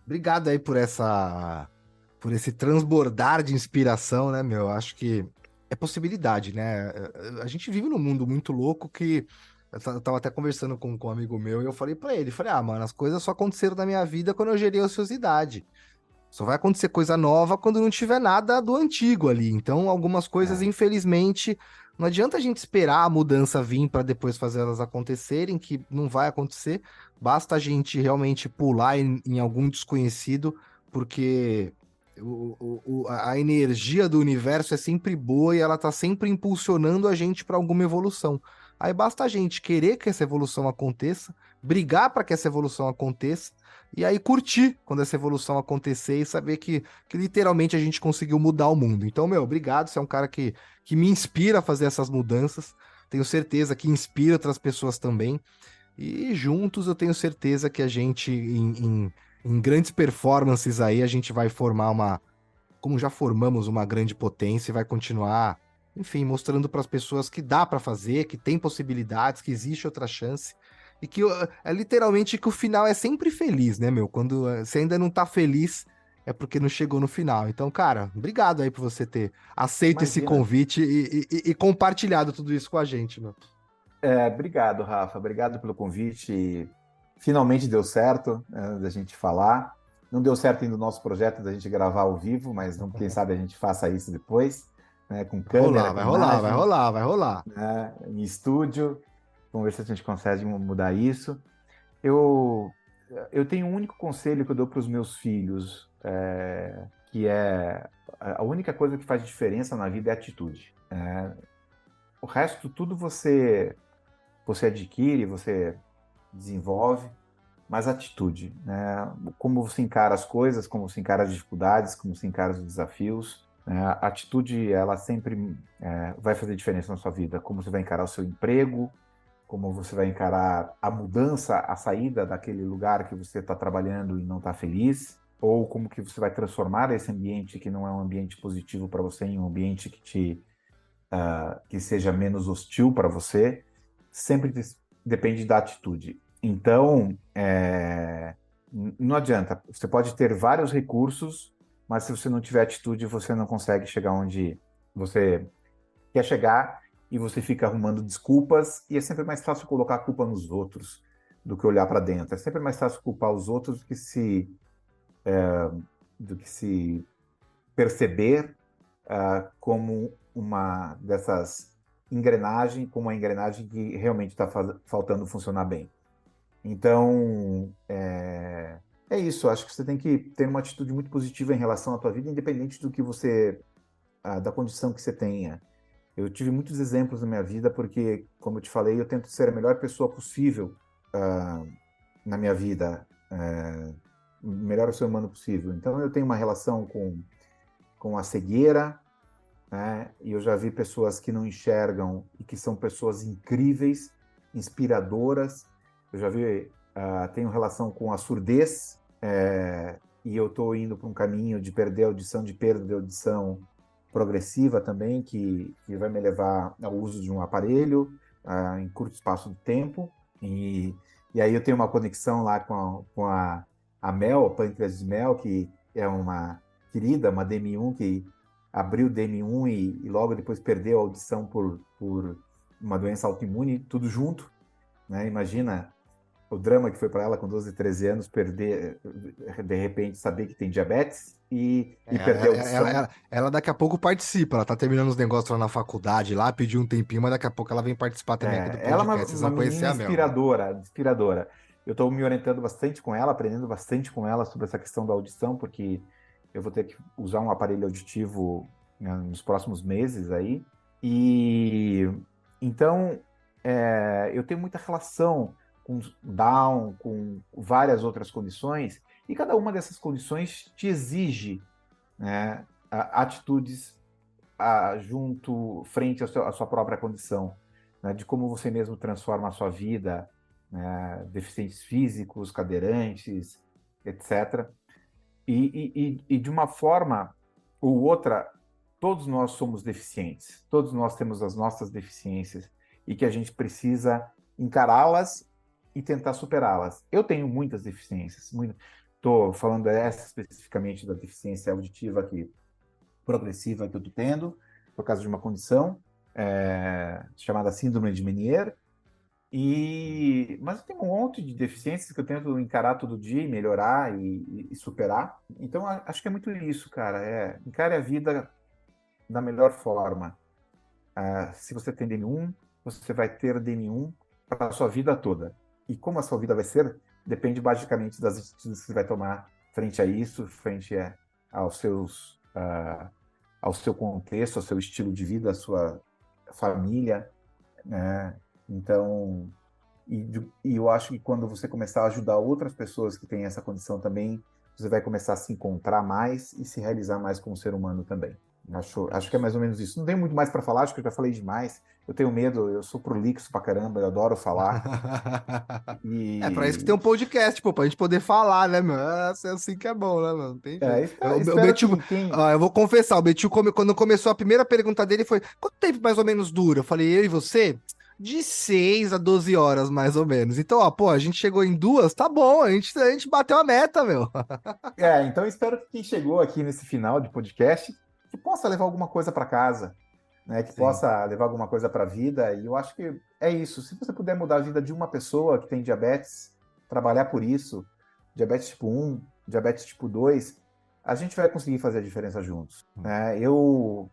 obrigado aí por esse transbordar de inspiração, né, meu? Acho que é possibilidade, né? A gente vive num mundo muito louco que eu tava até conversando com um amigo meu e eu falei pra ele, falei, mano, as coisas só aconteceram na minha vida quando eu gerei ociosidade. Só vai acontecer coisa nova quando não tiver nada do antigo ali. Então, algumas coisas, É. infelizmente, não adianta a gente esperar a mudança vir para depois fazer elas acontecerem, que não vai acontecer. Basta a gente realmente pular em algum desconhecido, porque a energia do universo é sempre boa e ela tá sempre impulsionando a gente para alguma evolução. Aí basta a gente querer que essa evolução aconteça, brigar para que essa evolução aconteça e aí curtir quando essa evolução acontecer e saber que literalmente a gente conseguiu mudar o mundo. Então, meu, obrigado. Você é um cara que me inspira a fazer essas mudanças. Tenho certeza que inspira outras pessoas também. E juntos eu tenho certeza que a gente, em grandes performances aí, a gente vai formar como já formamos uma grande potência e vai continuar, enfim, mostrando para as pessoas que dá para fazer, que tem possibilidades, que existe outra chance. E que é literalmente que o final é sempre feliz, né, meu? Quando você ainda não tá feliz, é porque não chegou no final. Então, cara, obrigado aí por você ter aceito esse Imagina. convite e compartilhado tudo isso com a gente, meu. Obrigado, Rafa. Obrigado pelo convite. Finalmente deu certo, da gente falar. Não deu certo ainda o nosso projeto da gente gravar ao vivo, mas quem sabe a gente faça isso depois, né, com Vai rolar, câmera, com vai rolar, vai imagem, rolar, vai rolar. né, em estúdio. Vamos ver se a gente consegue mudar isso. Eu, eu tenho um único conselho que eu dou para os meus filhos, que é a única coisa que faz diferença na vida é a atitude. O resto, tudo você adquire, você desenvolve, mas atitude, né? Como você encara as coisas, como você encara as dificuldades, como você encara os desafios, né? A atitude, ela sempre vai fazer diferença na sua vida. Como você vai encarar o seu emprego, como você vai encarar a mudança, a saída daquele lugar que você está trabalhando e não está feliz, ou como que você vai transformar esse ambiente que não é um ambiente positivo para você em um ambiente que seja menos hostil para você, sempre depende da atitude. Então, não adianta. Você pode ter vários recursos, mas se você não tiver atitude, você não consegue chegar onde você quer chegar e você fica arrumando desculpas. E é sempre mais fácil colocar a culpa nos outros do que olhar para dentro. É sempre mais fácil culpar os outros do que se perceber como uma dessas engrenagens, como uma engrenagem que realmente está faltando funcionar bem. Então, é isso. Acho que você tem que ter uma atitude muito positiva em relação à tua vida, independente do que da condição que você tenha. Eu tive muitos exemplos na minha vida, porque, como eu te falei, eu tento ser a melhor pessoa possível na minha vida, o melhor ser humano possível. Então, eu tenho uma relação com a cegueira, né? E eu já vi pessoas que não enxergam e que são pessoas incríveis, inspiradoras. Eu já vi, tenho relação com a surdez, e eu estou indo para um caminho de perder a audição, de perda de audição progressiva também, que vai me levar ao uso de um aparelho em curto espaço de tempo. E aí eu tenho uma conexão lá com a Mel, a Pâncreas de Mel, que é uma querida, uma DM1 que abriu DM1 e logo depois perdeu a audição por uma doença autoimune, tudo junto, né? Imagina o drama que foi para ela com 12, 13 anos, perder, de repente, saber que tem diabetes e perder a audição. Ela daqui a pouco participa. Ela tá terminando os negócios lá na faculdade, lá, pediu um tempinho, mas daqui a pouco ela vem participar também aqui do Ela é uma, podcast. Vocês uma vão conhecer menina a Mel, meu. inspiradora, inspiradora. eu estou me orientando bastante com ela, aprendendo bastante com ela sobre essa questão da audição, porque eu vou ter que usar um aparelho auditivo, né, nos próximos meses aí. E então eu tenho muita relação com Down, com várias outras condições, e cada uma dessas condições te exige, né, atitudes frente à sua própria condição, né, de como você mesmo transforma a sua vida, né, deficientes físicos, cadeirantes, etc. E de uma forma ou outra, todos nós somos deficientes, todos nós temos as nossas deficiências e que a gente precisa encará-las e tentar superá-las. Eu tenho muitas deficiências, estou falando essa especificamente da deficiência auditiva aqui, progressiva que eu estou tendo, por causa de uma condição chamada síndrome de Meniere. Mas eu tenho um monte de deficiências que eu tento encarar todo dia e melhorar e superar. Então, acho que é muito isso, cara. Encare a vida da melhor forma. Se você tem DM1, você vai ter DM1 para a sua vida toda. E como a sua vida vai ser, depende basicamente das atitudes que você vai tomar frente a isso, frente aos seus, ao seu contexto, ao seu estilo de vida, à sua família, né? Então, e eu acho que quando você começar a ajudar outras pessoas que têm essa condição também, você vai começar a se encontrar mais e se realizar mais como ser humano também. Acho que é mais ou menos isso. Não tenho muito mais para falar, acho que eu já falei demais. Eu tenho medo, eu sou prolixo pra caramba, eu adoro falar. É pra isso que tem um podcast, pô, pra gente poder falar, né, meu? É assim que é bom, né, mano? Não tem jeito. O espero Betil, eu vou confessar, o Betil, quando começou a primeira pergunta dele foi: quanto tempo mais ou menos dura? Eu falei, eu e você? De 6 a 12 horas, mais ou menos. Então, ó, pô, a gente chegou em 2, tá bom, a gente bateu a meta, meu. Então eu espero que quem chegou aqui nesse final de podcast que possa levar alguma coisa para casa, né? Que possa levar alguma coisa para a vida. E eu acho que é isso. Se você puder mudar a vida de uma pessoa que tem diabetes, trabalhar por isso, diabetes tipo 1, diabetes tipo 2, a gente vai conseguir fazer a diferença juntos, né? Eu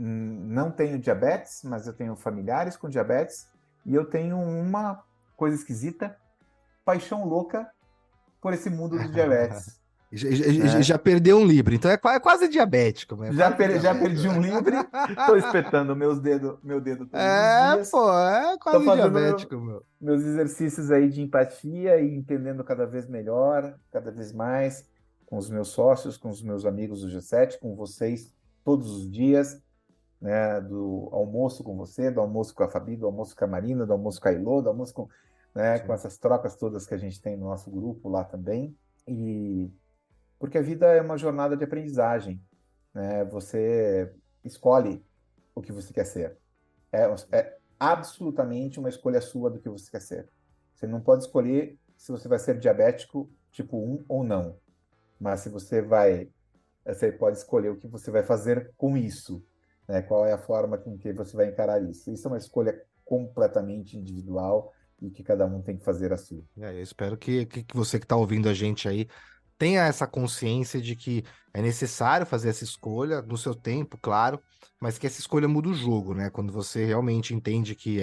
não tenho diabetes, mas eu tenho familiares com diabetes e eu tenho uma coisa esquisita, paixão louca por esse mundo do diabetes. Já perdeu um livro, então é quase diabético, né? Já perdi um livre, estou espetando meu dedo todos os dias. Pô, é quase Estou fazendo diabético, meu. meus exercícios aí de empatia e entendendo cada vez melhor, cada vez mais, com os meus sócios, com os meus amigos do G7, com vocês todos os dias, né? Do almoço com você, do almoço com a Fabi, do almoço com a Marina, do almoço com a Ilô, do almoço com, né, com essas trocas todas que a gente tem no nosso grupo lá também. Porque a vida é uma jornada de aprendizagem, né? Você escolhe o que você quer ser. É absolutamente uma escolha sua do que você quer ser. Você não pode escolher se você vai ser diabético tipo 1 ou não. Mas você pode escolher o que você vai fazer com isso, né? Qual é a forma com que você vai encarar isso. Isso é uma escolha completamente individual e que cada um tem que fazer a sua. Eu espero que você que está ouvindo a gente aí tenha essa consciência de que é necessário fazer essa escolha no seu tempo, claro, mas que essa escolha muda o jogo, né? Quando você realmente entende que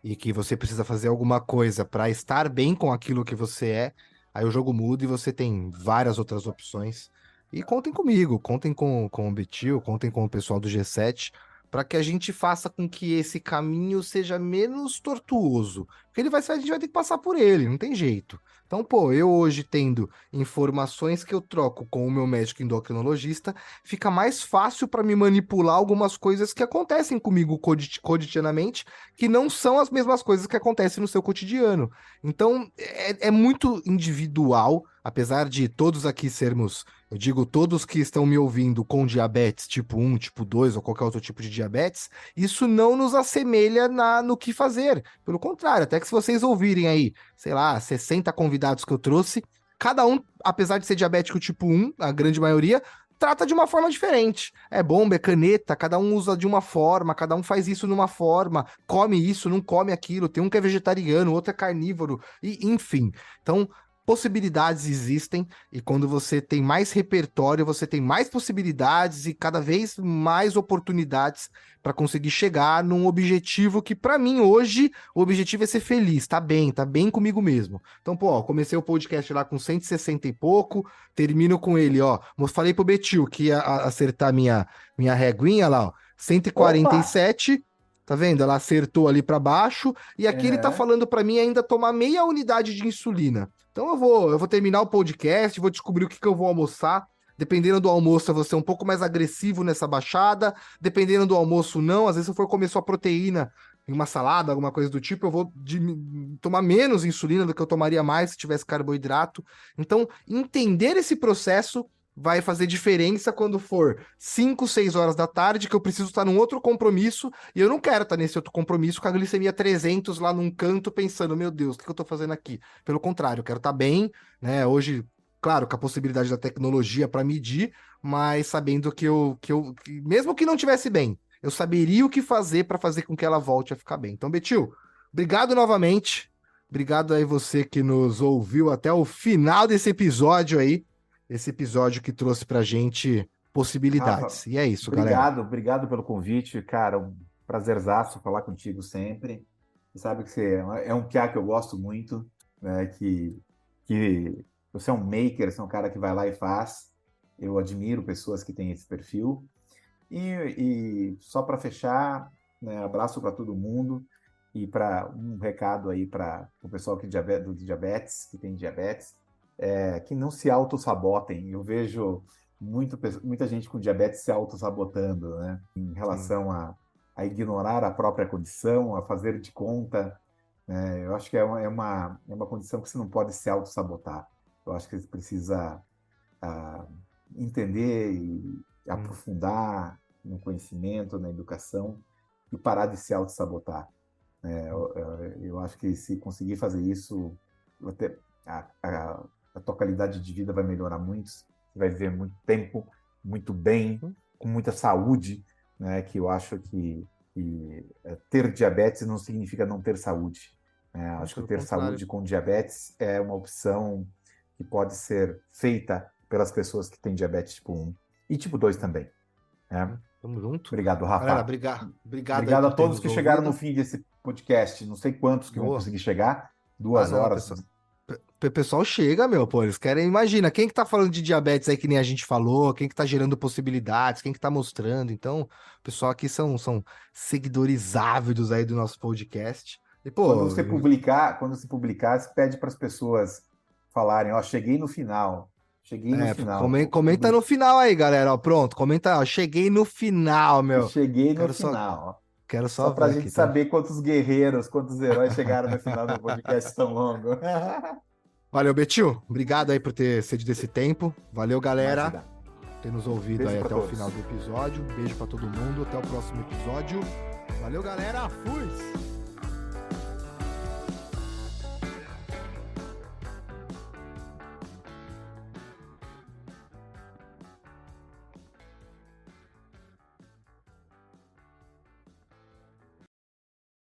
e que você precisa fazer alguma coisa para estar bem com aquilo que você aí o jogo muda e você tem várias outras opções. E contem comigo, contem com o Betil, contem com o pessoal do G7, para que a gente faça com que esse caminho seja menos tortuoso. Porque a gente vai ter que passar por ele, não tem jeito. Então, pô, eu hoje tendo informações que eu troco com o meu médico endocrinologista, fica mais fácil para me manipular algumas coisas que acontecem comigo cotidianamente, que não são as mesmas coisas que acontecem no seu cotidiano. Então, é muito individual, apesar de todos aqui sermos, eu digo, todos que estão me ouvindo com diabetes tipo 1, tipo 2 ou qualquer outro tipo de diabetes, isso não nos assemelha no que fazer. Pelo contrário, até que se vocês ouvirem aí, sei lá, 60 convidados que eu trouxe, cada um, apesar de ser diabético tipo 1, a grande maioria, trata de uma forma diferente. É bomba, é caneta, cada um usa de uma forma, cada um faz isso numa forma, come isso, não come aquilo, tem um que é vegetariano, outro é carnívoro, e enfim. Então, possibilidades existem, e quando você tem mais repertório, você tem mais possibilidades e cada vez mais oportunidades para conseguir chegar num objetivo que, para mim, hoje, o objetivo é ser feliz, tá bem comigo mesmo. Então, pô, ó, comecei o podcast lá com 160 e pouco, termino com ele, ó. Falei pro Betil que ia acertar minha reguinha lá, ó, Opa! 147. Tá vendo? Ela acertou ali para baixo, e aqui ele tá Uhum. falando para mim ainda tomar meia unidade de insulina. Então eu vou terminar o podcast, vou descobrir o que eu vou almoçar. Dependendo do almoço, eu vou ser um pouco mais agressivo nessa baixada. Dependendo do almoço, não. Às vezes, se eu for comer só proteína em uma salada, alguma coisa do tipo, eu vou tomar menos insulina do que eu tomaria mais se tivesse carboidrato. Então, entender esse processo vai fazer diferença quando for 5, 6 horas da tarde, que eu preciso estar num outro compromisso, e eu não quero estar nesse outro compromisso com a glicemia 300 lá num canto, pensando, meu Deus, o que eu tô fazendo aqui? Pelo contrário, eu quero estar bem, né? Hoje, claro, com a possibilidade da tecnologia para medir, mas sabendo que mesmo que não tivesse bem, eu saberia o que fazer para fazer com que ela volte a ficar bem. Então, Betil, obrigado novamente. Obrigado aí você que nos ouviu até o final desse episódio aí. Esse episódio que trouxe pra gente Rafa, possibilidades. E é isso, galera. obrigado pelo convite, cara. Um prazerzaço falar contigo sempre. Você sabe que você é um piá que eu gosto muito, né? Que você é um maker, você é um cara que vai lá e faz. Eu admiro pessoas que têm esse perfil. E só para fechar, né, abraço para todo mundo e para um recado aí para o pessoal do diabetes, que tem diabetes, que não se autossabotem. Eu vejo muita gente com diabetes se autossabotando, né, em Sim. relação a ignorar a própria condição, a fazer de conta. Né. Eu acho que é uma condição que você não pode se autossabotar. Eu acho que você precisa a entender e Sim. aprofundar no conhecimento, na educação e parar de se auto-sabotar. Eu acho que se conseguir fazer isso, até a tua qualidade de vida vai melhorar muito, você vai viver muito tempo, muito bem, com muita saúde, né? Que eu acho que ter diabetes não significa não ter saúde. Né? Acho que Pelo ter contrário. saúde com diabetes é uma opção que pode ser feita pelas pessoas que têm diabetes tipo 1 e tipo 2 também. Né? Tamo junto. Obrigado, Galera, Rafa. obrigado aí Obrigado a por ter todos nos que chegaram no ouvido. fim desse podcast. Não sei quantos que vão Boa. conseguir chegar. Ah, Duas não, horas. pessoal. Pessoal chega, meu, pô, eles querem, imagina, quem que tá falando de diabetes aí que nem a gente falou, quem que tá gerando possibilidades, quem que tá mostrando, então, o pessoal aqui são seguidores ávidos aí do nosso podcast, e pô, Quando se publicar, se pede para as pessoas falarem, ó, cheguei no final. Cheguei no final. comenta no final aí, galera, ó, pronto, comenta, ó, cheguei no final, meu, Cheguei no quero só, final. quero Só só para ver a aqui, gente então, saber quantos guerreiros, quantos heróis chegaram no final do podcast tão longo. valeu, Betil, obrigado aí por ter cedido esse tempo, valeu, galera, Imagina. ter nos ouvido Beijo aí para até o final todos. do episódio. Beijo pra todo mundo, até o próximo episódio. Valeu, galera. Fui!